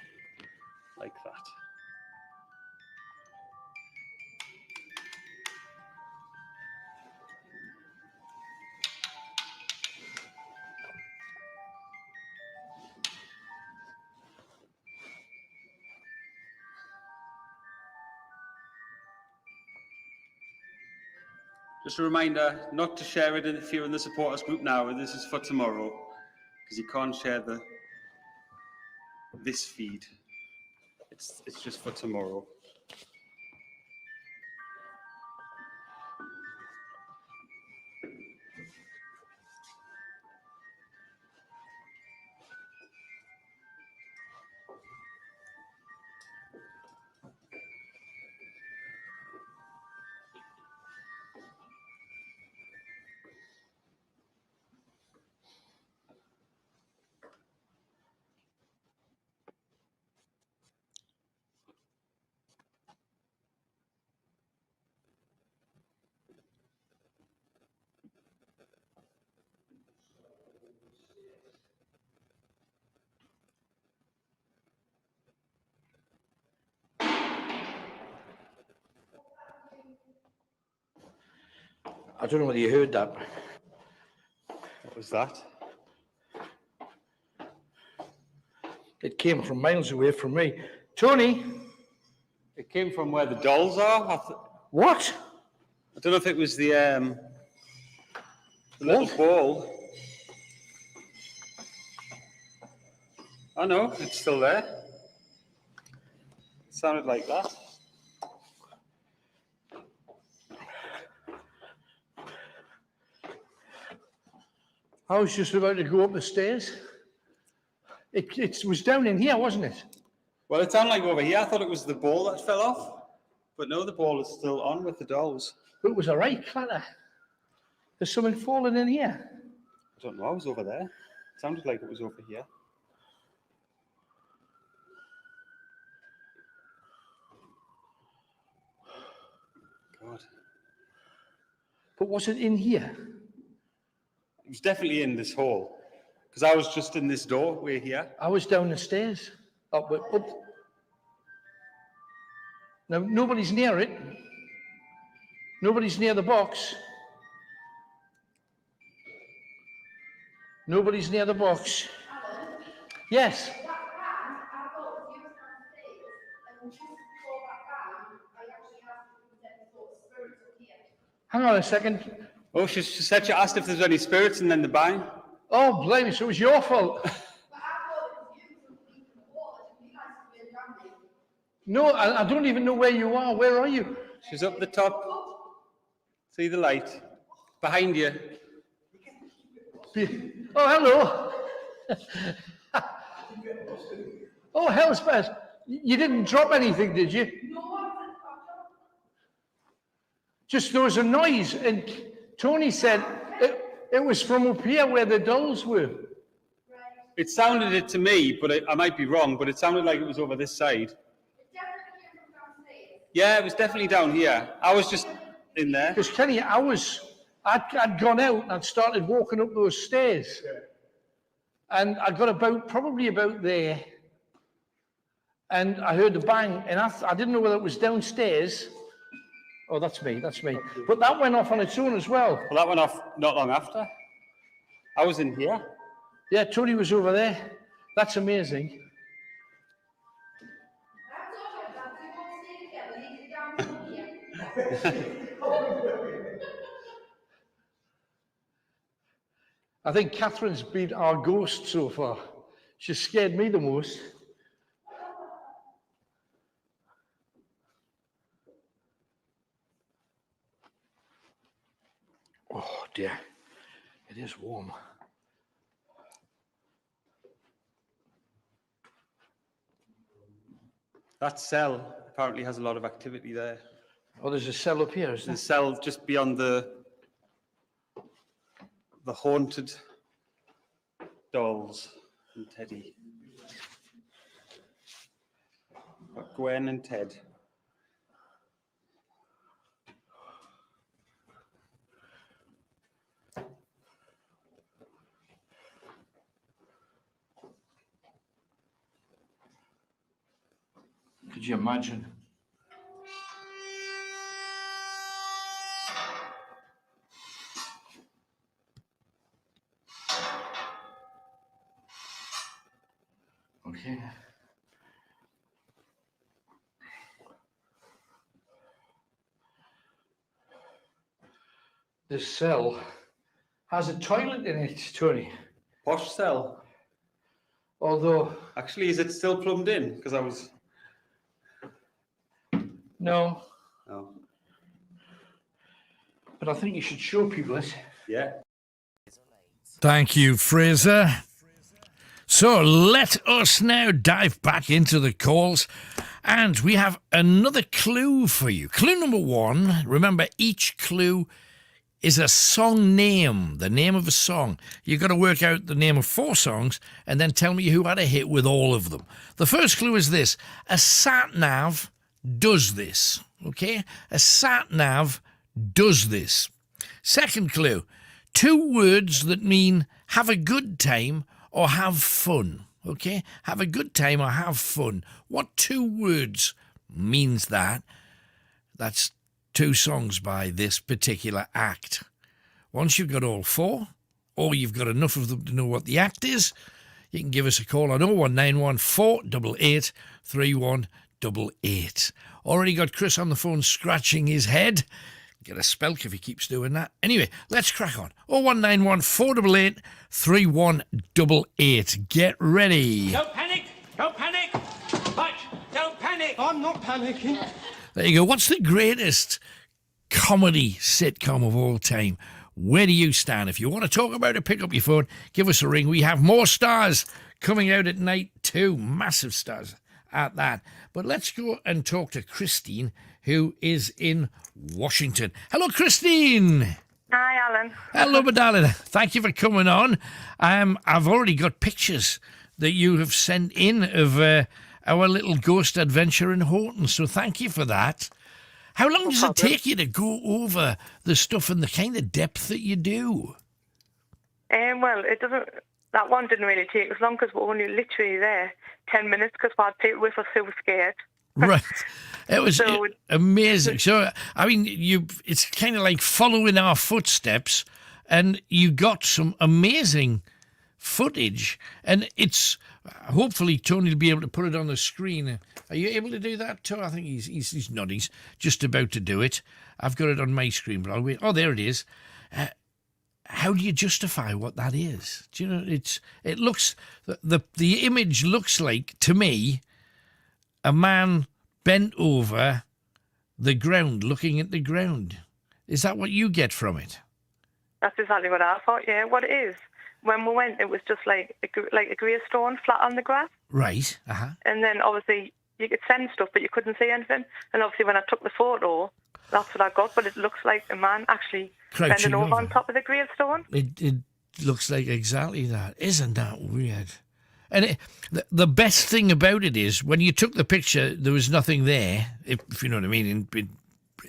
like that. Just a reminder not to share it if you're in the supporters group now, and this is for tomorrow, because you can't share this feed. It's just for tomorrow. I don't know whether you heard that. What was that? It came from miles away from me. Tony? It came from where the dolls are. What? I don't know if it was the little ball. Oh no, it's still there. It sounded like that. I was just about to go up the stairs. It was down in here, wasn't it? Well, it sounded like over here. I thought it was the ball that fell off. But no, the ball is still on with the dolls. But it was a right clatter. There's something falling in here. I don't know. I was over there. It sounded like it was over here. God. But was it in here? It was definitely in this hall. Because I was just in this doorway here. I was down the stairs. Up. Now, nobody's near it. Nobody's near the box. Nobody's near the box. Yes. Hang on a second. Oh, she said she asked if there's any spirits and then the bang. Oh, blame me, so it was your fault. No, I don't even know where you are. Where are you? She's up the top. See the light? Behind you. Oh, hello. Oh, hell's best. You didn't drop anything, did you? Just there was a noise, and Tony said it was from up here where the dolls were. It sounded it to me, but I might be wrong, but it sounded like it was over this side. Yeah, it was definitely down here. I was just in there. Because Kenny, I'd gone out and I'd started walking up those stairs. And I got probably about there. And I heard the bang, and I didn't know whether it was downstairs. Oh, that's me. But that went off on its own as well. Well, that went off not long after. I was in here. Yeah, Tony was over there. That's amazing. I think Catherine's been our ghost so far. She scared me the most. Oh dear, it is warm. That cell apparently has a lot of activity there. Oh, there's a cell up here, isn't there? The cell just beyond the haunted dolls and Teddy. Got Gwen and Ted. Could you imagine? Okay. This cell has a toilet in it, Tony. Posh cell. Although... Actually, is it still plumbed in? Because I was... No. No. But I think you should show people it. Yeah. Thank you, Fraser. So let us now dive back into the calls, and we have another clue for you. Clue number one, remember each clue is a song name, the name of a song. You've got to work out the name of 4 songs and then tell me who had a hit with all of them. The first clue is this: a sat-nav does this, okay? A sat-nav does this. Second clue, 2 words that mean have a good time or have fun, okay? Have a good time or have fun. What 2 words means that? That's 2 songs by this particular act. Once you've got all 4, or you've got enough of them to know what the act is, you can give us a call on 0191 488 3188. Already got Chris on the phone scratching his head. Get a spelk if he keeps doing that. Anyway, let's crack on. 0191 488 3188. Get ready. Don't panic! Don't panic! Hutch, don't panic! I'm not panicking. There you go. What's the greatest comedy sitcom of all time? where do you stand? If you want to talk about it, pick up your phone, give us a ring. We have more stars coming out at night too. Massive stars at that. But let's go and talk to Christine, who is in Washington. Hello, Christine. Hi, Alan. Hello, my darling. Thank you for coming on. I've already got pictures that you have sent in of our little ghost adventure in Horton, so thank you for that. How long does it take you to go over the stuff and the kind of depth that you do? Well, it doesn't. That one didn't really take as long because we're only literally there 10 minutes because we had people with us who were scared. Right. It was amazing. So, I mean, it's kind of like following our footsteps, and you got some amazing footage, and it's hopefully Tony will be able to put it on the screen. Are you able to do that, Tony? I think he's nodding. He's just about to do it. I've got it on my screen, but I'll wait. Oh, there it is. How do you justify what that is? Do you know, it looks, the image looks like, to me, a man bent over the ground, looking at the ground. Is that what you get from it? That's exactly what I thought, yeah. What it is, when we went, it was just like a gravestone flat on the grass. Right, uh-huh. And then, obviously, you could send stuff, but you couldn't see anything. And obviously, when I took the photo, that's what I got, but it looks like a man actually crouching bending over on top of the gravestone. It looks like exactly that. Isn't that weird? And the best thing about it is, when you took the picture, there was nothing there, if you know what I mean,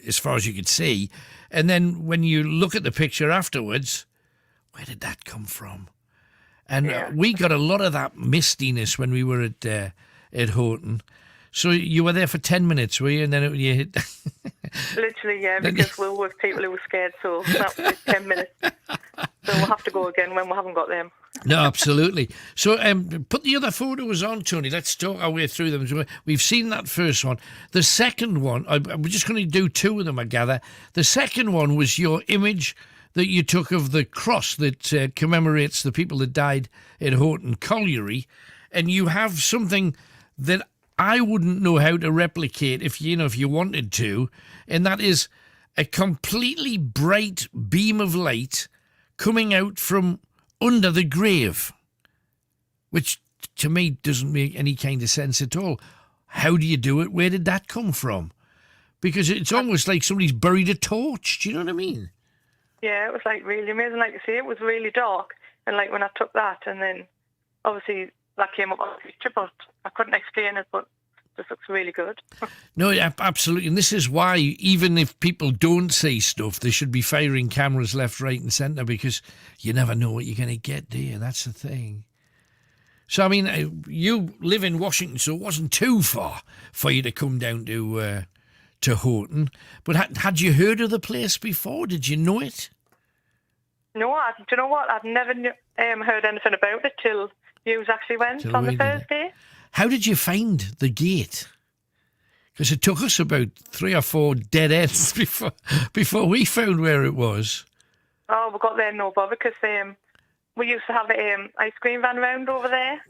as far as you could see. And then when you look at the picture afterwards, where did that come from? And we got a lot of that mistiness when we were at Horton. So you were there for 10 minutes, were you? And then you hit... Literally, yeah, because we were with people who were scared, so that was 10 minutes. So we'll have to go again when we haven't got them. No, absolutely. So put the other photos on, Tony. Let's talk our way through them. We've seen that first one. The second one, we're just going to do two of them, I gather. The second one was your image that you took of the cross that commemorates the people that died at Horton Colliery. And you have something that I wouldn't know how to replicate if you wanted to, and that is a completely bright beam of light coming out from under the grave, which to me doesn't make any kind of sense at all. How do you do it? Where did that come from? Because it's almost like somebody's buried a torch. Do you know what I mean? Yeah, it was like really amazing. Like you say, it was really dark, and like when I took that, and then obviously that came up on the picture, but I couldn't explain it, but this looks really good. No, absolutely. And this is why, even if people don't see stuff, they should be firing cameras left, right and centre, because you never know what you're going to get, do you? That's the thing. So, I mean, you live in Washington, so it wasn't too far for you to come down to Horton. But had you heard of the place before? Did you know it? No, do you know what? I'd never heard anything about it till you actually went on the Thursday. How did you find the gate? Because it took us about 3 or 4 dead ends before we found where it was. Oh, we got there no bother because we used to have the ice cream van round over there.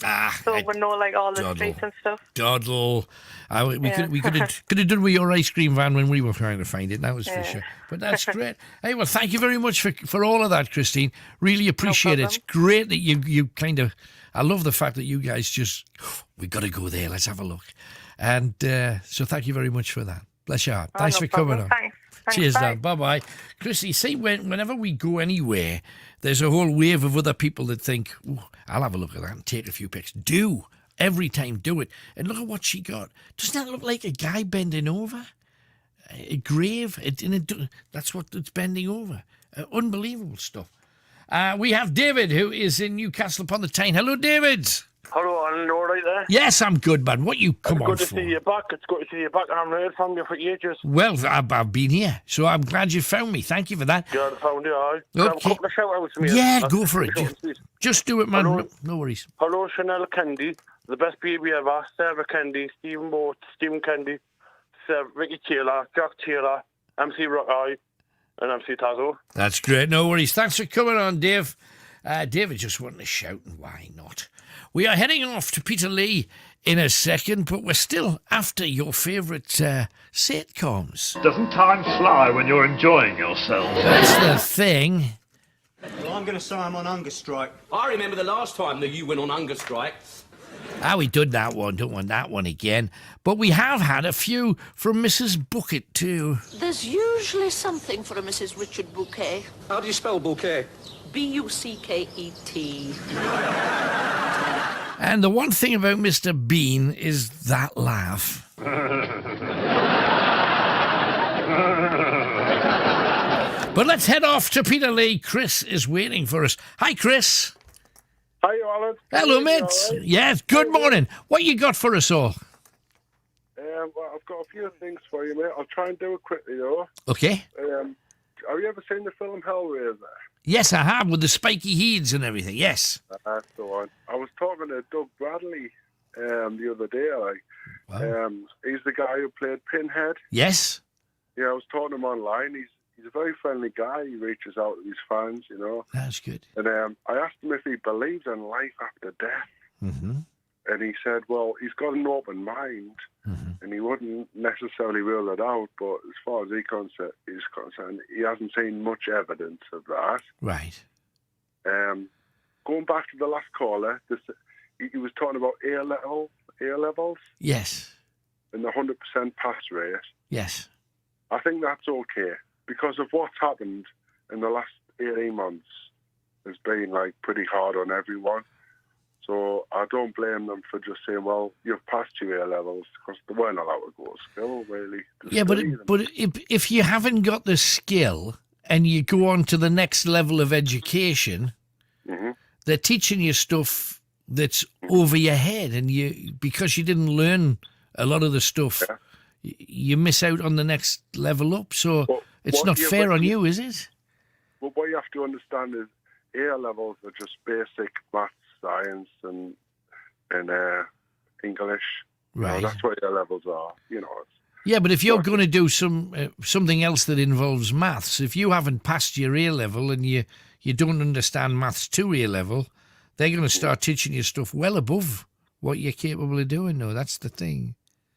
So we know like all the streets and stuff. Doddle. We could have done with your ice cream van when we were trying to find it, that was for sure. But that's great. Hey, well, thank you very much for all of that, Christine. Really appreciate it. It's great that you kind of... I love the fact that you guys just, we got to go there, let's have a look. And so thank you very much for that. Bless your heart. Thanks for coming on. Thanks. Cheers, Dan. Bye-bye. Chrissy, see, whenever we go anywhere, there's a whole wave of other people that think, I'll have a look at that and take a few pics. Do. Every time, do it. And look at what she got. Doesn't that look like a guy bending over? A grave? That's what it's bending over. Unbelievable stuff. We have David, who is in Newcastle upon the Tyne. Hello, David. Hello, Alan. You all right there? Yes, I'm good, man. What you come on for? It's good to see you back. It's good to see you back. I haven't heard from you for ages. Well, I've been here, so I'm glad you found me. Thank you for that. Glad I found you, aye. Okay. Have a couple of shout-outs to me. Yeah, go for it. Just do it, man. Hello. No worries. Hello, Chanel Kendi, the best baby ever. Sarah Kendi, Stephen Boat, Stephen Kendi, Ricky Taylor, Jack Taylor, MC Rock Eye, and MC Tazo. That's great. No worries. Thanks for coming on, Dave. David just wanted to shout, and why not? We are heading off to Peter Lee in a second, but we're still after your favourite sitcoms. Doesn't time fly when you're enjoying yourself? That's the thing. Well, I'm going to say I'm on hunger strike. I remember the last time that you went on hunger strike. We did that one. Don't want that one again. But we have had a few from Mrs. Bucket too. There's usually something for a Mrs. Richard Bouquet. How do you spell bouquet? B-U-C-K-E-T. And the one thing about Mr. Bean is that laugh. But let's head off to Peterlee. Chris is waiting for us. Hi, Chris. Hi, Alan. Hello, mate. Right? Yes, good morning. What you got for us all? Well, I've got a few things for you, mate. I'll try and do it quickly, though. Okay. Have you ever seen the film Hellraiser? Yes, I have, with the spiky heads and everything. Yes. That's the one. I was talking to Doug Bradley the other day. He's the guy who played Pinhead. Yes. Yeah, I was talking to him online. He's a very friendly guy. He reaches out to his fans, you know. That's good. And I asked him if he believes in life after death. Mm-hmm. And he said, well, he's got an open mind, and he wouldn't necessarily rule it out, but as far as he's concerned, he hasn't seen much evidence of that. Right. Going back to the last caller, he was talking about A levels. Yes. And the 100% pass rate. Yes. I think that's okay, because of what's happened in the last 18 months has been, like, pretty hard on everyone. So I don't blame them for just saying, well, you've passed your A levels, because they weren't allowed to go to school, really. Yeah, but if you haven't got the skill and you go on to the next level of education, they're teaching you stuff that's over your head, and because you didn't learn a lot of the stuff, you miss out on the next level up. So it's not fair on you, is it? Well, what you have to understand is A levels are just basic maths, science, and English. Right. You know, that's what A levels are. You know. Yeah, but if you're going to do something else that involves maths, if you haven't passed your A level and you don't understand maths to A level, they're going to start teaching you stuff well above what you're capable of doing. No, that's the thing.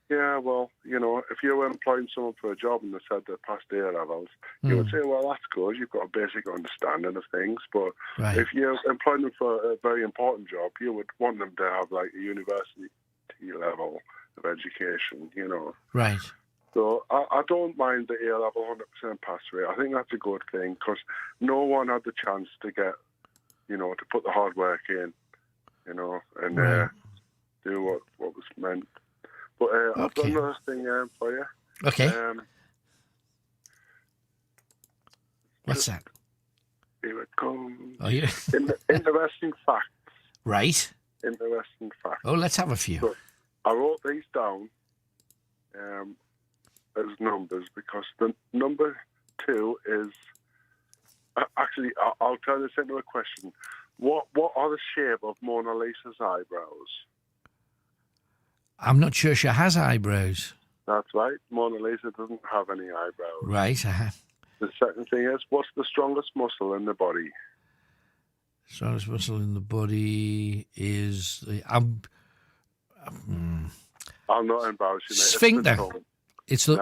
Yeah, well, you know, if you were employing someone for a job and they said they passed A levels, you would say, well, that's good. You've got a basic understanding of things. But if you're employing them for a very important job, you would want them to have, like, a university level of education, you know. Right. So I don't mind the A level 100% pass rate. I think that's a good thing, because no one had the chance to get, you know, to put the hard work in, you know, and do what was meant. But I've got another thing for you. Okay. What's that? Here it comes. Oh, yeah. Interesting facts. Right. Interesting facts. Oh, let's have a few. So I wrote these down as numbers, because the number 2 is... Actually, I'll turn this into a question. What are the shape of Mona Lisa's eyebrows? I'm not sure she has eyebrows. That's right. Mona Lisa doesn't have any eyebrows. Right. The second thing is, what's the strongest muscle in the body? Strongest muscle in the body is the... I'll not embarrass you, mate. Sphincter. It's the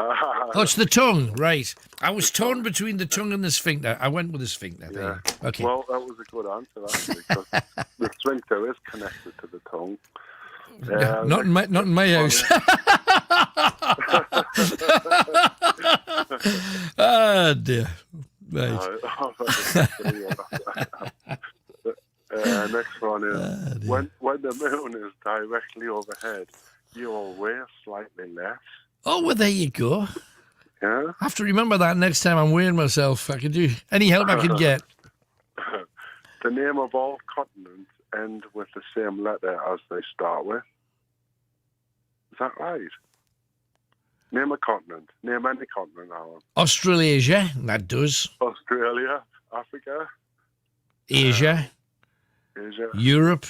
it's the tongue, right? I was torn between the tongue and the sphincter. I went with the sphincter. Yeah. Okay. Well, that was a good answer, actually, because the sphincter is connected to the tongue. Not in my house. Ah, dear. Right. Next one is when the moon is directly overhead, you will weigh slightly less. Oh, well, there you go. Yeah. I have to remember that next time I'm weighing myself. I can do any help I can get. The name of all continents end with the same letter as they start with. Is that right? Name a continent. Name any continent, Alan. Australasia, that does. Australia, Africa. Asia. Asia. Europe.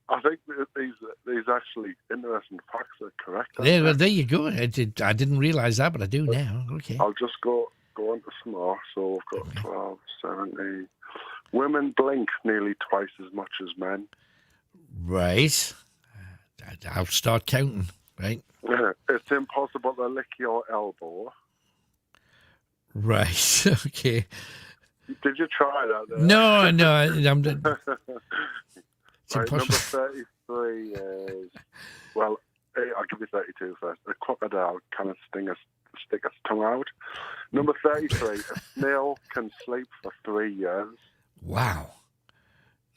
I think these actually interesting facts are correct. There you go. I didn't realise that, but I do now. Okay. I'll just go on to some more. So we've got 12, 17. Women blink nearly twice as much as men. Right. I'll start counting, right? It's impossible to lick your elbow. Right, okay. Did you try that? There? No. Right, impossible. number 33 is, well, I'll give you 32 first. A crocodile cannot stick its tongue out. Number 33, a snail can sleep for 3 years. Wow.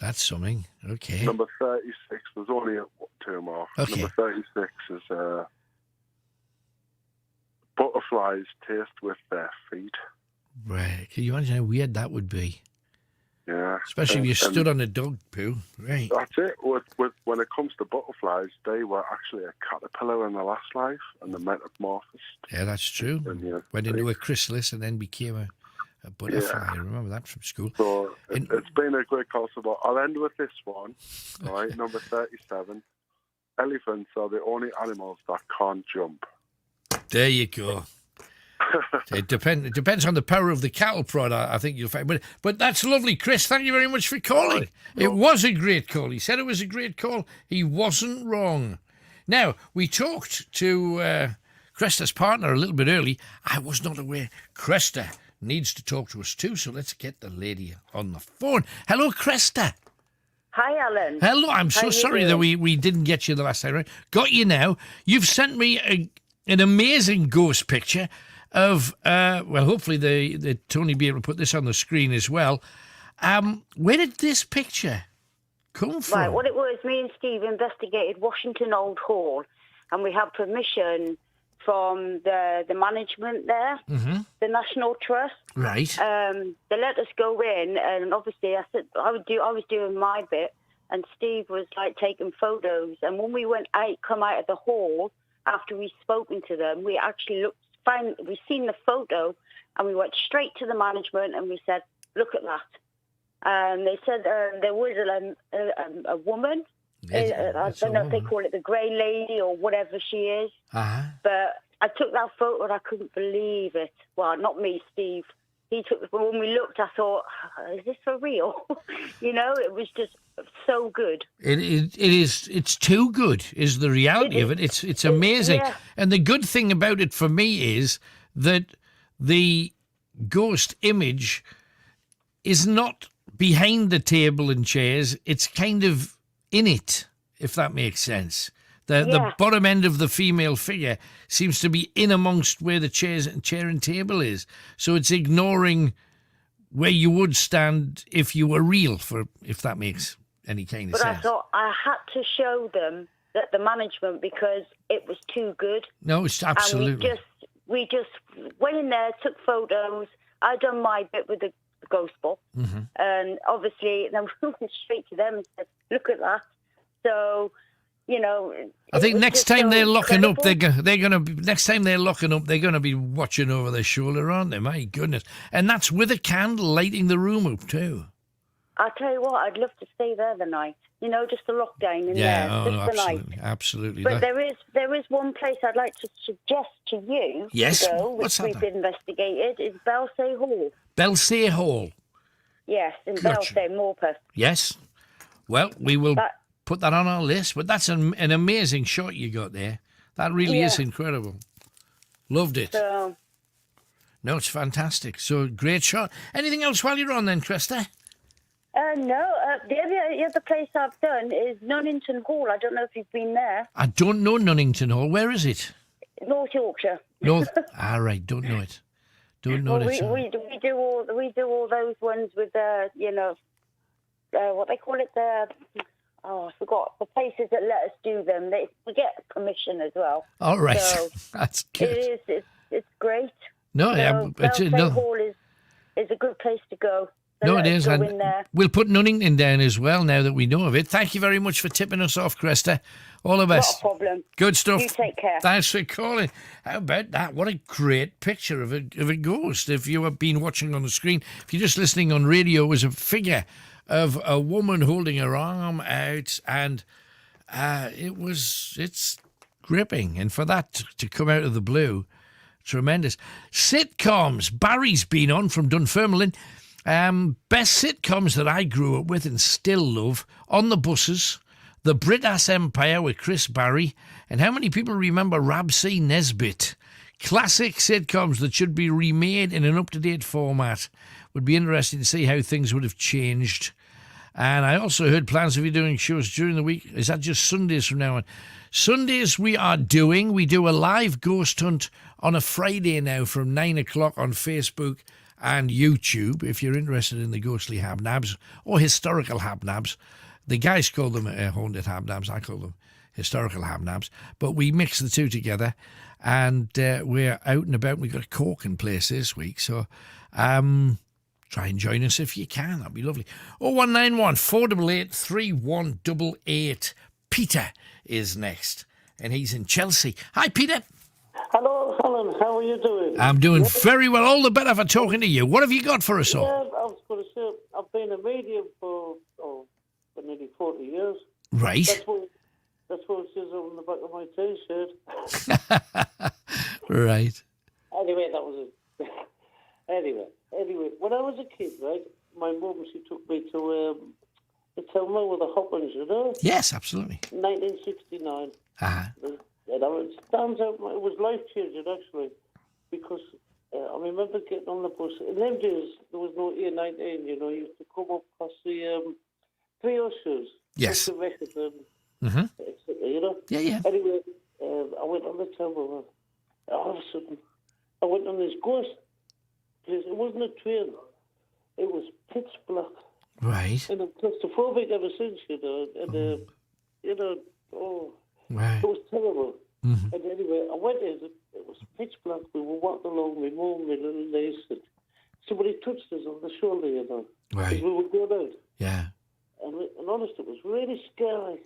That's something. Okay. Number 36, there's only 2 more. Okay. Number 36 is butterflies taste with their feet. Right. Can you imagine how weird that would be? Yeah. Especially if you stood on a dog poo. Right. That's it. When it comes to butterflies, they were actually a caterpillar in their last life and the metamorphosed. Yeah, that's true. Went into a chrysalis and then became a butterfly. Yeah. I remember that from school. So it's been a great call. So I'll end with this one. All right, number 37. Elephants are the only animals that can't jump. There you go. It depends on the power of the cattle prod, I think you'll find. But that's lovely, Chris. Thank you very much for calling. Right. It was a great call. He said it was a great call. He wasn't wrong. Now, we talked to Cresta's partner a little bit early. I was not aware Cresta needs to talk to us too, so let's get the lady on the phone. Hello, Cresta. Hi, Alan. Hello. I'm so sorry that we didn't get you the last time. Right? Got you now. You've sent me an amazing ghost picture of, hopefully the Tony be able to put this on the screen as well. Where did this picture come from? Right, what it was, me and Steve investigated Washington Old Hall, and we had permission from the management there, the National Trust. Right. They let us go in, and obviously I said I was doing my bit, and Steve was like taking photos. And when we come out of the hall after we'd spoken to them, we actually we seen the photo, and we went straight to the management and we said, "Look at that." And they said there was a woman. I don't know if they call it the Grey Lady or whatever she is. But I took that photo and I couldn't believe it. Well, not me, Steve. He took it. When we looked, I thought, "Is this for real?" It was just so good. It is. It's too good. Is the reality of it? It's amazing. Yeah. And the good thing about it for me is that the ghost image is not behind the table and chairs. It's kind of in it, if that makes sense. The bottom end of the female figure seems to be in amongst where the chair and table is. So it's ignoring where you would stand if you were real, if that makes any kind of sense. I thought I had to show them that the management, because it was too good. No, it's absolutely. And we just went in there, took photos. I done my bit with the ghost box, and obviously then we went straight to them and said, "Look at that." So. I think next time they're locking up, they're gonna be watching over their shoulder, aren't they? My goodness! And that's with a candle lighting the room up too. I'll tell you what, I'd love to stay there the night. Just a lockdown in there, absolutely, the night. Absolutely. But there is one place I'd like to suggest to you to go, which we've investigated, is Belsay Hall. Belsay Hall. Yes, in Belsay, Morpeth. Yes. Well, we will put that on our list, but that's an amazing shot you got there. That really is incredible. Loved it. So, no, it's fantastic. So, great shot. Anything else while you're on then, Cresta? No. The other place I've done is Nunnington Hall. I don't know if you've been there. I don't know Nunnington Hall. Where is it? North Yorkshire. All right, don't know it. Don't know it. We do all those ones with what they call it, I forgot. The places that let us do them, we get permission as well. All right. So that's good. It's great. No, Belsay Hall is a good place to go. No, it is. And we'll put Nunnington down as well now that we know of it. Thank you very much for tipping us off, Cresta. All the best. Not a problem. Good stuff. You take care. Thanks for calling. How about that? What a great picture of a ghost. If you have been watching on the screen, if you're just listening on radio, it was a figure of a woman holding her arm out, and it's gripping. And for that to come out of the blue, tremendous. Sitcoms. Barry's been on from Dunfermline. Best sitcoms that I grew up with and still love: On the Buses, The Brit-Ass Empire with Chris Barry, and how many people remember Rabsy Nesbitt? Classic sitcoms that should be remade in an up-to-date format. Would be interesting to see how things would have changed. And I also heard plans of you doing shows during the week. Is that just Sundays from now on? Sundays we do a live ghost hunt on a Friday now from 9 o'clock on Facebook and YouTube. If you're interested in the ghostly habnabs or historical habnabs. The guys call them haunted habnabs. I call them historical habnabs. But we mix the two together and we're out and about. We've got a Cork in place this week. So try and join us if you can. That'd be lovely. 0191 488 3188. Peter is next, and he's in Chelsea. Hi, Peter. Hello, Helen. How are you doing? I'm doing very well. All the better for talking to you. What have you got for us all? I was going to say, I've been a medium for nearly 40 years. Right. That's what it says on the back of my T-shirt. Right. Anyway, that was it. Anyway, when I was a kid, right, my mum, she took me to Thelma with the Hoppings, you know? Yes, absolutely. 1969. Uh-huh. And it stands out, it was life-changing, actually, because I remember getting on the bus. In them days, there was no A19, you know, you used to come up past the three shoes. Yes. Mm-hmm. You know? Yeah. Anyway, I went on the Thelma, and all of a sudden, I went on this ghost place. It wasn't a train. It was pitch black. Right. And I'm claustrophobic ever since, you know. And, right. It was terrible. Mm-hmm. And anyway, I went in. It was pitch black. We were walking along, my mum, my little niece, and somebody touched us on the shoulder, you know. Right. As we were going out. Yeah. And honest, it was really scary.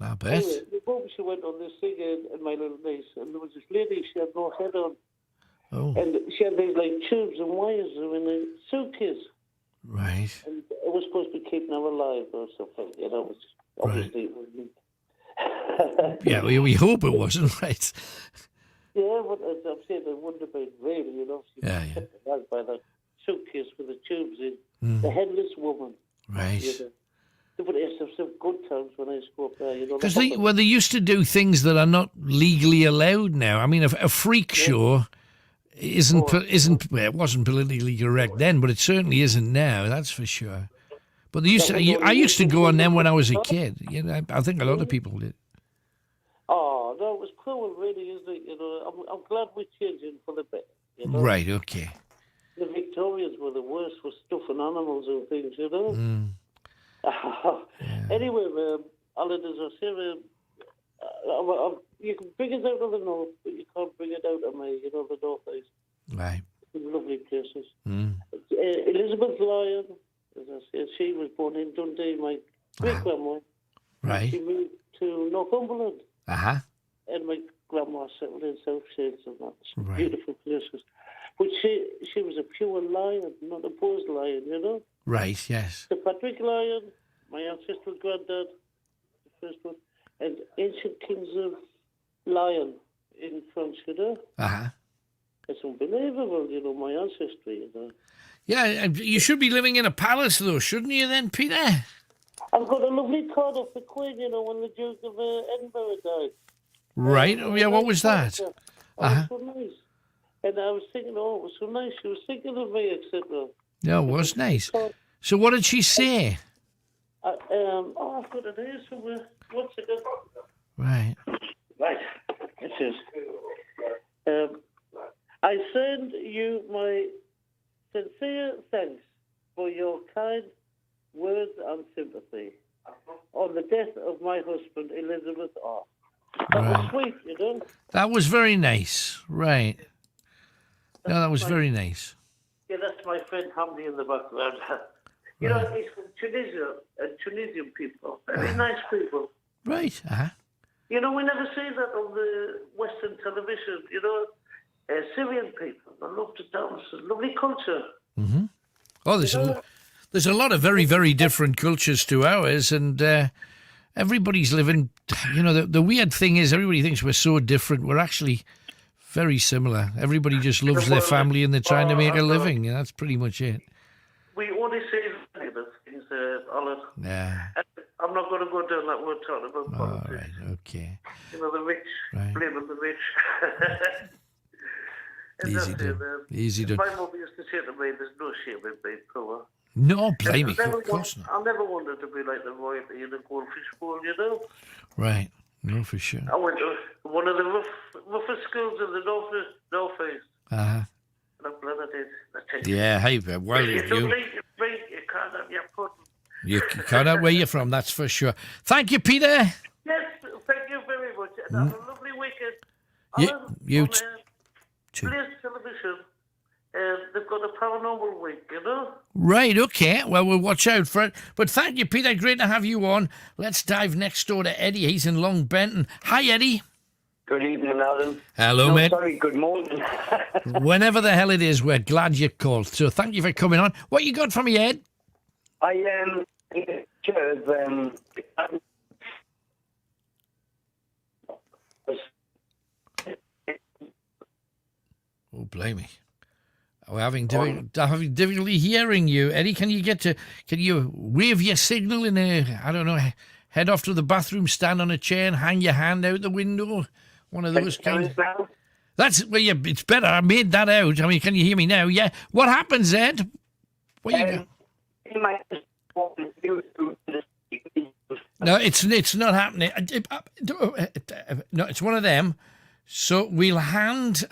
I bet. Anyway, my mum, she went on this thing, and my little niece, and there was this lady, she had no head on. Oh. And she had these, like, tubes and wires in a suitcase. Right. And it was supposed to be keeping her alive or something, you know. Which obviously it wasn't. Yeah, we hope it wasn't, right? Yeah, but as I'm saying, it wouldn't have been really, you know. She was kept alive by that suitcase with the tubes in. The headless woman. Right. You know. But it's some good times when I used to go up there, you know. Because they used to do things that are not legally allowed now. I mean, a freak show isn't well, it wasn't politically correct then, but it certainly isn't now. That's for sure. But they used I used to go on them when I was a kid. You know, I think a lot of people did. Oh no, it was cruel, really, isn't it? You know, I'm glad we're changing for the better. You know? Right. Okay. The Victorians were the worst for stuffing animals and things, you know. Mm. Anyway, Alan, as I say, you can bring it out of the north, but you can't bring it out of me, you know, the northeast. Right. Lovely places. Mm. Elizabeth Lyon, as I said, she was born in Dundee, my great-grandma. Right. She moved to Northumberland. Uh-huh. And my grandma settled in South Shields and that. Right. Beautiful places. But she was a pure lion, not a posed lion, you know? Right, yes. Sir Patrick Lyon, my ancestral granddad, the first one, and ancient kings of Lyon in France, you know? Uh-huh. It's unbelievable, you know, my ancestry, you know. Yeah, you should be living in a palace, though, shouldn't you then, Peter? I've got a lovely card off the Queen, you know, when the Duke of Edinburgh died. Right. Oh, yeah, what was that? It was so nice. And I was thinking, it was so nice. She was thinking of me, etc. Yeah, it was nice. So what did she say? I've got it here somewhere. 1 second. Right. Right. It says, I send you my sincere thanks for your kind words and sympathy on the death of my husband, Elizabeth R. That was sweet, you know. That was very nice. Right. No, that was very nice. Yeah, that's my friend Hamdi in the background. You know, he's from Tunisia, and Tunisian people, very nice people. Right. Uh-huh. You know, we never see that on the Western television, you know. Syrian people, they love to dance, lovely culture. Mm-hmm. Oh, there's a lot of very, very different cultures to ours, and everybody's living, you know, the weird thing is everybody thinks we're so different. We're actually very similar. Everybody just loves their family and they're trying to make a living, and that's pretty much it. We only see the things, Alan. Yeah. I'm not going to go down that road talking about politics. All right, okay. You know, the rich, blaming the rich. Easy done. Easy done. My mum used to say to me, there's no shame in being poor. No, blimey, I never of course not. I never wanted to be like the royalty in a goldfish bowl, you know. Right. No, for sure. I went to one of the roughest schools in the northeast. Uh-huh. And I'm glad I did. I tell you. Yeah, hey, well, If you you don't eat your meat, you can't have your pudding. you can't out where you're from, that's for sure. Thank you, Peter. Yes, thank you very much. And have a lovely weekend. You too. Blaze Television, they've got a paranormal week, you know? Right, okay. Well, we'll watch out for it. But thank you, Peter. Great to have you on. Let's dive next door to Eddie. He's in Long Benton. Hi, Eddie. Good evening, Alan. Hello, mate. Sorry, good morning. Whenever the hell it is, we're glad you called. So thank you for coming on. What you got for me, Ed? Oh, blimey. We're having difficulty hearing you. Eddie, can you wave your signal in I don't know, head off to the bathroom, stand on a chair and hang your hand out the window? One of those kinds. That's, it's better. I made that out. I mean, can you hear me now? Yeah. What happens, Ed? What you got? No, it's not happening. No, it's one of them. So we'll hand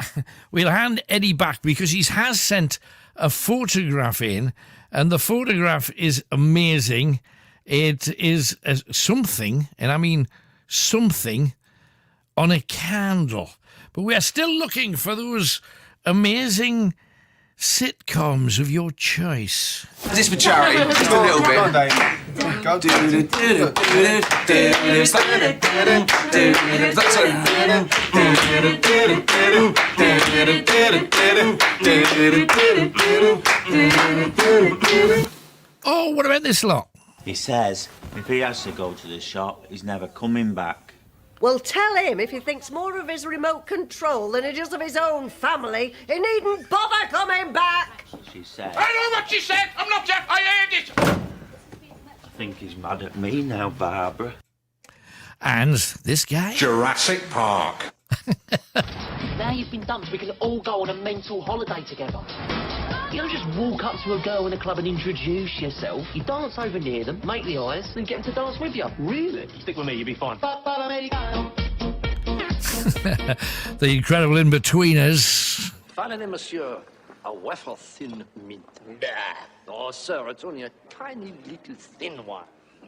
Eddie back because he has sent a photograph in, and the photograph is amazing. It is something, and I mean something, on a candle. But we are still looking for those amazing sitcoms of your choice. Is this for charity? Just a little bit. Oh, what about this lot? He says if he has to go to the shop, he's never coming back. Well, tell him if he thinks more of his remote control than he does of his own family, he needn't bother coming back. She said. I know what she said. I'm not deaf. I heard it. I think he's mad at me now, Barbara. And this guy? Jurassic Park. Now you've been dumped, we can all go on a mental holiday together. You don't just walk up to a girl in a club and introduce yourself. You dance over near them, make the eyes, then get them to dance with you. Really? Stick with me, you'll be fine. The incredible in-betweeners. Finally, monsieur, a wafer thin mint. Bah. Oh, sir, it's only a tiny little thin one.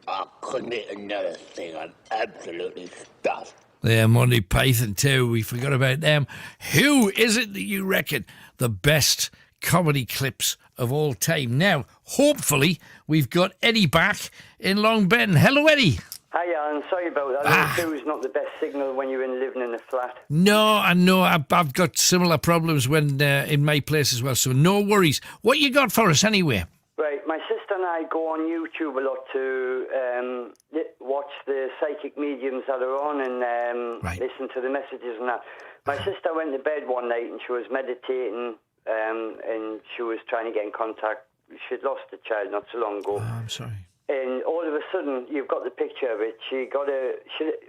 I couldn't eat another thing. I'm absolutely stuffed. Yeah, Monty Python too. We forgot about them. Who is it that you reckon the best comedy clips of all time? Now, hopefully, we've got Eddie back in Long Benton. Hello, Eddie. Hi, Alan. Sorry about that. It was not the best signal when you're living in a flat. No, I know. I've got similar problems when in my place as well, so no worries. What you got for us anyway? Right, my sister and I go on YouTube a lot to watch the psychic mediums that are on and listen to the messages and that. My sister went to bed one night and she was meditating and she was trying to get in contact. She'd lost a child not so long ago. Oh, I'm sorry. And all of a sudden, you've got the picture of it. She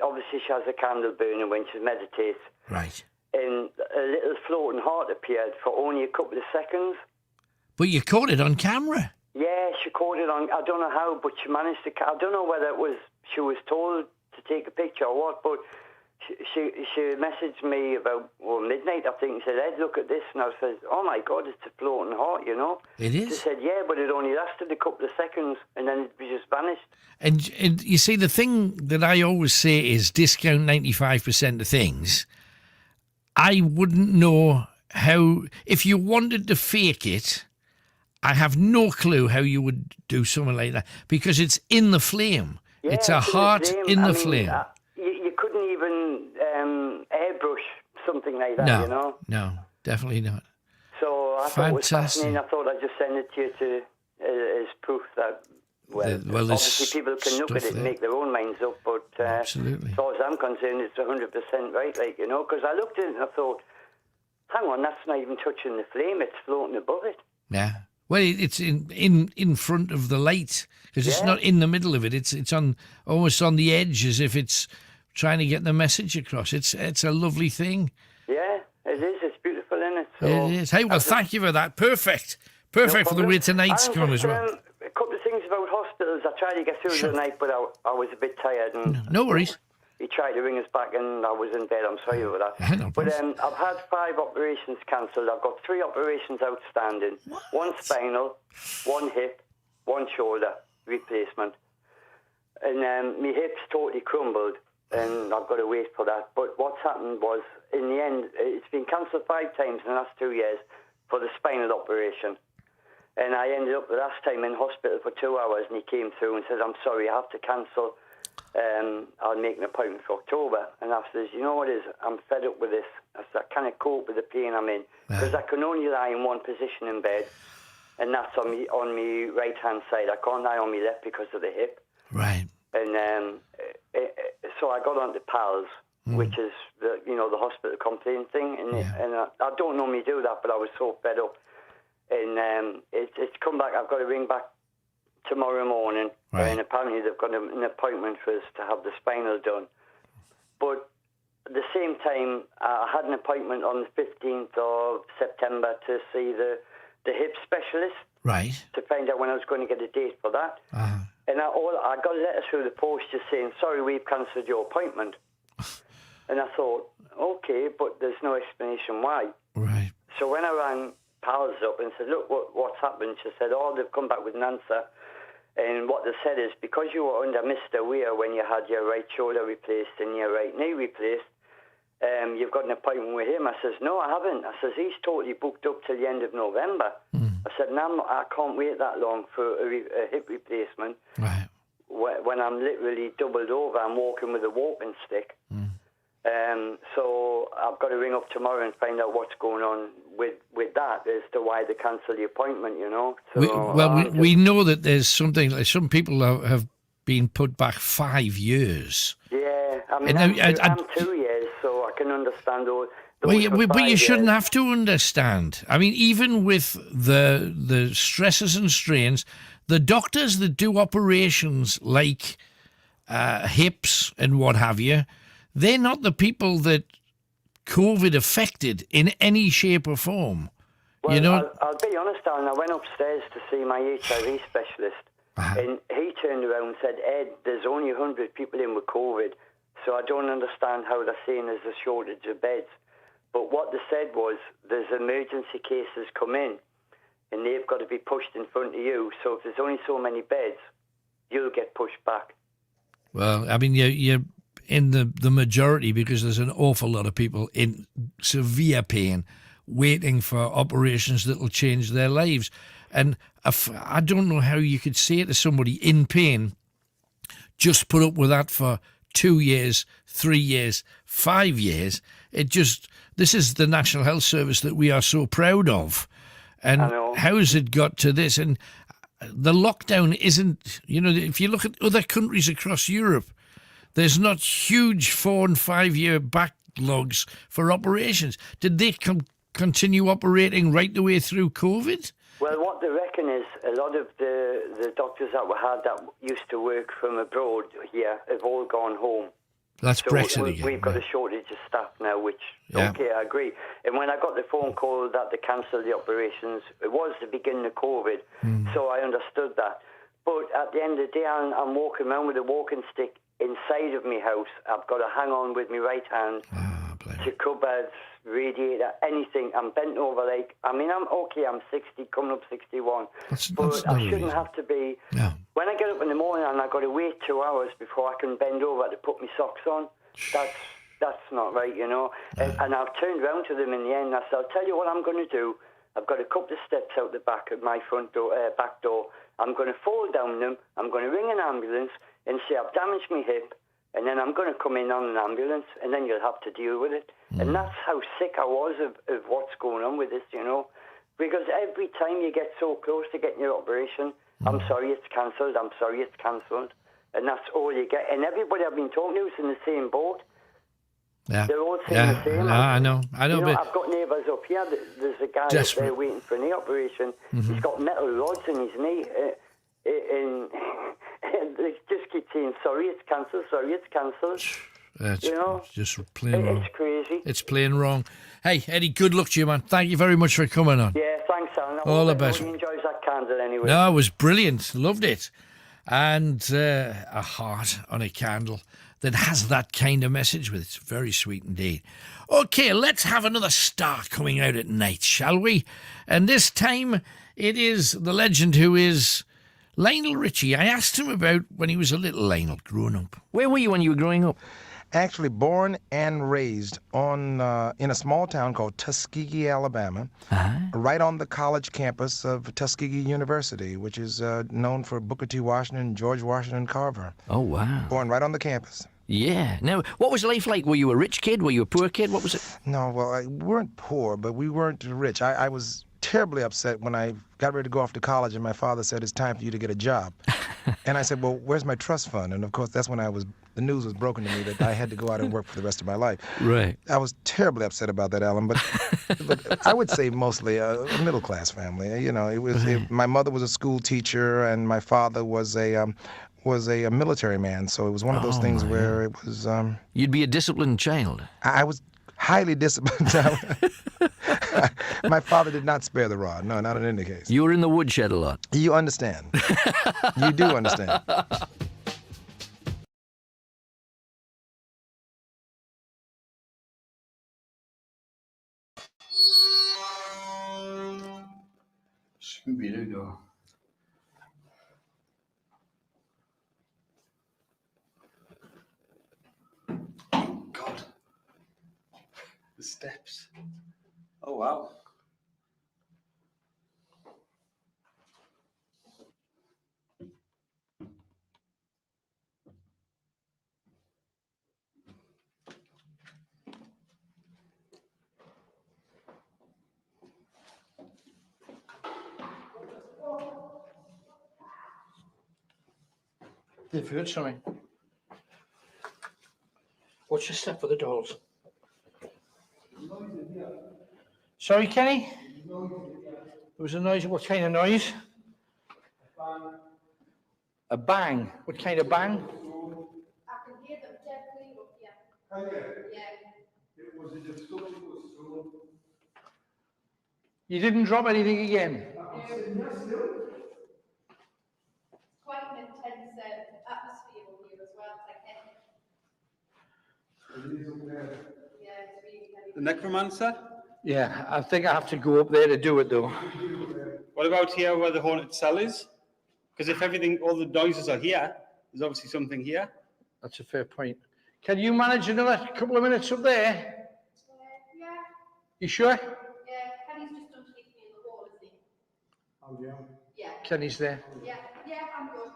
obviously she has a candle burning when she meditates. Right. And a little floating heart appeared for only a couple of seconds. But you caught it on camera. Yeah, she caught it on. I don't know how, but she managed to. I don't know whether it was she was told to take a picture or what, but she messaged me about midnight, I think, and said, "Ed, look at this." And I said, "Oh my God, it's a floating heart, you know." It is. She said, "Yeah, but it only lasted a couple of seconds, and then it just vanished." And you see, the thing that I always say is discount 95% of things. I wouldn't know how, if you wanted to fake it, I have no clue how you would do something like that because it's in the flame. Yeah, it's a heart in the flame. You couldn't even airbrush something like that, No, you know? no, definitely not. So I thought it was Fantastic. fascinating. I thought I'd just send it to you as proof that, there's obviously people can look at stuff it and there. make their own minds up, but Absolutely. as far as I'm concerned, it's 100% right, like, you know, because I looked at it and I thought, hang on, that's not even touching the flame, it's floating above it. Yeah. Well, it's in front of the light because it's not in the middle of it. It's on almost on the edge as if it's trying to get the message across. It's a lovely thing. Yeah, it is. It's beautiful, isn't isn't it? So it is. Hey, well, thank you for that. Perfect for the way tonight's gone as well. A couple of things about hospitals. I tried to get through the night, but I was a bit tired. And no worries. He tried to ring us back, and I was in bed. I'm sorry for that. No but I've had 5 operations cancelled. I've got 3 operations outstanding. What? 1 spinal, 1 hip, 1 shoulder replacement. And my hip's totally crumbled, and I've got to wait for that. But what's happened was, in the end, it's been cancelled 5 times in the last 2 years for the spinal operation. And I ended up the last time in hospital for 2 hours, and he came through and said, I'm sorry, I have to cancel. I'll make an appointment for October. And I says, you know what it is? I'm fed up with this. I said, I can't cope with the pain I'm in. Because I can only lie in one position in bed, and that's on me right-hand side. I can't lie on my left because of the hip. Right. And so I got onto PALS, which is the hospital complaint thing. And I don't normally do that, but I was so fed up. And it's come back. I've got to ring back tomorrow morning, and apparently they've got an appointment for us to have the spinal done. But at the same time, I had an appointment on the 15th of September to see the hip specialist, to find out when I was going to get a date for that. And I got a letter through the post just saying, sorry, we've cancelled your appointment. And I thought, okay, but there's no explanation why. Right. So when I rang PALS up and said, look, what's happened? She said, they've come back with an answer. And what they said is, because you were under Mr. Weir when you had your right shoulder replaced and your right knee replaced, you've got an appointment with him. I says, no, I haven't. I says, he's totally booked up till the end of November. I said, no, I can't wait that long for a hip replacement. Right. When I'm literally doubled over, I'm walking with a walking stick. So I've got to ring up tomorrow and find out what's going on with that as to why they cancelled the appointment, you know. So, we know that there's something, like some people have been put back 5 years. Yeah, I mean, I'm 2 years, so I can understand all. But you shouldn't have to understand. I mean, even with the stresses and strains, the doctors that do operations like hips and what have you, they're not the people that COVID affected in any shape or form. Well, you know, I'll be honest, Alan. I went upstairs to see my HIV specialist, and he turned around and said, Ed, there's only 100 people in with COVID, so I don't understand how they're saying there's a shortage of beds. But what they said was, there's emergency cases come in, and they've got to be pushed in front of you. So if there's only so many beds, you'll get pushed back. Well, I mean, you're in the majority, because there's an awful lot of people in severe pain waiting for operations that will change their lives. And I don't know how you could say to somebody in pain, just put up with that for 2 years, 3 years, 5 years. This is the National Health Service that we are so proud of. And how has it got to this? And the lockdown isn't, if you look at other countries across Europe, there's not huge 4 and 5 year backlogs for operations. Did they continue operating right the way through COVID? Well, what they reckon is a lot of the doctors that we had that used to work from abroad here have all gone home. That's so Brexit again. We've got a shortage of staff now, which, okay, I agree. And when I got the phone call that they cancelled the operations, it was the beginning of COVID, so I understood that. But at the end of the day, I'm walking around with a walking stick inside of my house. I've got to hang on with my right hand to cupboards, radiator, anything. I'm bent over I'm 60, coming up 61. But I shouldn't have to be. No. When I get up in the morning and I've got to wait 2 hours before I can bend over to put my socks on, that's not right, you know. And I've turned round to them in the end and I said, I'll tell you what I'm going to do. I've got a couple of steps out the back of my back door. I'm going to fall down them. I'm going to ring an ambulance and say I've damaged my hip, and then I'm going to come in on an ambulance, and then you'll have to deal with it. And that's how sick I was of what's going on with this, you know. Because every time you get so close to getting your operation, I'm sorry it's cancelled, I'm sorry it's cancelled. And that's all you get. And everybody I've been talking to is in the same boat. Yeah. They're all saying the same. I know. But I've got neighbours up here. There's a guy up there waiting for a knee operation. He's got metal rods in his knee. And they just keep saying, sorry, it's cancelled, sorry, it's cancelled. That's You know? just plain wrong. It's crazy. It's plain wrong. Hey, Eddie, good luck to you, man. Thank you very much for coming on. Yeah, thanks, Alan. All the best. Everybody enjoys that candle anyway. No, it was brilliant. Loved it. And a heart on a candle that has that kind of message with it. It's very sweet indeed. Okay, let's have another star coming out at night, shall we? And this time it is the legend who is Lionel Richie. I asked him about when he was a little Lionel growing up. Where were you when you were growing up? Actually born and raised on in a small town called Tuskegee, Alabama, right on the college campus of Tuskegee University, which is known for Booker T. Washington and George Washington Carver. Oh, wow. Born right on the campus. Yeah. Now, what was life like? Were you a rich kid? Were you a poor kid? What was it? No, well, we weren't poor, but we weren't rich. I was terribly upset when I got ready to go off to college and my father said, it's time for you to get a job. And I said, well, where's my trust fund? And of course, that's when the news was broken to me that I had to go out and work for the rest of my life. Right. I was terribly upset about that, Alan, but I would say mostly a middle-class family. You know, my mother was a school teacher and my father was a military man, so it was one of those things where it was... You'd be a disciplined child. I was highly disciplined. My father did not spare the rod. No, not in any case. You were in the woodshed a lot. You understand. You do understand. Scooby-Doo. God. The steps. Oh, wow. They've heard something. What's your step for the dolls? Sorry, Kenny? There was a noise. What kind of noise? A bang. What kind of bang? I can hear them definitely up here. Yeah. It was a destruction of a school. You didn't drop anything again? Quite an intense atmosphere over here as well. It's like heavy. Yeah, it's really heavy. The necromancer? Yeah, I think I have to go up there to do it, though. What about here where the haunted cell is? Because if all the noises are here, there's obviously something here. That's a fair point. Can you manage another couple of minutes up there? Yeah. You sure? Yeah, Kenny's just underneath me in the wall, isn't he? Oh, yeah. Yeah. Kenny's there. Yeah, I'm good.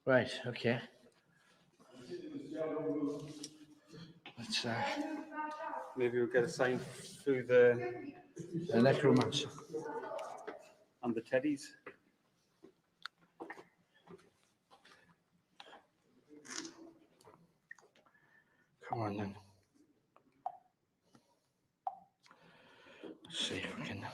Right, okay. Let's Maybe we'll get a sign through the necromancer. And the teddies. Come on then. Let's see if we can.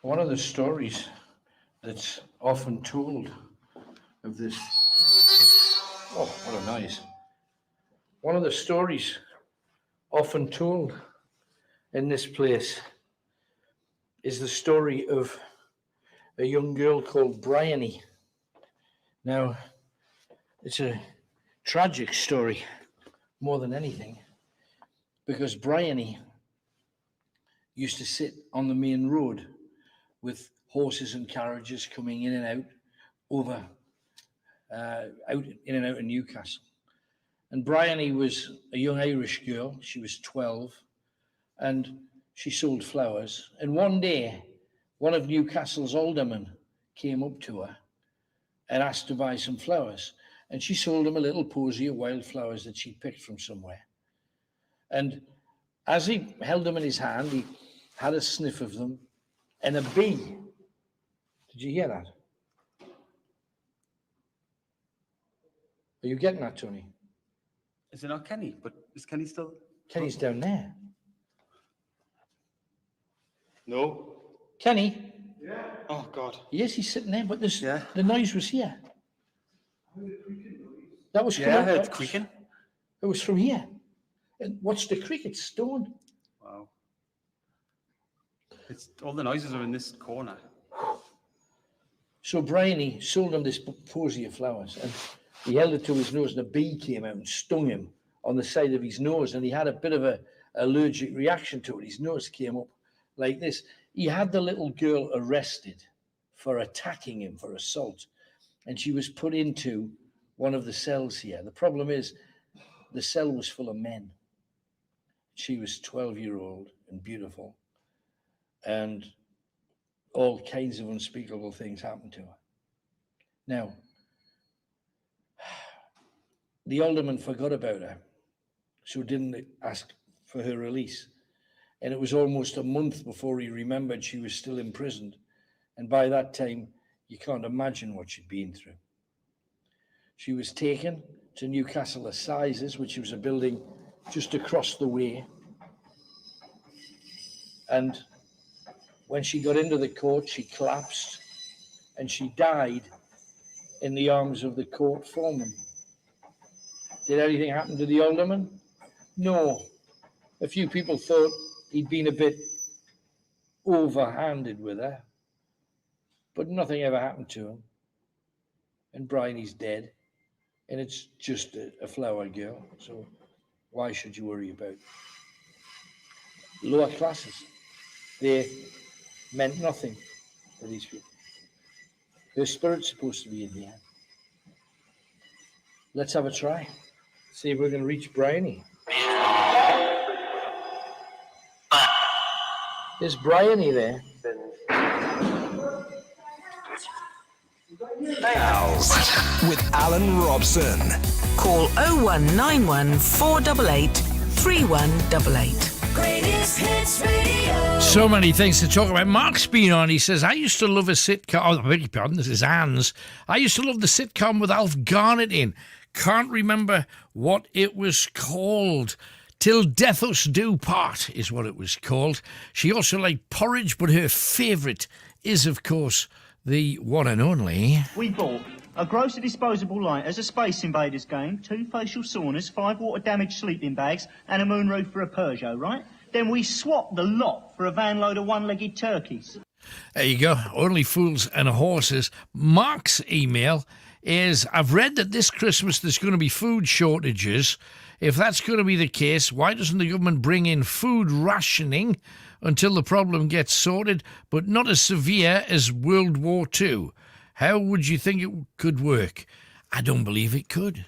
One of the stories that's often told of this... Oh, what a noise. One of the stories often told in this place is the story of a young girl called Bryony. Now, it's a tragic story more than anything, because Bryony used to sit on the main road with horses and carriages coming in and out in and out of Newcastle. And Bryony was a young Irish girl. She was 12, and she sold flowers. And one day, one of Newcastle's aldermen came up to her and asked to buy some flowers. And she sold him a little posy of wildflowers that she'd picked from somewhere. And as he held them in his hand, he had a sniff of them, and a bee. Did you hear that? Are you getting that, Tony? Is it not Kenny? But is Kenny still? Kenny's down there. No. Kenny? Yeah. Oh, God. Yes, he's sitting there, but the noise was here. That was I heard creaking. It was from here. And watch the cricket stone. Wow. It's all the noises are in this corner. So Bryony sold him this posy of flowers, and he held it to his nose, and a bee came out and stung him on the side of his nose, and he had a bit of a allergic reaction to it. His nose came up like this. He had the little girl arrested for attacking him, for assault, and she was put into one of the cells here. The problem is the cell was full of men. She was 12-year-old and beautiful, and all kinds of unspeakable things happened to her. Now, the alderman forgot about her, so didn't ask for her release. And it was almost a month before he remembered she was still imprisoned. And by that time, you can't imagine what she'd been through. She was taken to Newcastle Assizes, which was a building just across the way. And when she got into the court, she collapsed and she died in the arms of the court foreman. Did anything happen to the alderman? No. A few people thought he'd been a bit overhanded with her, but nothing ever happened to him. And Bryony's dead, and it's just a flower girl, so why should you worry about lower classes? They meant nothing to these people. Their spirit's supposed to be in the end. Let's have a try. See if we can reach Bryony. Is Bryony there? With Alan Robson. Call 0191 488 3188. Greatest Hits Radio. So many things to talk about. Mark's been on. He says, I used to love a sitcom. Oh, I beg your pardon, this is Anne's. I used to love the sitcom with Alf Garnett in. Can't remember what it was called. Till Death Us Do Part is what it was called. She also liked porridge, but her favourite is, of course, the one and only. We bought a grocer disposable lighters, a Space Invaders game, 2 facial saunas, 5 water-damaged sleeping bags, and a moonroof for a Peugeot, right? Then we swapped the lot for a van load of one-legged turkeys. There you go. Only fools and horses. Mark's email is, I've read that this Christmas there's going to be food shortages. If that's going to be the case, why doesn't the government bring in food rationing until the problem gets sorted, but not as severe as World War II? How would you think it could work? I don't believe it could.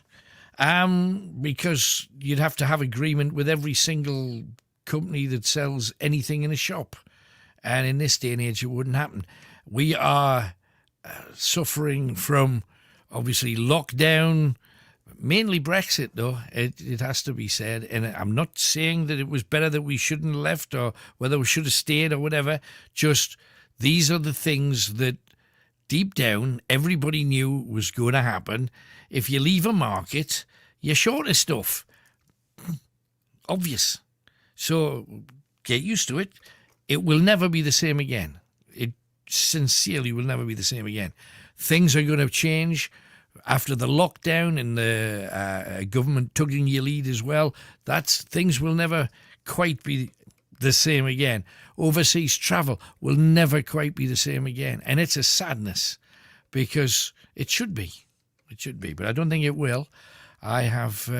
Because you'd have to have agreement with every single company that sells anything in a shop. And in this day and age, it wouldn't happen. We are suffering from, obviously, lockdown, mainly Brexit, though, it has to be said. And I'm not saying that it was better that we shouldn't have left or whether we should have stayed or whatever. Just these are the things that deep down everybody knew was going to happen. If you leave a market, you're short of stuff. Obvious. So get used to it. It will never be the same again. sincerely will never be the same again. Things are going to change after the lockdown and the government tugging your lead as well. Things will never quite be the same again. Overseas travel will never quite be the same again. And it's a sadness because it should be. It should be, but I don't think it will. I have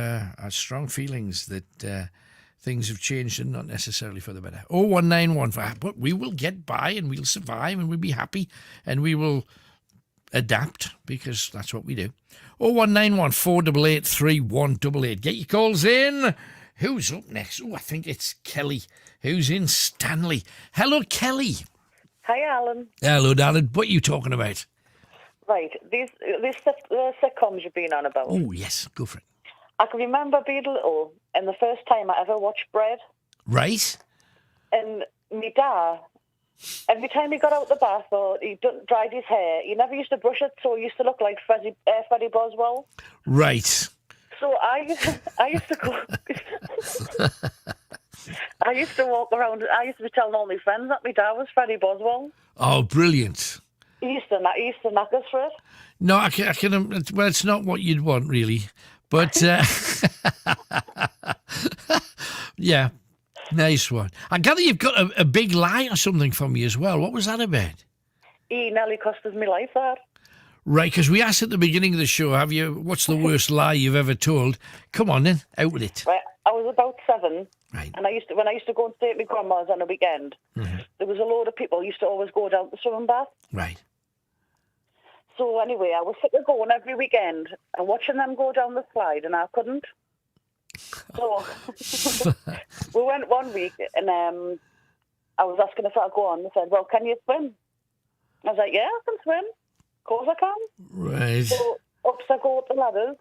strong feelings that things have changed and not necessarily for the better. 0191, but we will get by and we'll survive and we'll be happy and we will adapt because that's what we do. 0191 488 3188. Get your calls in. Who's up next? Oh, I think it's Kelly. Who's in Stanley? Hello, Kelly. Hi, Alan. Hello, darling. What are you talking about? Right, these sitcoms you've been on about. Oh, yes, go for it. I can remember being little and the first time I ever watched Bread. Right. And my dad, every time he got out the bath or he dried his hair, he never used to brush it, so he used to look like Freddie Boswell. Right. So I used to go... I used to walk around, I used to be telling all my friends that my dad was Freddie Boswell. Oh, brilliant. He used to knock us for it. No, I can. Well, it's not what you'd want, really. But, yeah, nice one. I gather you've got a big lie or something for me as well. What was that about? He nearly cost us my life, that. Right, because we asked at the beginning of the show, what's the worst lie you've ever told? Come on then, out with it. Right, I was about 7, right. And when I used to go and stay at my grandma's on a weekend, there was a load of people who used to always go down to the swimming bath. Right. So anyway, I was sick of going every weekend and watching them go down the slide, and I couldn't. So we went one week, and I was asking if I could go on. They said, "Well, can you swim?" I was like, "Yeah, I can swim. Of course I can." Right. So up I go up the ladders,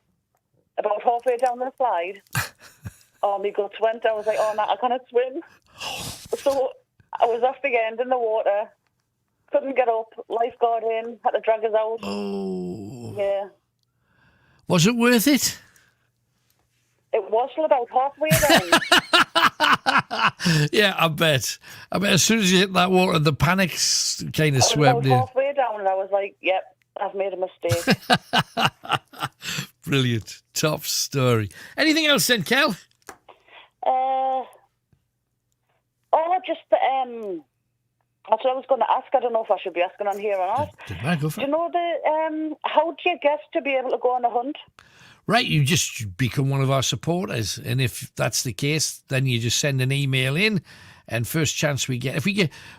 about halfway down the slide. Oh, my guts went. I was like, "Oh, no, I cannot swim." So I was off the end in the water. Couldn't get up. Lifeguard in. Had to drag us out. Oh. Yeah. Was it worth it? It was till about halfway down. Yeah, I bet. As soon as you hit that water, the panic's kind of swept in. I was halfway down and I was like, yep, I've made a mistake. Brilliant. Top story. Anything else then, Kel? That's what I was going to ask. I don't know if I should be asking on here or not. Go for do you know how do you get to be able to go on a hunt? Right, you just become one of our supporters, and if that's the case, then you just send an email in, and first chance we get,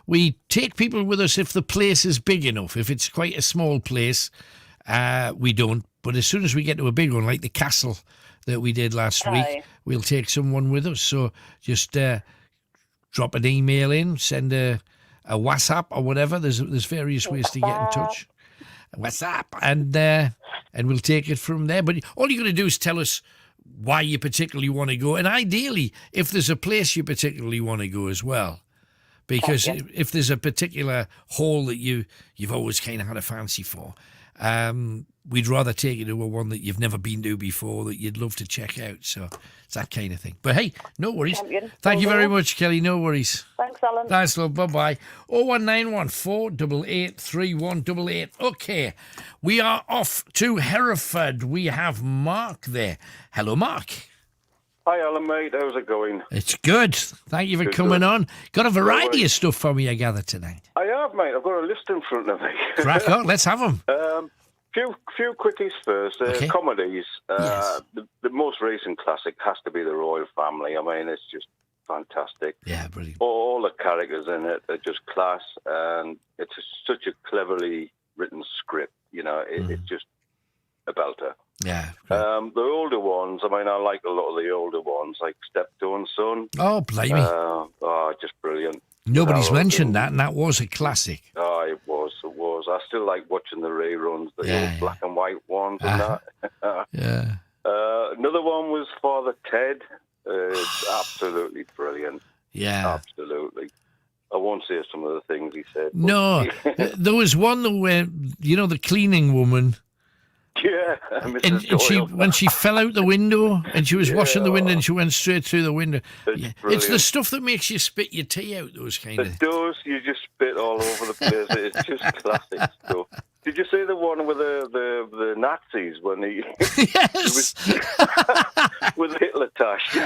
we take people with us if the place is big enough. If it's quite a small place, we don't. But as soon as we get to a big one, like the castle that we did last week, we'll take someone with us. So just drop an email in, send a WhatsApp or whatever. There's various ways to get in touch. WhatsApp, and we'll take it from there. But all you got to do is tell us why you particularly want to go, and ideally, if there's a place you particularly want to go as well. Because if there's a particular hall that you've always kind of had a fancy for, we'd rather take you to one that you've never been to before that you'd love to check out. So it's that kind of thing. But hey, no worries. Thank you very much, Kelly. No worries. Thanks, Alan. Thanks, love. Bye-bye. 0191 488 3188. Okay, we are off to Hereford. We have Mark there. Hello, Mark. Hi, Alan, mate. How's it going? It's good. Thank you for coming on. Got a variety of stuff for me, I gather, tonight. I have, mate. I've got a list in front of me. Crack on. Let's have them. Few quickies first. Okay. Comedies. Yes. The most recent classic has to be The Royal Family. I mean, it's just fantastic. Yeah, brilliant. All the characters in it are just class, and it's such a cleverly written script. You know, it's just a belter. Yeah. The older ones, I mean, I like a lot of the older ones, like Steptoe Son. Oh, blimey. Just brilliant. Nobody's mentioned that, and that was a classic. Oh, it was. I still like watching the reruns, the old black and white ones and that. Yeah. Another one was Father Ted. It's absolutely brilliant. Yeah. Absolutely. I won't say some of the things he said. No. There was one where, the cleaning woman. Yeah. Yeah, And she, Doyle. when she fell out the window and she was washing the window and she went straight through the window. It's It's the brilliant. stuff that makes you spit your tea out, those kind of It does. You just spit all over the place. It's just classic stuff. Did you see the one with the Nazis when he Yes. with Hitler tash?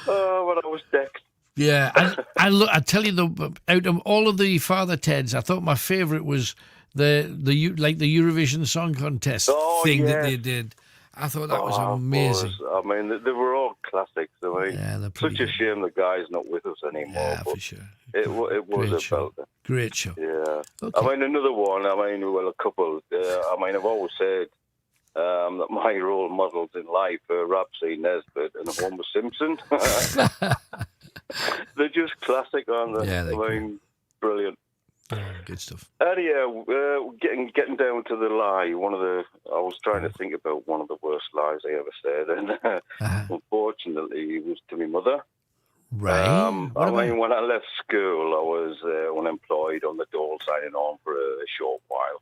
Oh, when I was decked. Yeah, I tell you, out of all of the Father Teds, I thought my favourite was the Eurovision Song Contest thing that they did. I thought that was amazing. I mean, they were all classics. I mean, such a shame the guy's not with us anymore. Yeah, but for sure. It was Great show. about it. Great show. Yeah. Okay. I mean, another one. I mean, well, a couple. I mean, I've always said that my role models in life are Rapsy, Nesbitt, and Homer Simpson. They're just classic, aren't they? Yeah, they're I mean, brilliant. Good stuff. Anyhow, getting down to the lie. I was trying to think about one of the worst lies I ever said, and unfortunately, it was to my mother. Right. I mean, when I left school, I was unemployed on the dole, signing on for a short while.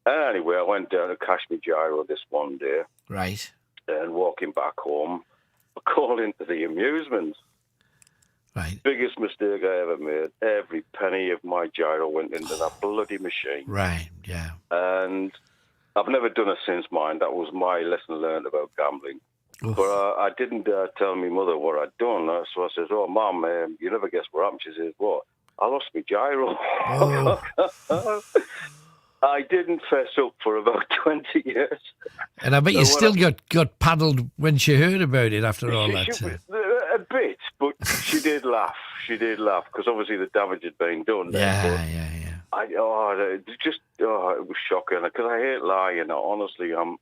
Anyway, I went down to cash my gyro this one day. Right. And walking back home, I called into the amusements. Right. Biggest mistake I ever made. Every penny of my gyro went into that bloody machine. Right, yeah. And I've never done it since, mine. That was my lesson learned about gambling. Oof. But I didn't tell my mother what I'd done. So I says, "Oh, Mum, you never guess what happened." She says, "What? I lost my gyro." Oh. I didn't fess up for about 20 years. And I bet you still got paddled when she heard about it after all that. A bit, but she did laugh. She did laugh because obviously the damage had been done. Yeah. It was shocking because I hate lying. Honestly, I'm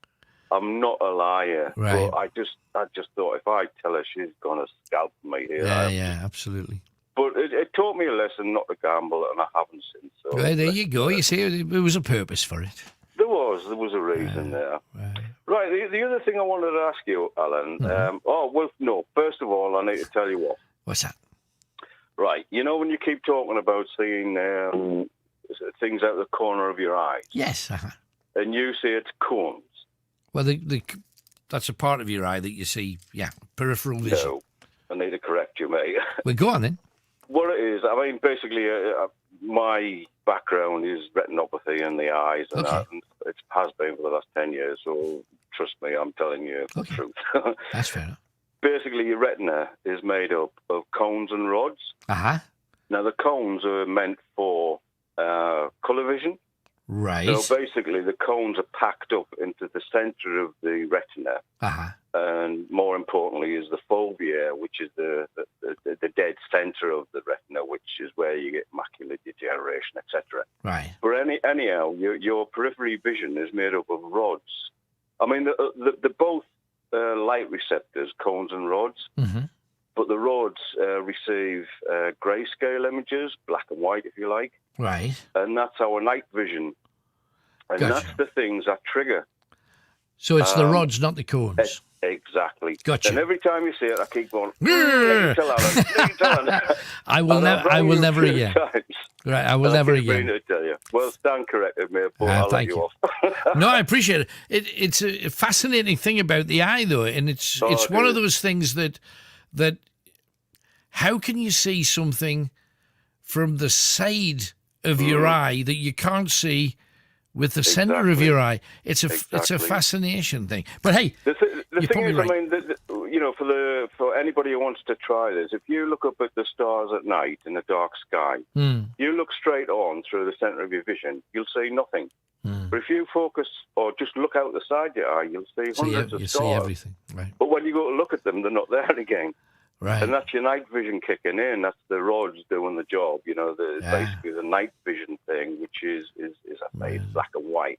not a liar. Right. But I just thought if I tell her, she's gonna scalp me here. Yeah, absolutely. But it taught me a lesson not to gamble, and I haven't since. So Well, there you go. You see, it was a purpose for it. There was a reason there. Right. The other thing I wanted to ask you, Alan. First of all, I need to tell you what. What's that? Right. You know when you keep talking about seeing things out the corner of your eyes. Yes. And you say it's cones. Well, that's a part of your eye that you see. Yeah, peripheral vision. No, I need to correct you, mate. Well, go on then. What it is, I mean, basically, my background is retinopathy in the eyes, and it has been for the last 10 years, so trust me, I'm telling you the truth. That's fair enough. Basically, your retina is made up of cones and rods. Now, the cones are meant for colour vision. Right. So basically, the cones are packed up into the centre of the retina. And more importantly is the fovea, which is the dead centre of the retina, which is where you get macular degeneration, etc. Right. But anyhow, your periphery vision is made up of rods. I mean, they're both light receptors, cones and rods. Mm-hmm. But the rods receive grayscale images, black and white, if you like. Right. And that's our night vision. And that's the things that trigger. So it's the rods, not the cones. Exactly. Gotcha. And every time you say it, I keep going, "You tell Alan. I will never again. Right, I will never again. To tell you. Well, Stan corrected me, but I'll let thank you you. off. No, I appreciate it. It's a fascinating thing about the eye, though, and it's one of those things that how can you see something from the side of your eye that you can't see with the centre of your eye? It's a fascination thing. But hey, the thing is, right. I mean, for anybody who wants to try this, if you look up at the stars at night in the dark sky, you look straight on through the centre of your vision, you'll see nothing. But if you focus or just look out the side of your eye, you'll see hundreds of stars. You see everything, right? But when you go to look at them, they're not there again. Right. And that's your night vision kicking in. That's the rods doing the job. You know, basically the night vision thing, which is made black and white.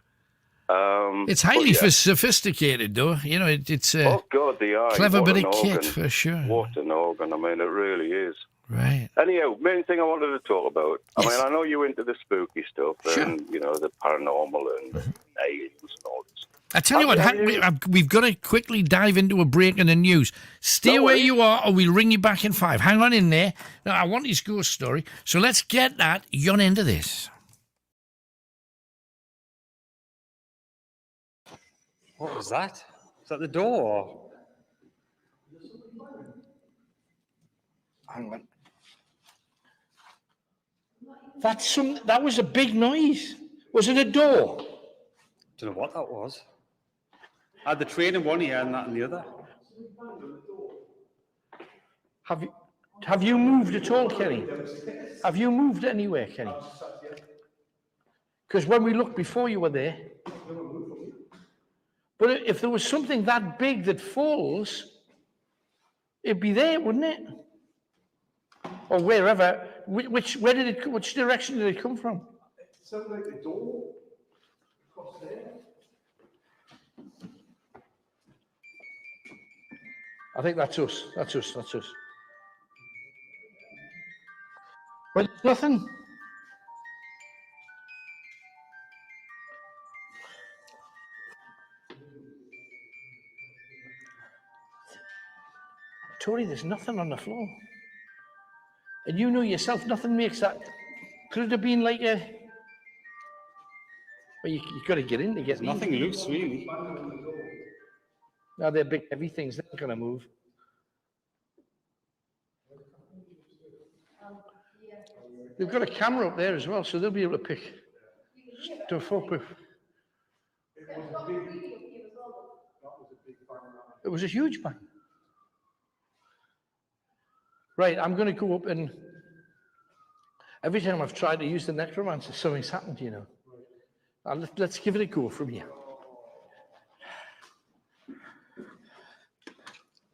It's highly sophisticated, though. You know, it's a the eye, clever bit of organ. kit for sure. What an organ! I mean, it really is. Right. Anyhow, main thing I wanted to talk about. I mean, I know you're into the spooky stuff and the paranormal and aliens and all this. I tell you what, we've got to quickly dive into a break in the news. Stay where you are or we'll ring you back in 5. Hang on in there. Now, I want his ghost story, so let's get that yon end of this. What was that? Is that the door? Hang on. That was a big noise. Was it a door? Don't know what that was. I had the train in one ear and that in the other. Have you moved at all, Kenny? Have you moved anywhere, Kenny? Because when we looked before, you were there. But if there was something that big that falls, it'd be there, wouldn't it? Or wherever. Which direction did it come from? It sounded like the door across there. I think that's us. That's us. But nothing. Tori, there's nothing on the floor. And you know yourself, nothing makes that. Could it have been like a... Well, you've got to get in to get There's nothing loose, really. No, they're big, heavy things. They're not going to move. They've got a camera up there as well, so they'll be able to pick stuff up. It was a huge bang. Right, I'm going to go up and every time I've tried to use the necromancer, something's happened, you know. Let's give it a go from here.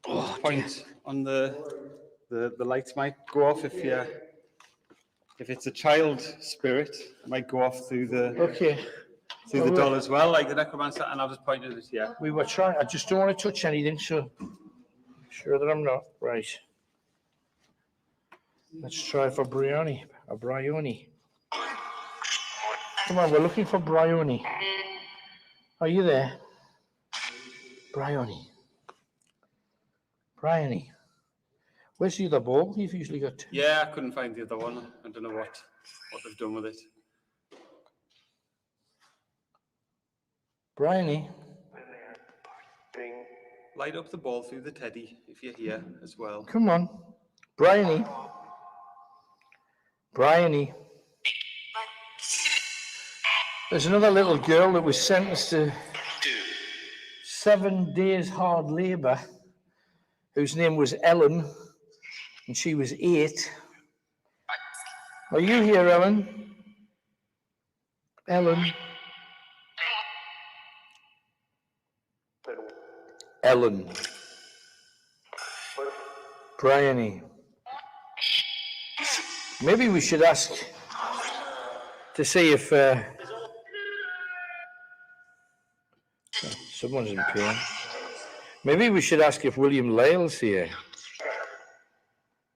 Point on the lights might go off if it's a child spirit, it might go off through the the doll as well, like the necromancer, and I'll just point at it here. We were trying. I just don't want to touch anything, so I'm sure that I'm not right. Let's try for Bryony. Come on, we're looking for Bryony. Are you there? Bryony. Where's the other ball? You've usually got... Yeah, I couldn't find the other one. I don't know what they've done with it. Bryony. Light up the ball through the teddy if you're here as well. Come on. Bryony. There's another little girl that was sentenced to 7 days hard labour, whose name was Ellen, and she was 8. Are you here, Ellen? Ellen. Bryony. Maybe we should ask to see if someone's in pain. Maybe we should ask if William Lyle's here.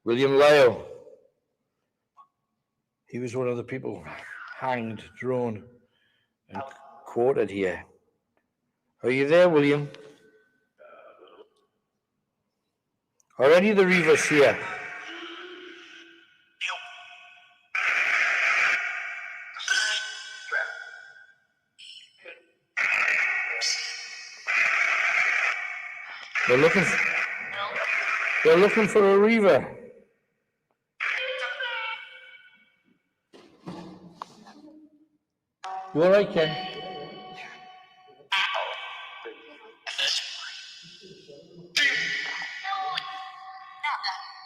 William Lyle. He was one of the people hanged, drawn, and quartered here. Are you there, William? Are any of the Reavers here? They're looking for a Reaver. You all right, Ken?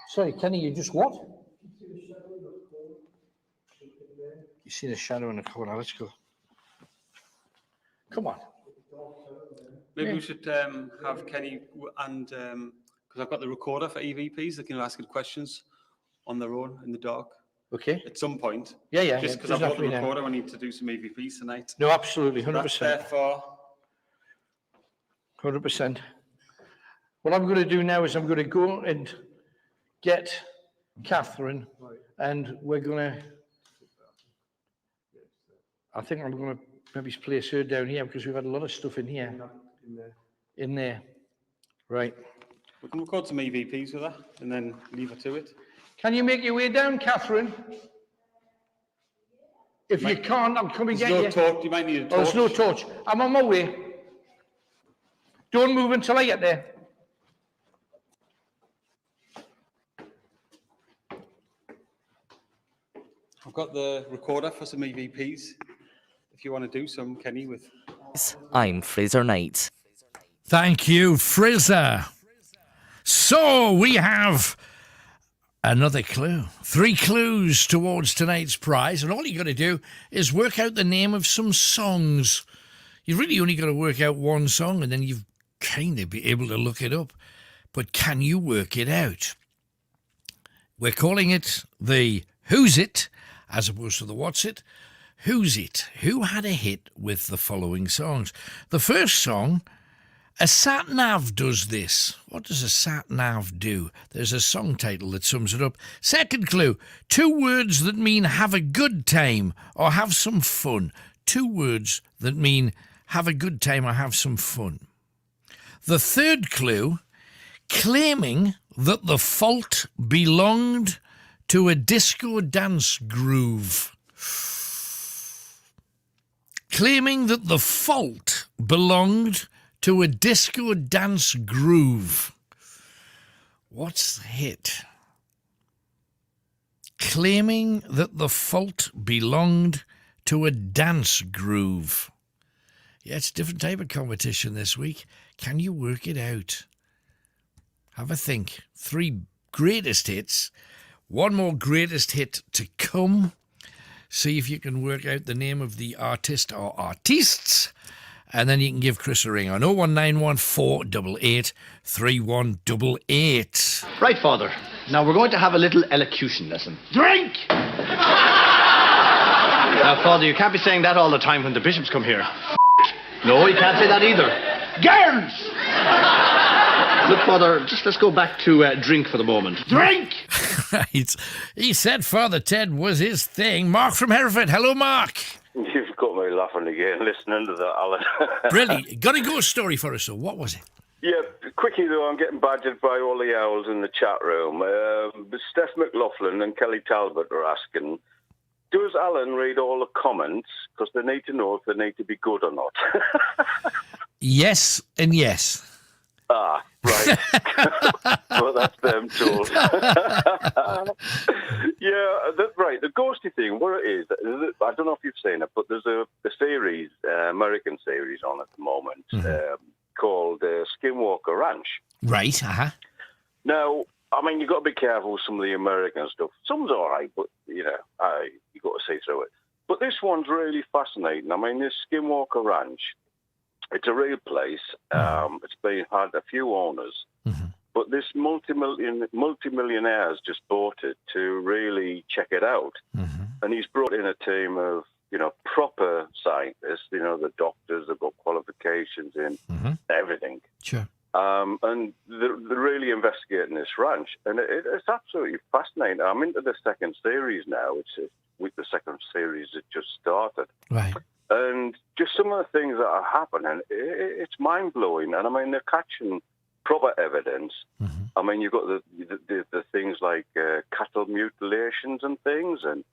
Sorry, Kenny, you just what? You seen a shadow in the corner. Let's go. Come on. Maybe we should have Kenny and because I've got the recorder for EVPs, they can ask it questions on their own in the dark. Okay. At some point. Yeah. Just because I've got the recorder, I need to do some EVPs tonight. No, absolutely, 100%. That's therefore 100%. What I'm going to do now is I'm going to go and get Catherine, and we're going to. I think I'm going to maybe place her down here because we've had a lot of stuff in here. In there. Right. We can record some EVPs with her and then leave her to it. Can you make your way down, Catherine? If you can't, I'll come and get you. There's no torch. You might need a torch. Oh, there's no torch. I'm on my way. Don't move until I get there. I've got the recorder for some EVPs. If you want to do some, Kenny, with... I'm Fraser Knight. Thank you, Fraser. So we have another clue. 3 clues towards tonight's prize, and all you got to do is work out the name of some songs. You've really only got to work out one song, and then you've kind of be able to look it up. But can you work it out? We're calling it the Who's It, as opposed to the What's It. Who's It? Who had a hit with the following songs? The first song, a sat-nav does this. What does a sat-nav do? There's a song title that sums it up. Second clue, 2 words that mean have a good time or have some fun. 2 words that mean have a good time or have some fun. The third clue, claiming that the fault belonged to a disco dance groove. Claiming that the fault belonged to a disco dance groove. What's the hit? Claiming that the fault belonged to a dance groove. Yeah, it's a different type of competition this week. Can you work it out? Have a think. 3 greatest hits. 1 more greatest hit to come. See if you can work out the name of the artist or artists. And then you can give Chris a ring on 01914 488 3188. Right, Father. Now we're going to have a little elocution lesson. Drink! Now, Father, you can't be saying that all the time when the bishops come here. No, you can't say that either. Girls! Look, Father, just let's go back to drink for the moment. Drink! Right. He said Father Ted was his thing. Mark from Hereford. Hello, Mark. You've got me laughing again listening to that, Alan. Brilliant. Got a ghost story for us, so what was it? Yeah, quickly though, I'm getting badgered by all the owls in the chat room. Steph McLaughlin and Kelly Talbot are asking, does Alan read all the comments? Because they need to know if they need to be good or not. Yes and yes. Ah, right. Well, that's them tools. Right. The ghosty thing, what it is, I don't know if you've seen it, but there's a series, American series on at the moment, called Skinwalker Ranch. Right, Now, I mean, you've got to be careful with some of the American stuff. Some's all right, but, you've got to see through it. But this one's really fascinating. I mean, this Skinwalker Ranch, it's a real place. It's had a few owners. But this multi-millionaires just bought it to really check it out. And he's brought in a team of, proper scientists, the doctors, they've got qualifications in everything. Sure. And they're really investigating this ranch. And it's absolutely fascinating. I'm into the second series now. The second series has just started. Right. And just some of the things that are happening, it's mind-blowing. And, I mean, they're catching proper evidence. I mean, you've got the things like cattle mutilations and things. And,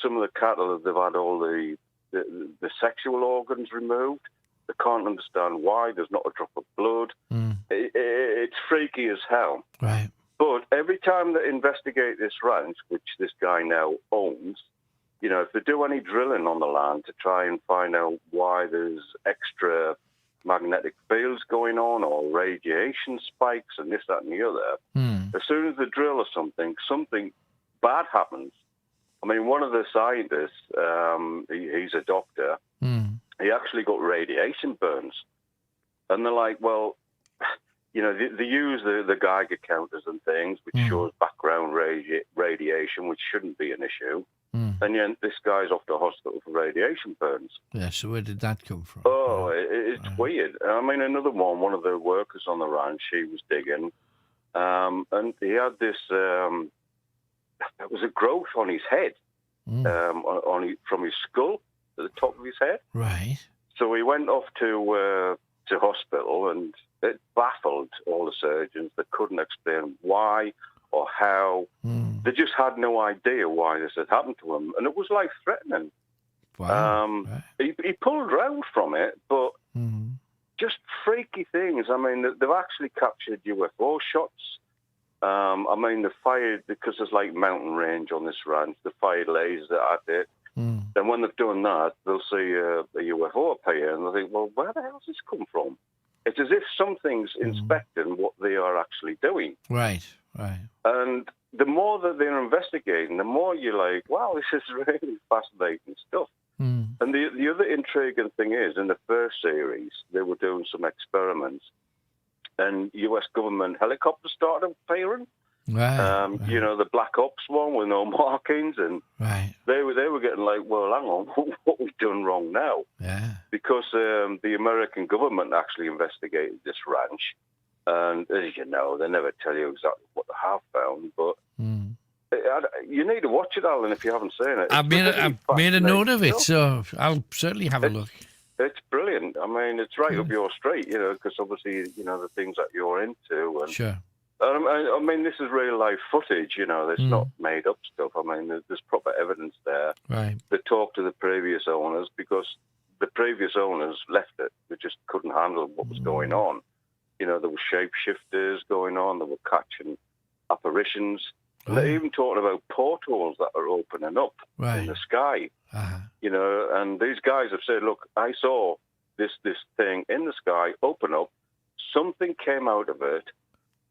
some of the cattle, they've had all the sexual organs removed. They can't understand why. There's not a drop of blood. It's freaky as hell. Right. But every time they investigate this ranch, which this guy now owns, if they do any drilling on the land to try and find out why there's extra magnetic fields going on or radiation spikes and this, that, and the other, as soon as they drill or something bad happens. I mean, one of the scientists, he's a doctor, he actually got radiation burns. And they're like, well, they use the Geiger counters and things, which shows background radiation, which shouldn't be an issue. And yet this guy's off to hospital for radiation burns. Yeah, so where did that come from? Oh, it's weird. I mean, another one of the workers on the ranch, he was digging, and he had this, it was a growth on his head, from his skull to the top of his head. Right. So he went off to hospital, and it baffled all the surgeons. They couldn't explain why or how. They just had no idea why this had happened to him, and it was life-threatening. Wow. He pulled around from it, but just freaky things. I mean, they've actually captured UFO shots. I mean, they fired, because there's like mountain range on this ranch, they fired lasers at it. Then when they've done that, they'll see a UFO appear, and they'll think, well, where the hell's this come from? It's as if something's inspecting what they are actually doing. Right. And the more that they're investigating, the more you're like, wow, this is really fascinating stuff. And the other intriguing thing is, in the first series, they were doing some experiments, and U.S. government helicopters started appearing. Right. You know, the Black Ops one with no markings, and they were getting like, well, hang on, what we've done wrong now? Yeah. Because the American government actually investigated this ranch, and as you know, they never tell you exactly what they have found, but you need to watch it, Alan, if you haven't seen it. I've made a note of it, so I'll certainly have a look. It's brilliant. I mean, it's right up your street, you know, because obviously, you know, the things that you're into. And, sure. I mean, this is real life footage, you know, it's not made up stuff. I mean, there's proper evidence there. Right. They talked to the previous owners because the previous owners left it. They just couldn't handle what was going on. You know, there were shapeshifters going on, they were catching apparitions. And they're even talking about portals that are opening up in the sky. You know, and these guys have said, look, I saw this thing in the sky open up. Something came out of it,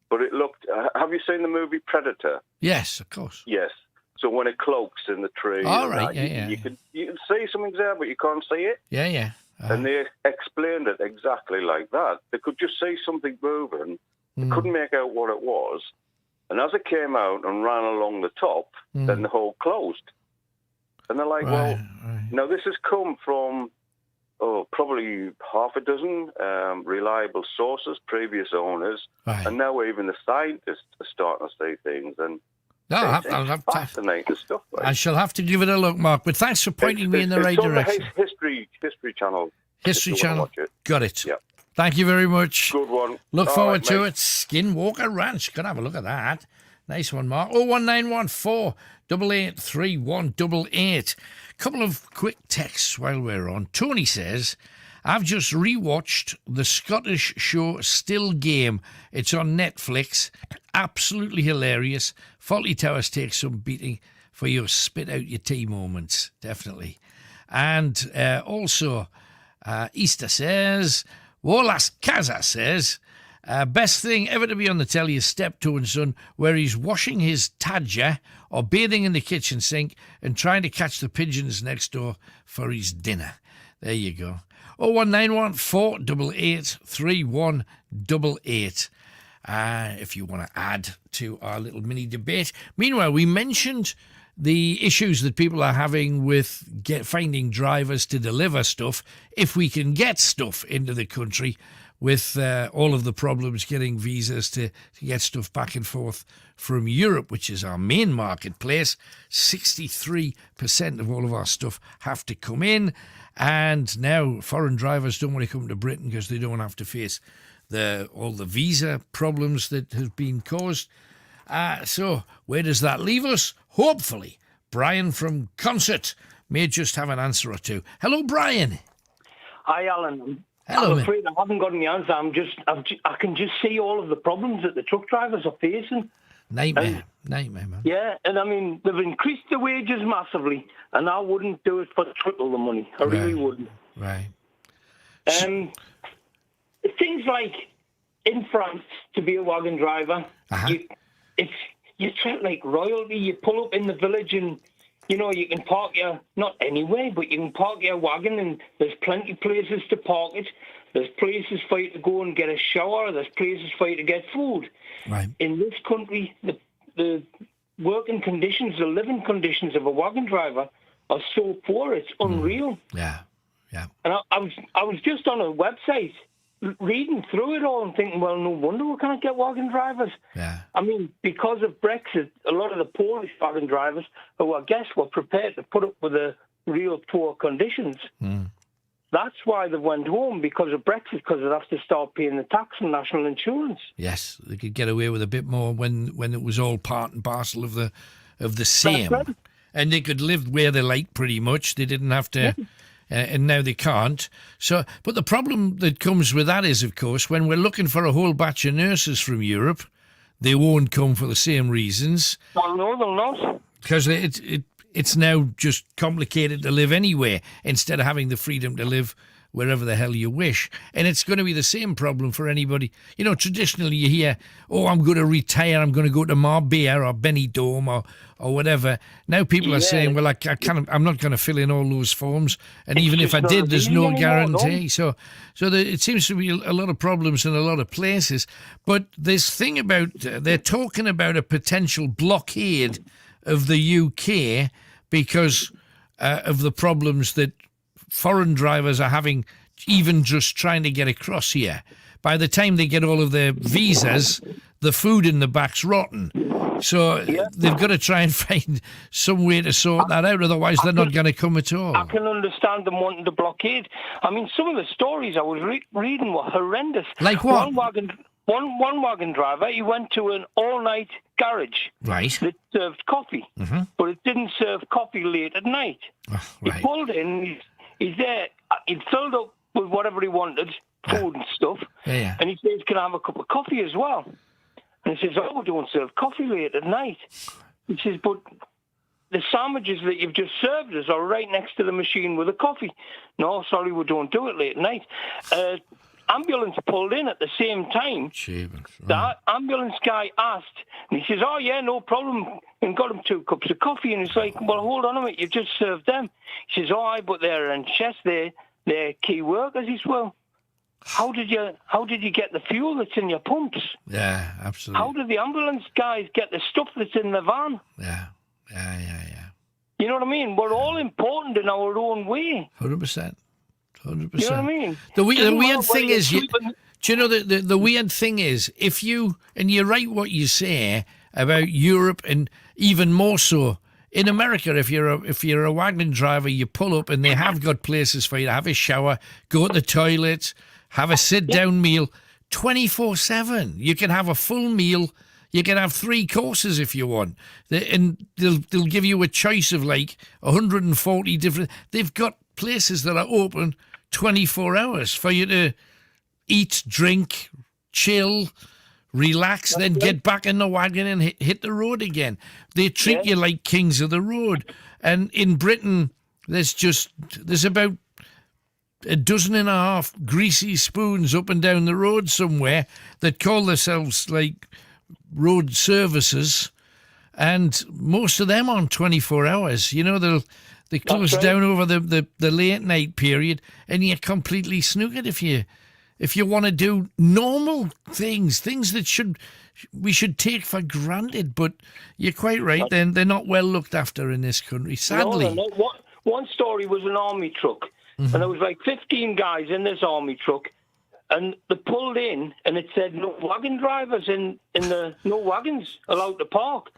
but it looked... have you seen the movie Predator? Yes, of course. Yes. So when it cloaks in the tree... All right, yeah. You can see something there, but you can't see it. Yeah. And they explained it exactly like that. They could just see something moving. They couldn't make out what it was. And as it came out and ran along the top, then the hole closed. And they're like, now this has come from, probably half a dozen reliable sources, previous owners, and now even the scientists are starting to see things. And I'll have fascinating stuff. Like. I shall have to give it a look, Mark, but thanks for pointing me in the right direction. On the History Channel. History Channel. Got it. Yeah. Thank you very much. Good one. Look forward to it. Skinwalker Ranch. Gotta have a look at that. Nice one, Mark. 01914 883188. Couple of quick texts while we're on. Tony says, I've just rewatched the Scottish show Still Game. It's on Netflix. Absolutely hilarious. Fawlty Towers takes some beating for your spit out your tea moments. Definitely. And also, Easter says, Wolas Kaza says, best thing ever to be on the telly is Steptoe and Son, where he's washing his tadger or bathing in the kitchen sink and trying to catch the pigeons next door for his dinner. There you go. 01914 883188. If you want to add to our little mini debate. Meanwhile, we mentioned the issues that people are having with finding drivers to deliver stuff, if we can get stuff into the country, with all of the problems getting visas to get stuff back and forth from Europe, which is our main marketplace. 63% of all of our stuff have to come in, and now foreign drivers don't want to come to Britain because they don't have to face all the visa problems that have been caused. So where does that leave us? Hopefully, Brian from Concert may just have an answer or two. Hello, Brian. Hi, Alan. Hello, I'm afraid I haven't got any answer. I can just see all of the problems that the truck drivers are facing. Nightmare, man. Yeah, and I mean, they've increased the wages massively, and I wouldn't do it for triple the money. I really wouldn't. Right. Things like in France, to be a wagon driver, you're treated like royalty. You pull up in the village and, you know, you can park not anywhere, but you can park your wagon and there's plenty of places to park it. There's places for you to go and get a shower. There's places for you to get food. Right. In this country, the working conditions, the living conditions of a wagon driver are so poor, it's unreal. Yeah. And I was just on a website reading through it all and thinking, well, no wonder we can't get wagon drivers. Yeah. I mean, because of Brexit, a lot of the Polish wagon drivers, who I guess were prepared to put up with the real poor conditions, that's why they went home, because of Brexit, because they'd have to start paying the tax and national insurance. Yes, they could get away with a bit more when it was all part and parcel of the same. Right. And they could live where they liked pretty much. They didn't have to... and now they can't. So, but the problem that comes with that is, of course, when we're looking for a whole batch of nurses from Europe, they won't come for the same reasons. Well, no, they'll not. Because it's now just complicated to live anywhere instead of having the freedom to live wherever the hell you wish. And it's going to be the same problem for anybody. You know, traditionally you hear, oh, I'm going to retire, I'm going to go to Marbella or Benidorm or whatever. Now people are saying, well, I'm not going to fill in all those forms. And It's even if I just did, not there's easy no anymore, guarantee. So it seems to be a lot of problems in a lot of places. But this thing about, they're talking about a potential blockade of the UK because of the problems that foreign drivers are having, even just trying to get across here. By the time they get all of their visas, the food in the back's rotten. So they've got to try and find some way to sort that out, otherwise they're not going to come at all. I can understand them wanting to blockade. I mean, some of the stories I was reading were horrendous. Like what? One wagon driver, he went to an all-night garage that served coffee, but it didn't serve coffee late at night. He pulled in, he's there, he'd filled up with whatever he wanted, food and stuff, and he says, can I have a cup of coffee as well? And he says, oh, we don't serve coffee late at night. He says, but the sandwiches that you've just served us are right next to the machine with the coffee. No, sorry, we don't do it late at night. Ambulance pulled in at the same time. The ambulance guy asked, and he says, oh, yeah, no problem, and got him 2 cups of coffee. And he's like, well, hold on a minute, you just served them. He says, oh, aye, but they're in chest, they're key workers. He says, well, how did you get the fuel that's in your pumps? Yeah, absolutely. How did the ambulance guys get the stuff that's in the van? Yeah. You know what I mean? We're all important in our own way. 100%. 100%. You know what I mean? The weird thing is, do you know the weird thing is, if you, and you're right what you say about Europe, and even more so in America, if you're a wagon driver, you pull up and they have got places for you to have a shower, go to the toilet, have a sit-down meal, 24/7. You can have a full meal. You can have 3 courses if you want, and they'll give you a choice of like 140 different. They've got places that are open 24 hours for you to eat, drink, chill, relax, then get back in the wagon and hit the road again. They treat you like kings of the road. And in Britain, there's about 12.5 greasy spoons up and down the road somewhere that call themselves like road services, and most of them on 24 hours. You know, they close down over the late night period, and you're completely snookered if you want to do normal things that we should take for granted. But you're quite right, then they're not well looked after in this country, sadly. No. One story was an army truck, and there was like 15 guys in this army truck, and they pulled in, and it said no wagon drivers in the no wagons allowed to park.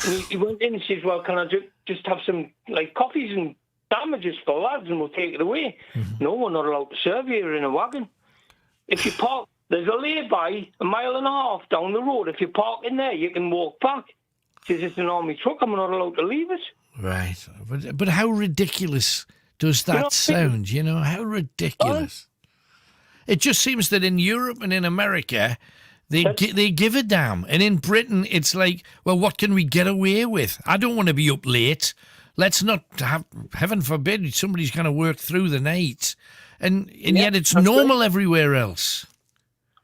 And he went in and says, well, can I just have some like coffees and sandwiches for lads, and we'll take it away? No, we're not allowed to serve here in a wagon. If you park, there's a lay-by 1.5 miles down the road. If you park in there, you can walk back. He says, it's an army truck, I'm not allowed to leave it. Right. But how ridiculous does that sound? You know, how ridiculous. It just seems that in Europe and in America, they give a damn. And in Britain, it's like, well, what can we get away with? I don't want to be up late. Let's not have, heaven forbid, somebody's going to work through the night. And yet it's normal everywhere else.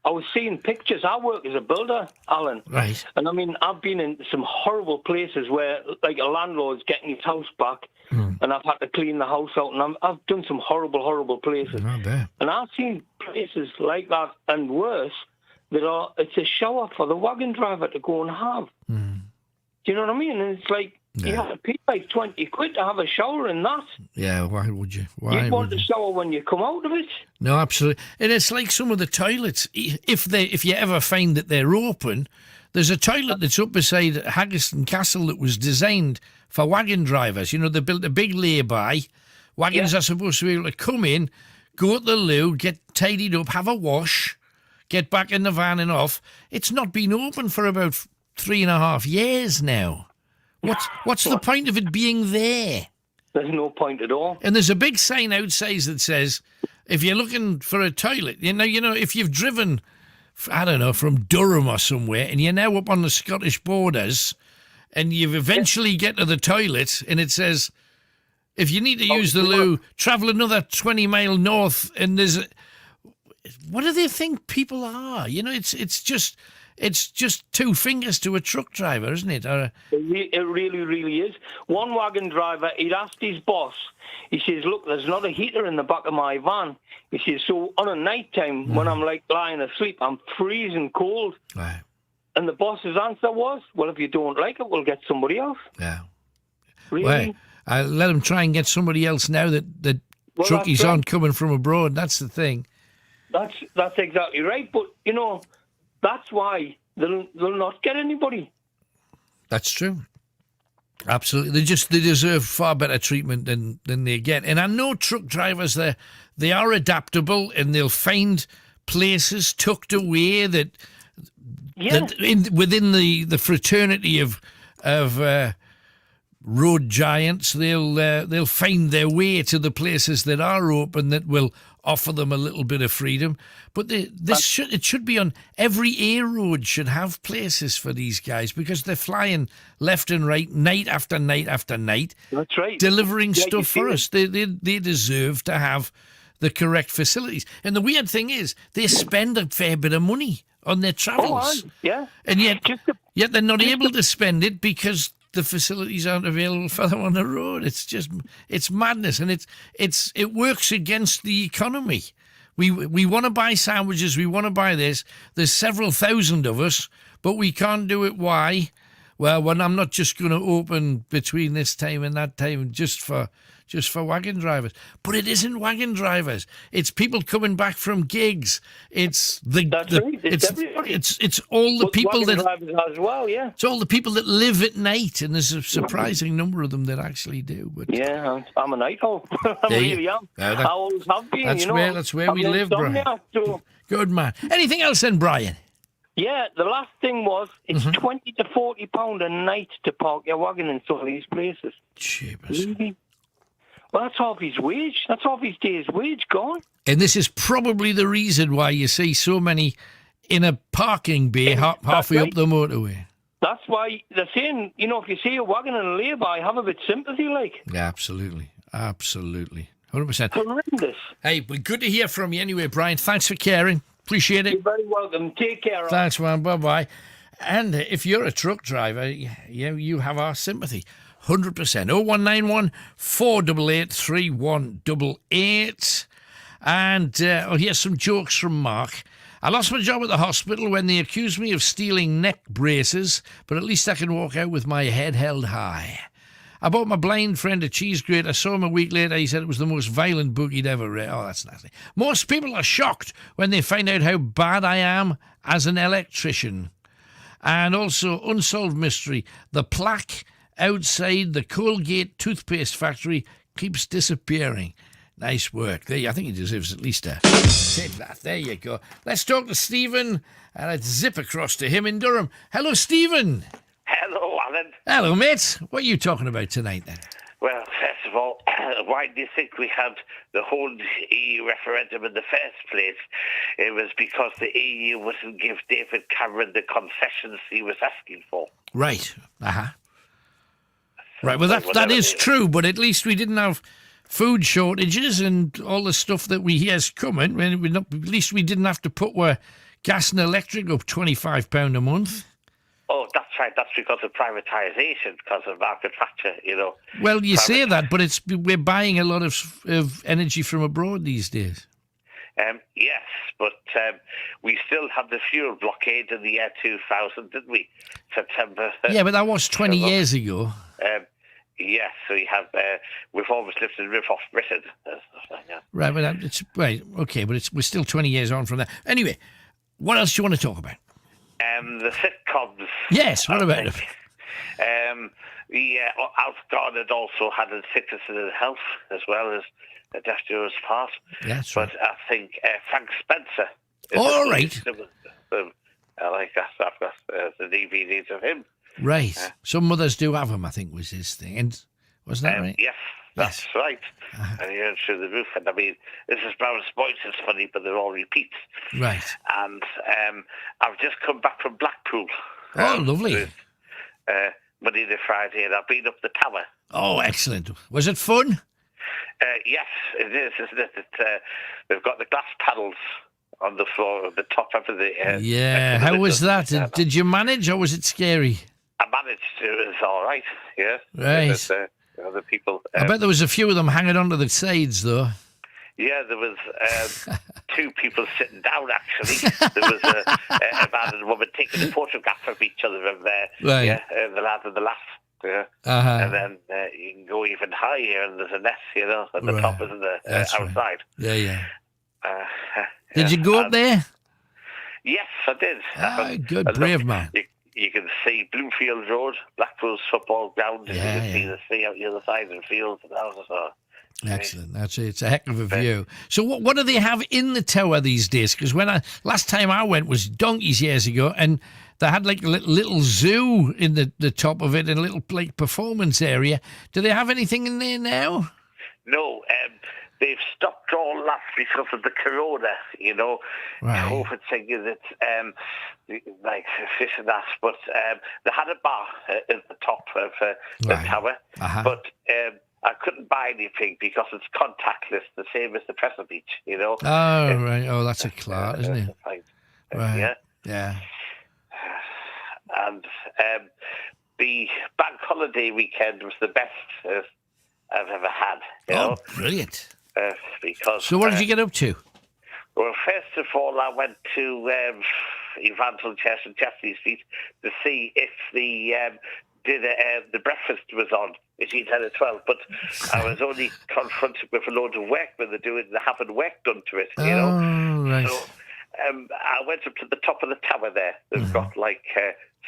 I was seeing pictures. I work as a builder, Alan. Right. And I mean, I've been in some horrible places where, like, a landlord's getting his house back, and I've had to clean the house out, and I've done some horrible, horrible places. And I've seen places like that and worse that it's a shower for the wagon driver to go and have. Do you know what I mean? And it's like, you have to pay like 20 quid to have a shower in that. Yeah, why would you? You'd want to shower when you come out of it. No, absolutely. And it's like some of the toilets, if you ever find that they're open, there's a toilet that's up beside Haggerston Castle that was designed for wagon drivers. You know, they built a big lay-by. Wagons are supposed to be able to come in, go to the loo, get tidied up, have a wash, get back in the van and off. It's not been open for about 3.5 years now. What's the point of it being there? There's no point at all. And there's a big sign outside that says, if you're looking for a toilet, if you've driven, I don't know, from Durham or somewhere, and you're now up on the Scottish borders, and you've eventually get to the toilet, and it says, if you need to use the loo, travel another 20 mile north, and there's what do they think people are? It's just two fingers to a truck driver, isn't it? It really, really is. One wagon driver, he'd asked his boss, he says, look, there's not a heater in the back of my van. He says, so on a night time, when I'm like lying asleep, I'm freezing cold. Right. And the boss's answer was, well, if you don't like it, we'll get somebody else. Yeah. Really? Well, I let him try and get somebody else now that truckies aren't coming from abroad. That's the thing. That's exactly right. But, that's why they'll not get anybody. That's true. Absolutely. They deserve far better treatment than they get. And I know truck drivers, they are adaptable and they'll find places tucked away that within the fraternity of road giants, they'll find their way to the places that are open that will offer them a little bit of freedom. But it should be on every A road should have places for these guys, because they're flying left and right, night after night after night. That's right. Delivering stuff for us. They deserve to have the correct facilities. And the weird thing is, they spend a fair bit of money on their travels. Yeah. And yet they're not able to spend it because the facilities aren't available for them on the road. It's madness, and it works against the economy. We want to buy sandwiches, we want to buy this. There's several thousand of us, but we can't do it. Why? Well, when I'm not just going to open between this time and that time just for wagon drivers. But it isn't wagon drivers. It's people coming back from gigs. It's it's all the people that drivers as well, yeah. It's all the people that live at night, and there's a surprising number of them that actually do. But yeah, I'm a night owl. I really am. I always have been. That's where we live, Brian. So. Good man. Anything else then, Brian? Yeah, the last thing was it's £20 to £40 a night to park your wagon in some of these places. Jeepers. Really? Well, that's half his wage. That's half his day's wage gone. And this is probably the reason why you see so many in a parking bay halfway up the motorway. That's why they're saying, if you see a wagon and a lay-by, have a bit of sympathy, like. Yeah, absolutely. Absolutely. 100%. Horrendous. Hey, well, good to hear from you anyway, Brian. Thanks for caring. Appreciate it. You're very welcome. Take care. Thanks, man. Bye-bye. And if you're a truck driver, you have our sympathy. 100%. 0191 488 3188. And here's some jokes from Mark. I lost my job at the hospital when they accused me of stealing neck braces, but at least I can walk out with my head held high. I bought my blind friend a cheese grate. I saw him a week later. He said it was the most violent book he'd ever read. Oh, that's nasty. Most people are shocked when they find out how bad I am as an electrician. And also, unsolved mystery. The plaque outside the Colgate toothpaste factory keeps disappearing. Nice work. I think he deserves at least a take that. There you go. Let's talk to Stephen, and let's zip across to him in Durham. Hello, Stephen. Hello, Alan. Hello, mate. What are you talking about tonight, then? Well, first of all, why do you think we had the whole EU referendum in the first place? It was because the EU wouldn't give David Cameron the concessions he was asking for. Right. Right, well, that is true, but at least we didn't have food shortages and all the stuff that we hear's coming. At least we didn't have to put our gas and electric up £25 a month. Oh, that's right. That's because of privatisation, because of market factor, Well, you say that, but we're buying a lot of energy from abroad these days. Yes, but we still had the fuel blockade in the year 2000, didn't we? September. Yeah, but that was 20 years ago. Yes, we've always lived in rip-off Britain. Right, but okay, but we're still 20 years on from that. Anyway, what else do you want to talk about? The sitcoms. Yes, what about it? Outgone had also had a sickness and health as well as a Death Joe's part. That's right. But I think Frank Spencer. All right. I like that. I've got the DVDs of him. Right. Some mothers do have him, I think, was his thing. And wasn't that right? Yes. That's right. And you hear it through the roof. And I mean, Mrs. Brown's voice is funny, but they're all repeats. Right. And I've just come back from Blackpool. Oh, lovely. With, Monday to Friday, and I've been up the tower. Oh, excellent. Was it fun? Yes, it is, isn't it? They've got the glass panels on the floor, on the top of the... Yeah. How was that? Did you manage, or was it scary? I managed to. It was all right, yeah. Right. Other people... I bet there was a few of them hanging onto the sides, though. Yeah, there was 2 people sitting down, actually. There was a man and a woman taking a photograph of each other of right. Yeah, the lad and the lass. Yeah. And then you can go even higher, and there's a nest, at the top, isn't there? Outside. Right. Yeah. Did you go up there? Yes, I did. Good, brave man. You can see Bloomfield Road, Blackpool's football ground. You can see the sea out the other side and fields and houses. Excellent. That's it. It's a heck of a view. So what do they have in the tower these days? Because last time I went was donkeys years ago, and they had like a little zoo in the top of it and a little like performance area. Do they have anything in there now? No, they've stopped all that because of the corona, Right. COVID thing is like fish and that. But they had a bar at the top of the tower, but I couldn't buy anything because it's contactless, the same as the Presser Beach, Oh, right. Oh, that's a clot, isn't it? Right. Yeah. And the bank holiday weekend was the best I've ever had. Oh, brilliant. Because, so what did you get up to? Well, first of all, I went to Evangeline Church and Chastity Street to see if the breakfast was on between 10 and 12, but I was only confronted with a load of work when they haven't work done to it, Right. So I went up to the top of the tower there. They've got like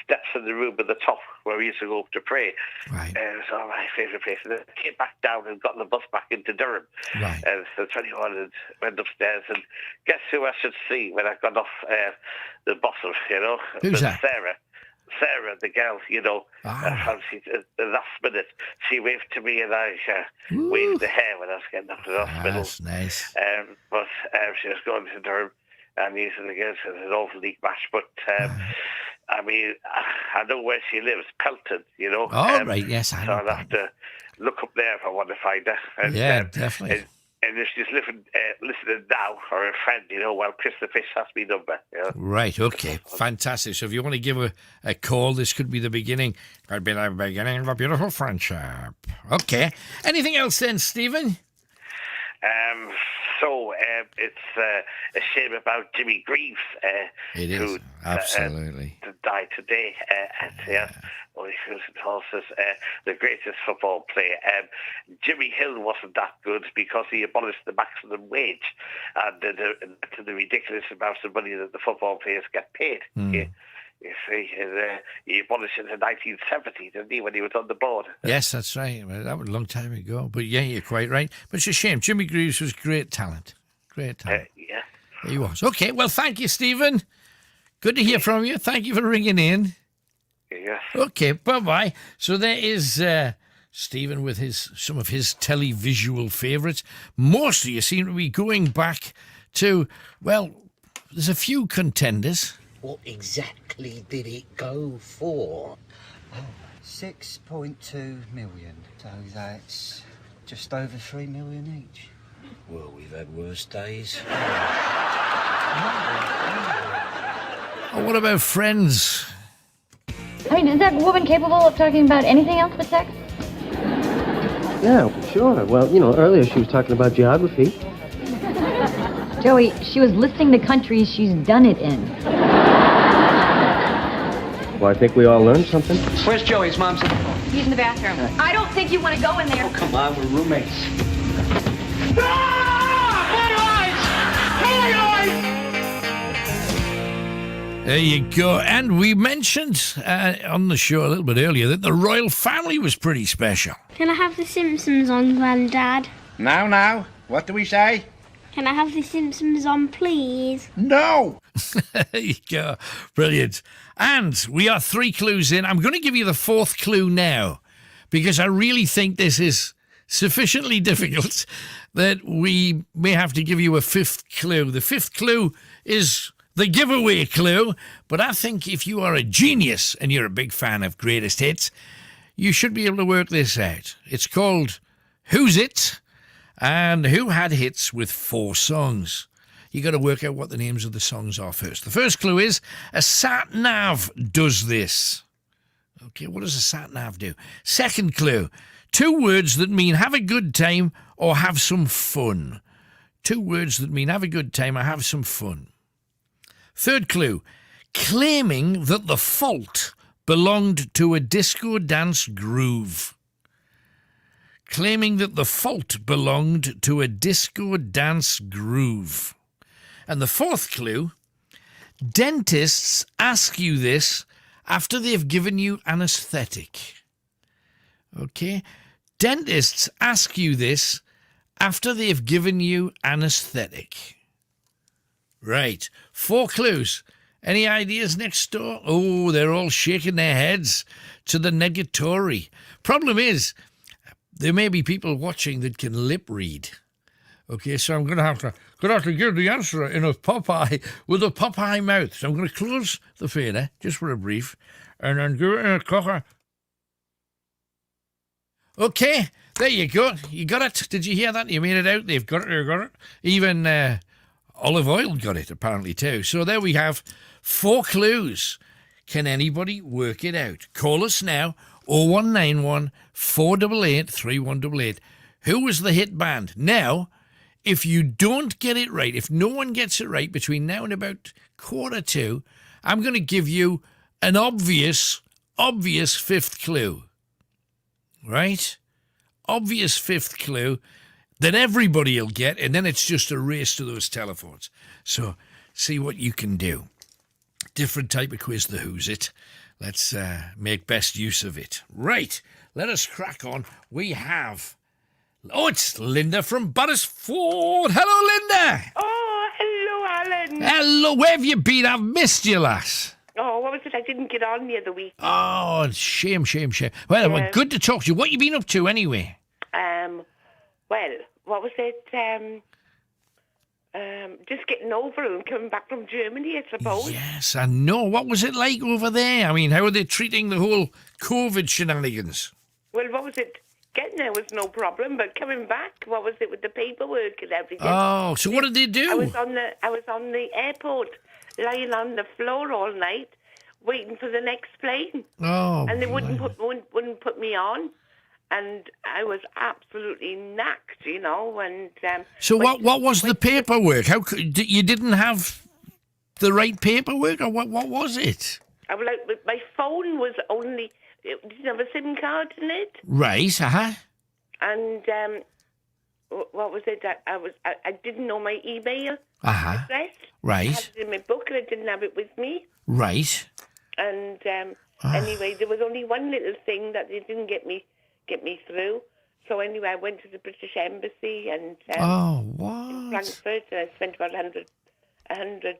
steps in the room at the top where we used to go up to pray. Right. It was all my favourite place. And then I came back down and got the bus back into Durham. Right. So 21 and went upstairs, and guess who I should see when I got off the bottle, Who's that? Sarah, the girl, I fancied at the last minute. She waved to me, and I waved to her when I was getting up to the hospital. That's nice. But she was going to Durham, and these are the girls in an awful league match. But I mean, I know where she lives, Pelton, Oh, right, yes, I know. So I'll have to look up there if I want to find her. And, yeah, definitely. And if she's listening now, or a friend, well, Chris the Fish has my number. Right, okay, fantastic. So if you want to give a call, this could be the beginning. Could be the beginning of a beautiful friendship. Okay. Anything else then, Stephen? So it's a shame about Jimmy Greaves, it is, who absolutely died today. The greatest football player. Jimmy Hill wasn't that good because he abolished the maximum wage and to the ridiculous amount of money that the football players get paid. You see, he abolished it in 1970, didn't he, when he was on the board? Yes, that's right. Well, that was a long time ago. But yeah, you're quite right. But it's a shame. Jimmy Greaves was great talent. Great talent. Yeah. He was. Okay, well, thank you, Stephen. Good to hear from you. Thank you for ringing in. Yes. Okay, bye-bye. So there is Stephen with some of his televisual favourites. Most of you seem to be going back to, well, there's a few contenders. What exactly did it go for? 6.2 million. So that's just over 3 million each. Well, we've had worse days. Oh, what about Friends? I mean, is that woman capable of talking about anything else but sex? Yeah, sure. Well, earlier she was talking about geography. Joey, she was listing the countries she's done it in. Well, I think we all learned something. Where's Joey's mom? He's in the bathroom. I don't think you want to go in there. Oh, come on, we're roommates. There you go. And we mentioned on the show a little bit earlier that the royal family was pretty special. Can I have the Simpsons on, Grandad? Now, what do we say? Can I have the Simpsons on, please? No! There you go. Brilliant. And we are 3 clues in. I'm going to give you the 4th clue now because I really think this is sufficiently difficult that we may have to give you a fifth clue. The fifth clue is the giveaway clue, but I think if you are a genius and you're a big fan of greatest hits, you should be able to work this out. It's called Who's It? And who had hits with 4 songs? You got to work out what the names of the songs are first. The first clue is a sat nav does this. Okay, what does a sat nav do? Second clue, 2 words that mean have a good time or have some fun. 2 words that mean have a good time or have some fun. Third clue, claiming that the fault belonged to a disco dance groove. Claiming that the fault belonged to a disco dance groove. And the fourth clue, dentists ask you this after they've given you anaesthetic. Okay? Dentists ask you this after they've given you anaesthetic. Right. 4 clues. Any ideas next door? Oh, they're all shaking their heads to the negatory. Problem is, there may be people watching that can lip read. Okay, so I'm going to have to give the answer in a Popeye, with a Popeye mouth. So I'm going to close the fader, just for a brief, and then give it in a cocker. Okay, there you go. You got it. Did you hear that? You made it out. They've got it. You got it. Even Olive Oil got it, apparently, too. So there we have 4 clues. Can anybody work it out? Call us now, 0191 488 3188. Who was the hit band? Now, if you don't get it right, if no one gets it right between now and about 1:45, I'm going to give you an obvious 5th clue. Right? Obvious 5th clue that everybody will get, and then it's just a race to those telephones. So, see what you can do. Different type of quiz, the Who's It. Let's make best use of it. Right, let us crack on. We have... Oh, it's Linda from Buttersford. Hello, Linda. Oh, hello, Alan. Hello, where have you been? I've missed you, lass. Oh, what was it? I didn't get on the other week. Oh, shame. Well, good to talk to you. What you been up to, anyway? Well, what was it? Just getting over and coming back from Germany, I suppose. Yes, I know. What was it like over there? I mean, how are they treating the whole COVID shenanigans? Well, what was it? Getting there was no problem, but coming back, what was it with the paperwork and everything? Oh, so what did they do? I was on the airport, lying on the floor all night, waiting for the next plane. Oh, and they wouldn't put me on, and I was absolutely knacked, you know. And so what was the paperwork? How could you didn't have the right paperwork, or what was it? My phone was only. It didn't have a SIM card in it. Right, And what was it? I didn't know my email address. Right. I had it in my book and I didn't have it with me. Right. And anyway, there was only one little thing that they didn't get me through. So anyway, I went to the British Embassy and in Frankfurt, and I spent about 100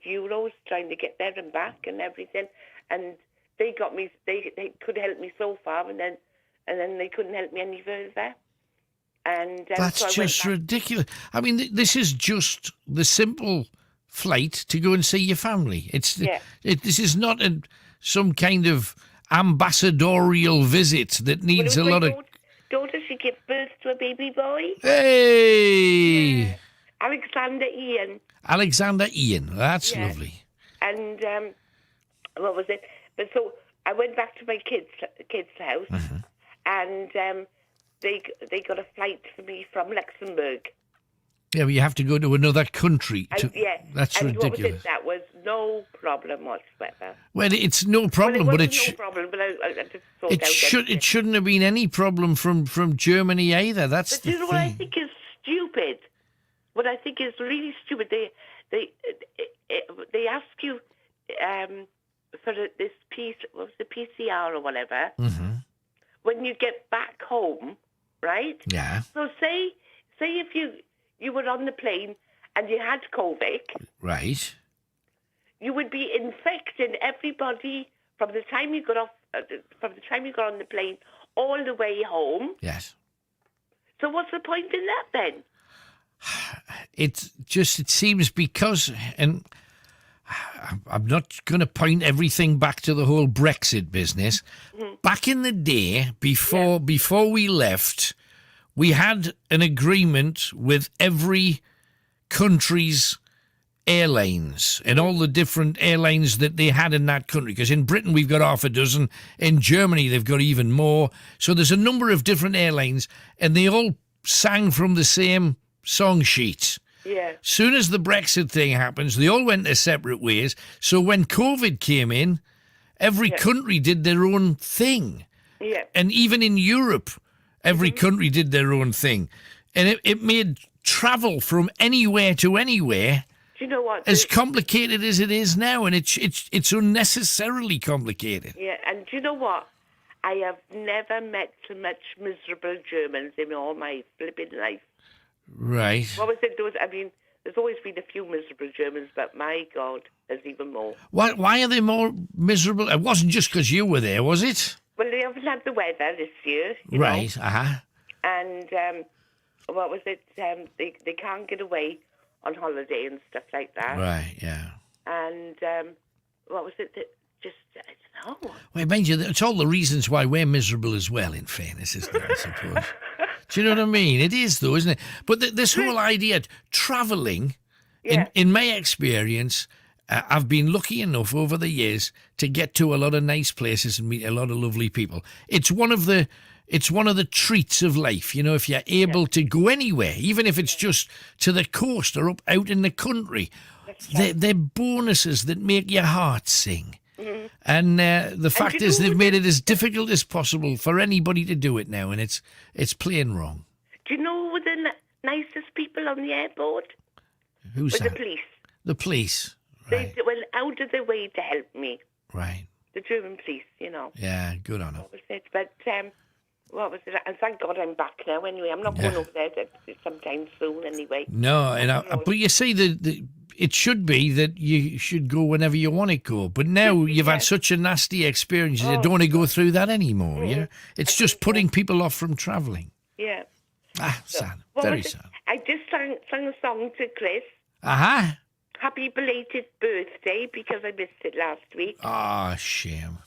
euros trying to get there and back and everything. And they got me. They could help me so far, and then they couldn't help me any further. And that's so just ridiculous. I mean, this is just the simple flight to go and see your family. This is not some kind of ambassadorial visit that needs a lot of. Daughter, she gave birth to a baby boy. Hey, yeah. Alexander Ian. That's lovely. And what was it? But so I went back to my kids' house, and they got a flight for me from Luxembourg. Yeah, but you have to go to another country. That's and ridiculous. What was it? That was no problem whatsoever. Well, it's no problem, but it no problem. But I just thought it shouldn't have been any problem from Germany either. That's but you know what I think is stupid? What I think is really stupid. They ask you. For this piece, what was the PCR or whatever, when you get back home, right? Yeah. So say if you were on the plane and you had COVID, right? You would be infecting everybody from the time you got on the plane all the way home. Yes. So what's the point in that then? It seems because, and I'm not going to point everything back to the whole Brexit business. Mm-hmm. Back in the day, before we left, we had an agreement with every country's airlines and all the different airlines that they had in that country. Because in Britain, we've got half a dozen. In Germany, they've got even more. So there's a number of different airlines, and they all sang from the same song sheet. Yeah. Soon as the Brexit thing happens, they all went their separate ways. So when COVID came in, every country did their own thing. Yeah. And even in Europe, every country did their own thing. And it made travel from anywhere to anywhere, do you know what? As complicated as it is now, and it's unnecessarily complicated. Yeah, and do you know what? I have never met so much miserable Germans in all my flipping life. Right. What was it? There's always been a few miserable Germans, but my God, there's even more. Why are they more miserable? It wasn't just because you were there, was it? Well, they haven't had the weather this year. Right, And what was it? They can't get away on holiday and stuff like that. Right, yeah. And what was it? I don't know. Well, mind you, it's all the reasons why we're miserable as well, in fairness, isn't it, I suppose? Do you know what I mean? It is, though, isn't it? But this whole idea, travelling, in my experience, I've been lucky enough over the years to get to a lot of nice places and meet a lot of lovely people. It's one of the treats of life, you know, if you're able to go anywhere, even if it's just to the coast or up out in the country. They're bonuses that make your heart sing. Mm-hmm. And the fact is they've made it as difficult as possible for anybody to do it now, and it's plain wrong. Do you know who were the nicest people on the airport? Who's that? The police. The police. Right. They went out of their way to help me. Right. The German police, you know. Yeah, good on them. What was it? But what was it? And thank God I'm back now. Anyway, I'm not going over there sometime soon. Anyway. No, but you see it should be that you should go whenever you want to go. But now you've had such a nasty experience, you don't want to go through that anymore. Yeah, it's just putting people off from travelling. Yeah. Sad. Very sad. I just sang a song to Chris. Happy belated birthday, because I missed it last week. Ah, shame.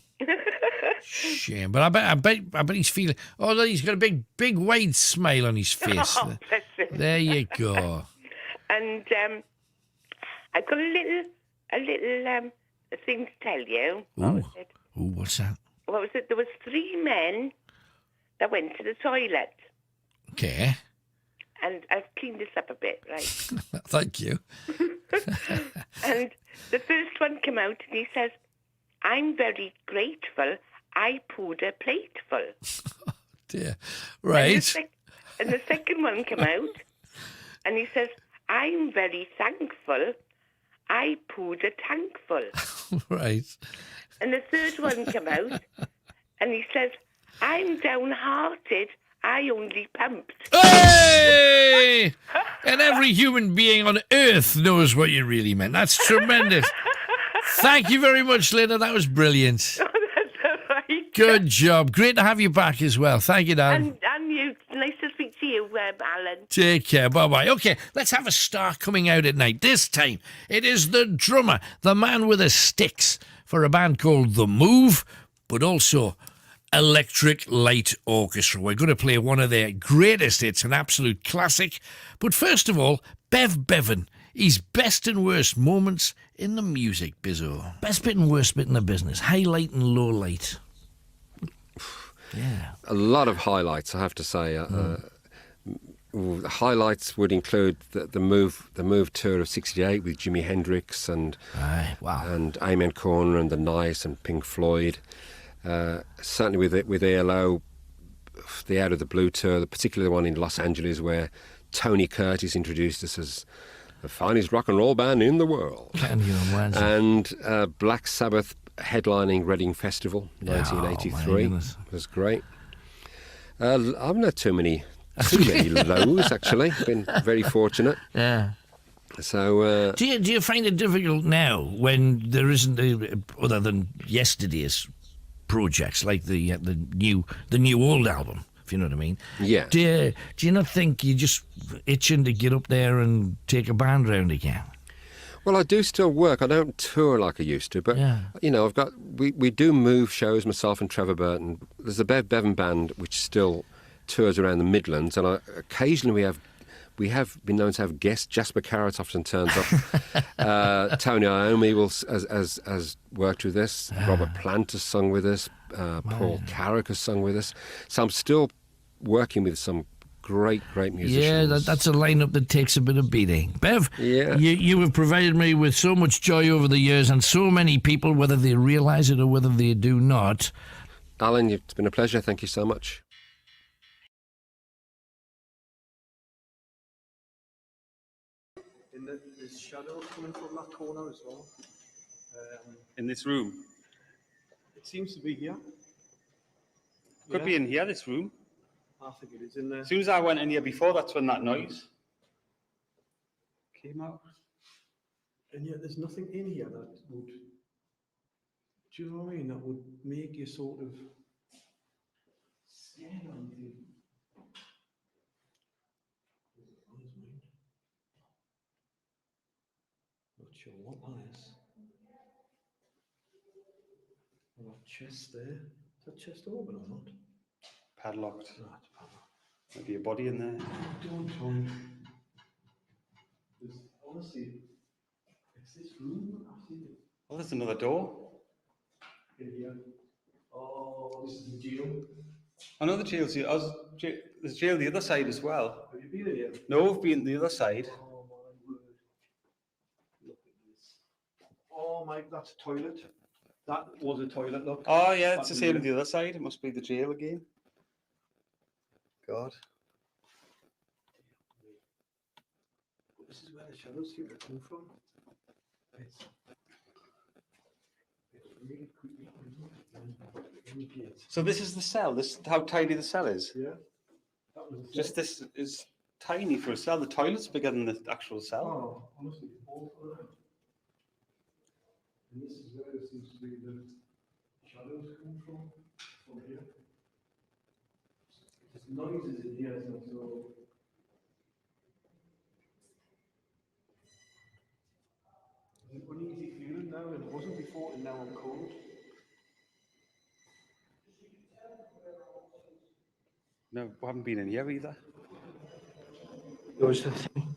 Shame. But I bet he's feeling. Oh, look, he's got a big wide smile on his face. Oh, bless him. There you go. And I've got a little thing to tell you. What's that? What was it? There was 3 men that went to the toilet. Okay. And I've cleaned this up a bit, right? Thank you. And the first one came out and he says, "I'm very grateful I pooed a plateful." Oh, dear. Right. And the second one came out and he says, "I'm very thankful I pooed a tankful." Right. And the third one came out and he says, "I'm downhearted I only pumped." Hey! And every human being on earth knows what you really meant. That's tremendous. Thank you very much, Linda. That was brilliant. Oh, that's all right. Good job. Great to have you back as well. Thank you, Dan. And you. Nice to speak to you, Alan. Take care. Bye-bye. Okay, let's have a star coming out at night. This time, it is the drummer, the man with the sticks, for a band called The Move, but also Electric Light Orchestra. We're going to play one of their greatest hits, an absolute classic. But first of all, Bev Bevan, his best and worst moments in the music bizzo. Best bit and worst bit in the business. Highlight and low light. Yeah. A lot of highlights, I have to say. The highlights would include the move tour of '68 with Jimi Hendrix and Amen Corner and The Nice and Pink Floyd. Certainly with ELO, the Out of the Blue tour, particularly the one in Los Angeles where Tony Curtis introduced us as the finest rock and roll band in the world. And Black Sabbath headlining Reading Festival, 1983, was great. I've not too many lows, actually. Been very fortunate. Yeah. So, do you find it difficult now when there isn't other than yesterday's projects like the new old album if you know what I mean. Yeah. Do you not think you're just itching to get up there and take a band round again? Well, I do still work. I don't tour like I used to, but you know, we do move shows. Myself and Trevor Burton. There's a Bevan band which still tours around the Midlands, and occasionally we have been known to have guests. Jasper Carrot often turns up. Tony Iommi has worked with us. Robert Plant has sung with us. Paul Carrick has sung with us. So I'm still working with some great musicians. Yeah, that's a lineup that takes a bit of beating. Bev, you have provided me with so much joy over the years, and so many people, whether they realise it or whether they do not. Alan, it's been a pleasure. Thank you so much. There's shadows coming from that corner as well. In this room? It seems to be here. Could be in here, this room. I think it is in there. As soon as I went in here before, that's when that noise came out. And yet there's nothing in here that would, do you know what I mean, that would make you sort of scared or anything. Not sure what that is. Well, that chest there. Is that chest open or not? Padlocked. No, it's padlocked. Maybe a body in there. Don't. There's, honestly, it's this room. I've seen it. Oh, there's another door. In here. Oh, this is the jail. I know the jail's here. There's jail the other side as well. Have you been here? No, we've been the other side. Oh my word. Look at this. Oh my, that's a toilet. That was a toilet, look. Oh yeah, it's the same on the other side. It must be the jail again. God. This is where the shadows seem to come from. It's really creepy. So this is the cell. This how tidy the cell is. Yeah. That was Just this is tiny for a cell. The toilet's bigger than the actual cell. Oh, honestly, awful. And this is where there seems to be the shadows come from here. There's noises in here, so it's an uneasy feeling now, and it wasn't before, and now I'm cold. No, we haven't been in here either. There was the thing.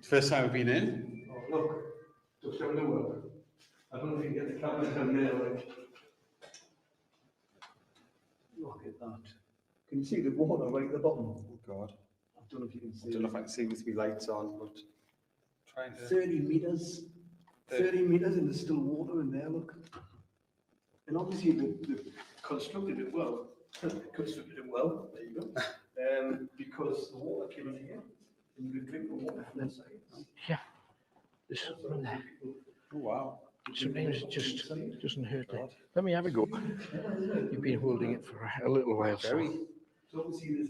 First time we've been in. Oh, look, just having a look. I don't know if you can get the camera down there, like. Look at that. Can you see the water right at the bottom? Oh, God. I don't know if you can see. I don't know if I can see with my lights on, but trying to. 30 metres. 30 metres and there's still water in there, look. And obviously they've constructed it well. There you go. Because the water came in here. And you could drink the water from inside. Yeah. This from there. Oh, wow. Sometimes it just doesn't hurt it. Let me have a go. You've been holding it for a little while. So obviously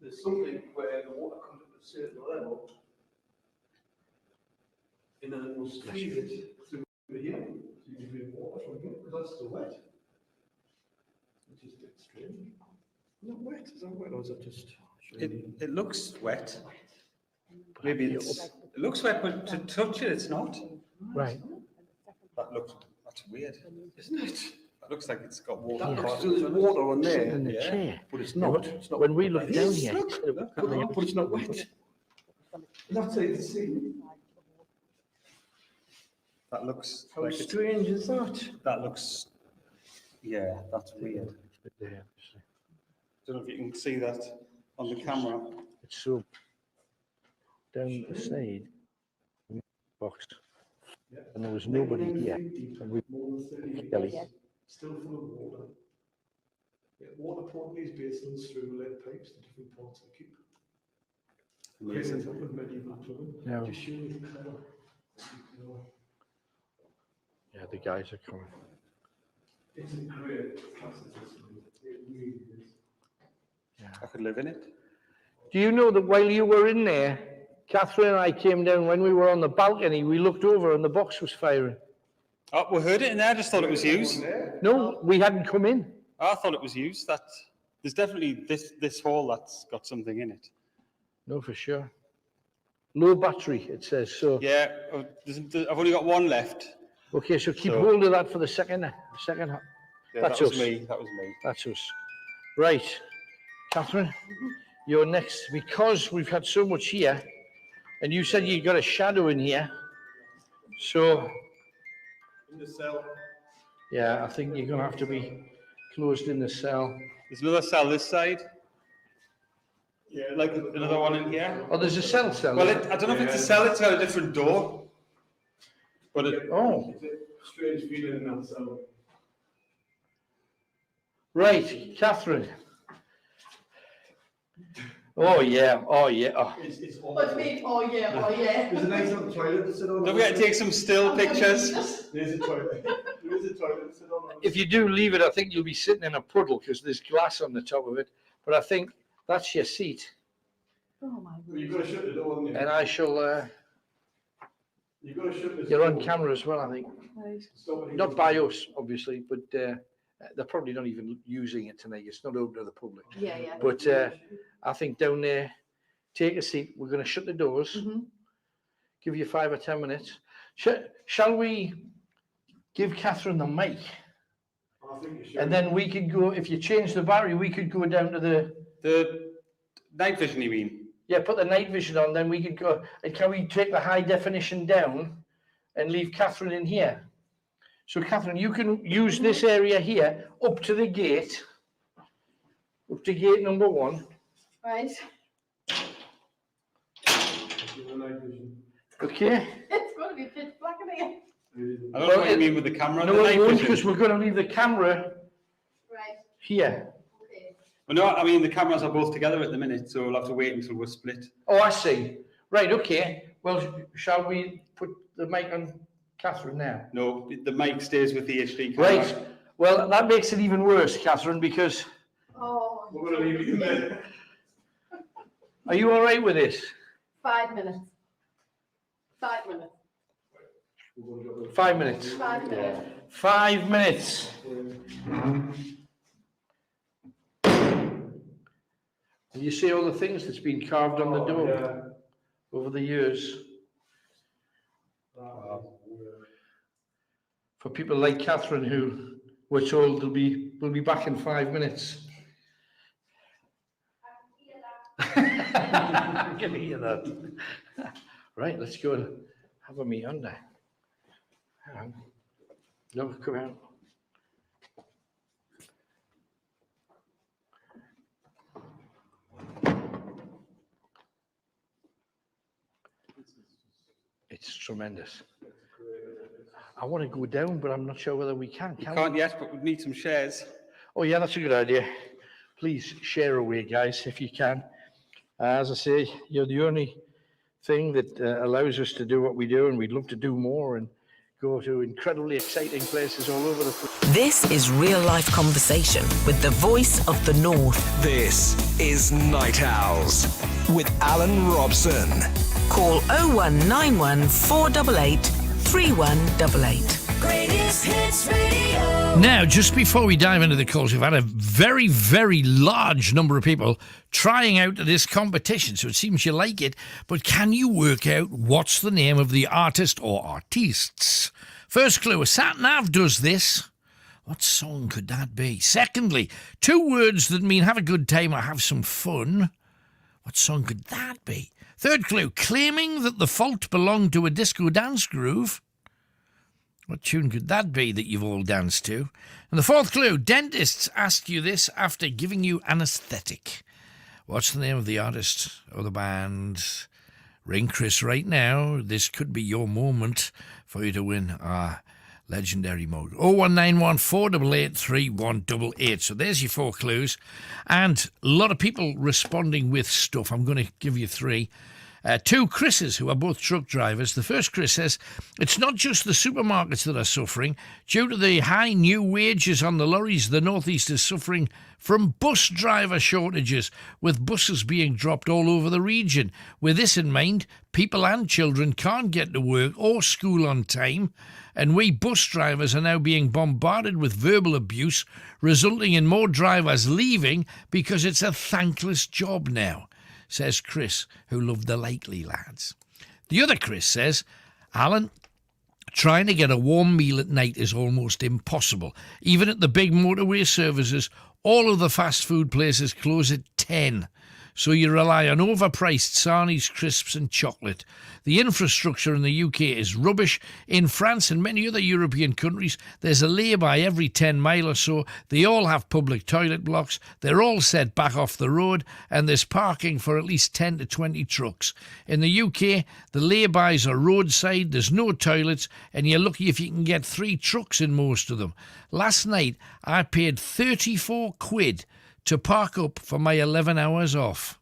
there's something where the water comes up at a certain level, and then it will squeeze it through here, so you can drink water from here, because that's still wet. Which is a bit strange. Not wet, is that wet, or is that just... It looks wet. Maybe it looks wet, but to touch it, it's not. Right. That's weird, isn't it? That looks like it's got water. That looks, there's water on there. In the chair. But it's not. It's not. When we look down here, but it's not wet. That's it, see. That looks. How strange is that? That looks. Yeah, that's weird. Yeah. Don't know if you can see that on the camera. It's so down the side box, and there was nobody here. And we Kelly. Still full of water. Yeah, water poured these basins through lead pipes to different parts of the keep. Amazing. No. Just show me the colour. Yeah, the guys are coming. It's a great classicism. It really is. I could live in it. Do you know that while you were in there, Catherine and I came down when we were on the balcony, we looked over and the box was firing. Oh, we heard it in there. I just thought it was used. No, we hadn't come in. I thought it was used. There's definitely this hall that's got something in it. No, for sure. Low battery, it says. So. Yeah, I've only got one left. Okay, so keep hold of that for the second. Yeah, That's that was us. me. That was me. That's us. Right, Catherine, you're next. Because we've had so much here, and you said you got a shadow in here. So. In the cell. Yeah, I think you're going to have to be closed in the cell. There's another cell this side. Yeah, like another one in here. Oh, there's a cell. Well, I don't know if it's a cell. It's got a different door. But It's a strange feeling in that cell. Right, Catherine. Oh yeah. It's awful. What do you mean? Oh yeah. There's a nice little toilet to sit on. Don't forget to take some still pictures. There's a toilet. There is a toilet to sit on. If you do leave it, I think you'll be sitting in a puddle because there's glass on the top of it. But I think that's your seat. Oh my God. You've got to shut the door, haven't you? And I shall. You've got to shut the door. You're on camera as well, I think. Right. Not by us, obviously, but they're probably not even using it tonight. It's not open to the public. Yeah. But I think down there, take a seat. We're going to shut the doors. Mm-hmm. Give you 5 or 10 minutes. Shall we give Catherine the mic? I think you should. And then we could go, if you change the battery, we could go down to the night vision, you mean? Yeah, put the night vision on, then we could go, and can we take the high definition down and leave Catherine in here? So Catherine, you can use this area here up to the gate, up to gate number 1. Right. Okay? It's going to be pitch black in here. I don't know what you mean with the camera. No, it won't, because we're going to leave the camera Right. here. Okay. Well, no, I mean the cameras are both together at the minute, so we'll have to wait until we're split. Oh, I see. Right, okay. Well, shall we put the mic on Catherine now? No, the mic stays with the HD camera. Right. Well, that makes it even worse, Catherine, because... Oh. We're going to leave you there. Are you all right with this? 5 minutes. 5 minutes. 5 minutes. 5 minutes. 5 minutes. And you see all the things that's been carved on the door over the years. For people like Catherine, who we're told will be back in 5 minutes. I can hear that. Right, let's go and have a meet on there. Hang on. No, come out. It's tremendous. I want to go down, but I'm not sure whether we can. We can't yet, but we need some shares. Oh, yeah, that's a good idea. Please share away, guys, if you can. As I say, you're the only thing that allows us to do what we do, and we'd love to do more and go to incredibly exciting places all over the place. This is Real Life Conversation with the voice of the North. This is Night Owls with Alan Robson. Call 0191 488 3188. Greatest Hits Radio. Now, just before we dive into the calls, we've had a very, very large number of people trying out this competition, so it seems you like it, but can you work out what's the name of the artist or artistes? First clue, a sat-nav does this. What song could that be? Secondly, 2 words that mean have a good time or have some fun. What song could that be? Third clue, claiming that the fault belonged to a disco dance groove. What tune could that be that you've all danced to? And the fourth clue, dentists ask you this after giving you anaesthetic. What's the name of the artist or the band? Ring Chris right now. This could be your moment for you to win our Legendary mode. 01914 488 3188. So there's your 4 clues. And a lot of people responding with stuff. I'm going to give you 3. 2 Chris's, who are both truck drivers. The first Chris says, it's not just the supermarkets that are suffering. Due to the high new wages on the lorries, the North East is suffering from bus driver shortages, with buses being dropped all over the region. With this in mind, people and children can't get to work or school on time, and we bus drivers are now being bombarded with verbal abuse, resulting in more drivers leaving because it's a thankless job now, says Chris, who loved the Likely Lads. The other Chris says, Alan, trying to get a warm meal at night is almost impossible. Even at the big motorway services, all of the fast food places close at 10. So you rely on overpriced sarnies, crisps and chocolate. The infrastructure in the UK is rubbish. In France and many other European countries, there's a lay-by every 10 mile or so. They all have public toilet blocks. They're all set back off the road, and there's parking for at least 10 to 20 trucks. In the UK, the lay-bys are roadside, there's no toilets, and you're lucky if you can get 3 trucks in most of them. Last night, I paid 34 quid to park up for my 11 hours off.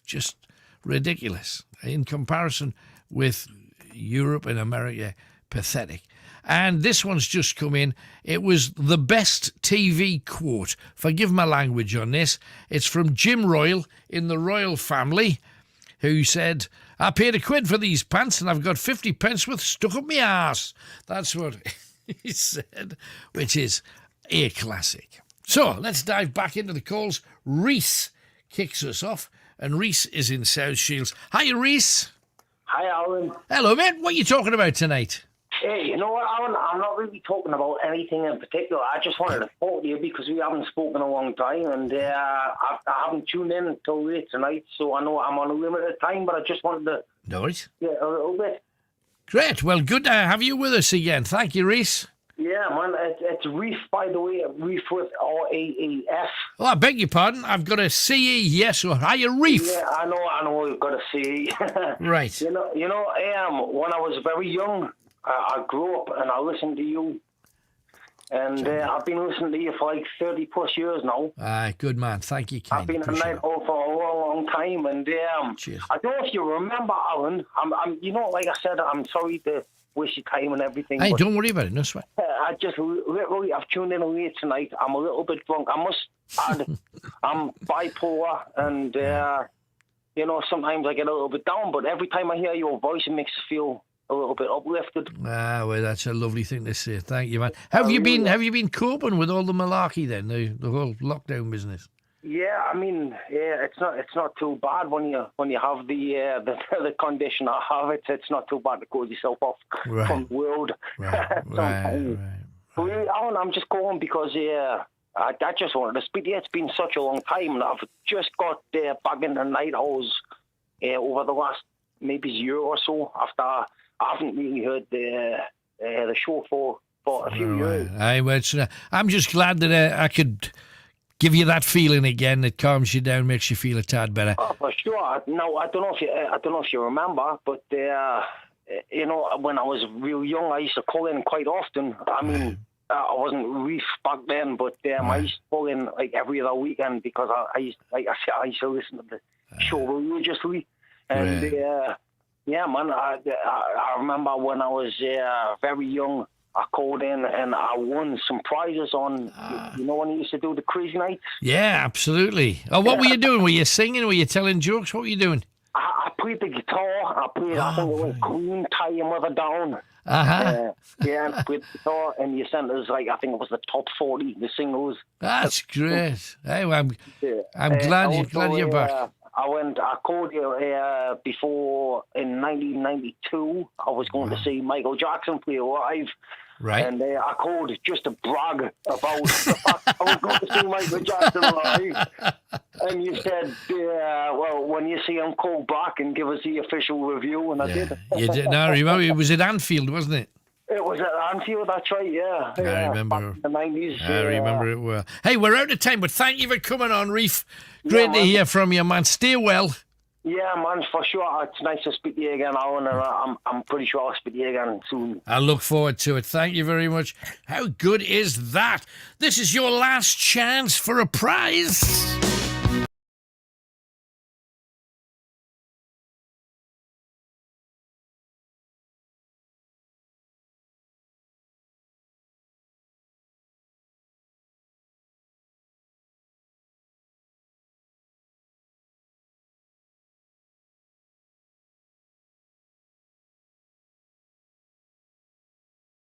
Just ridiculous. In comparison with Europe and America, pathetic. And this one's just come in. It was the best TV quote. Forgive my language on this. It's from Jim Royal in the Royal family, who said, I paid £1 for these pants and I've got 50 pence worth stuck up my arse. That's what he said, which is a classic. So let's dive back into the calls. Reese kicks us off, and Reese is in South Shields. Hi, Reese. Hi, Alan. Hello, mate. What are you talking about tonight? Hey, you know what, Alan? I'm not really talking about anything in particular. I just wanted to talk to you because we haven't spoken in a long time, and I haven't tuned in until late tonight, so I know I'm on a limited time, but I just wanted to... No worries. Yeah, a little bit. Great. Well, good to have you with us again. Thank you, Reese. Yeah, man, it's Reef, by the way, Reef with R-A-E-F. Oh, I beg your pardon. I've got a C-E, yes, or are you Reef? Yeah, I know, you've got a C-E. Right. You know, when I was very young, I grew up and I listened to you. And I've been listening to you for like 30 plus years now. Good man. Thank you, Ken. I've been a night owl for a long, long time. And I don't know if you remember, Alan. I'm, you know, like I said, I'm sorry to waste your time and everything. Hey, don't worry about it. No sweat. I just literally, I've tuned in late tonight. I'm a little bit drunk. I must add, I'm bipolar, and you know, sometimes I get a little bit down. But every time I hear your voice, it makes me feel a little bit uplifted. Well, that's a lovely thing to say. Thank you, man. Have you been coping with all the malarkey then, the whole lockdown business? Yeah, I mean, it's not too bad when you have the condition I have. It's not too bad to close yourself off from the world. Right. But really, Alan, I'm just calling because I just wanted to speak to you. It's been such a long time, and I've just got back in the night owls over the last maybe year or so. After I haven't really heard the show for a few years. I'm just glad that I could give you that feeling again that calms you down, makes you feel a tad better. Oh, for sure. No, I don't know if you remember, but you know, when I was real young, I used to call in quite often. I mean, I wasn't Reef back then, but I used to call in like every other weekend because I used to listen to the show religiously, and yeah, man, I remember when I was very young. I called in and I won some prizes on, you know, when you used to do the crazy nights? Yeah, absolutely. Oh, what were you doing? Were you singing? Were you telling jokes? What were you doing? I played the guitar. I think it was Queen, Tie Your Mother Down. Yeah, I played the guitar, and you sent us, like, I think it was the top 40, the singles. That's great. Hey, well, I'm glad you're back. I called you before in 1992. I was going to see Michael Jackson play live. Right. And I called just to brag about the fact I was going to see Michael Jackson live. And you said, well, when you see him, call back and give us the official review. And I did. You did. No, I remember it was at Anfield, wasn't it? It was at Anfield, that's right, yeah. I remember. Back in the 90s. I remember it well. Hey, we're out of time, but thank you for coming on, Reef. Great to hear from you, man. Stay well. Yeah, man, for sure. It's nice to speak to you again, Alan, and I'm pretty sure I'll speak to you again soon. I look forward to it. Thank you very much. How good is that? This is your last chance for a prize.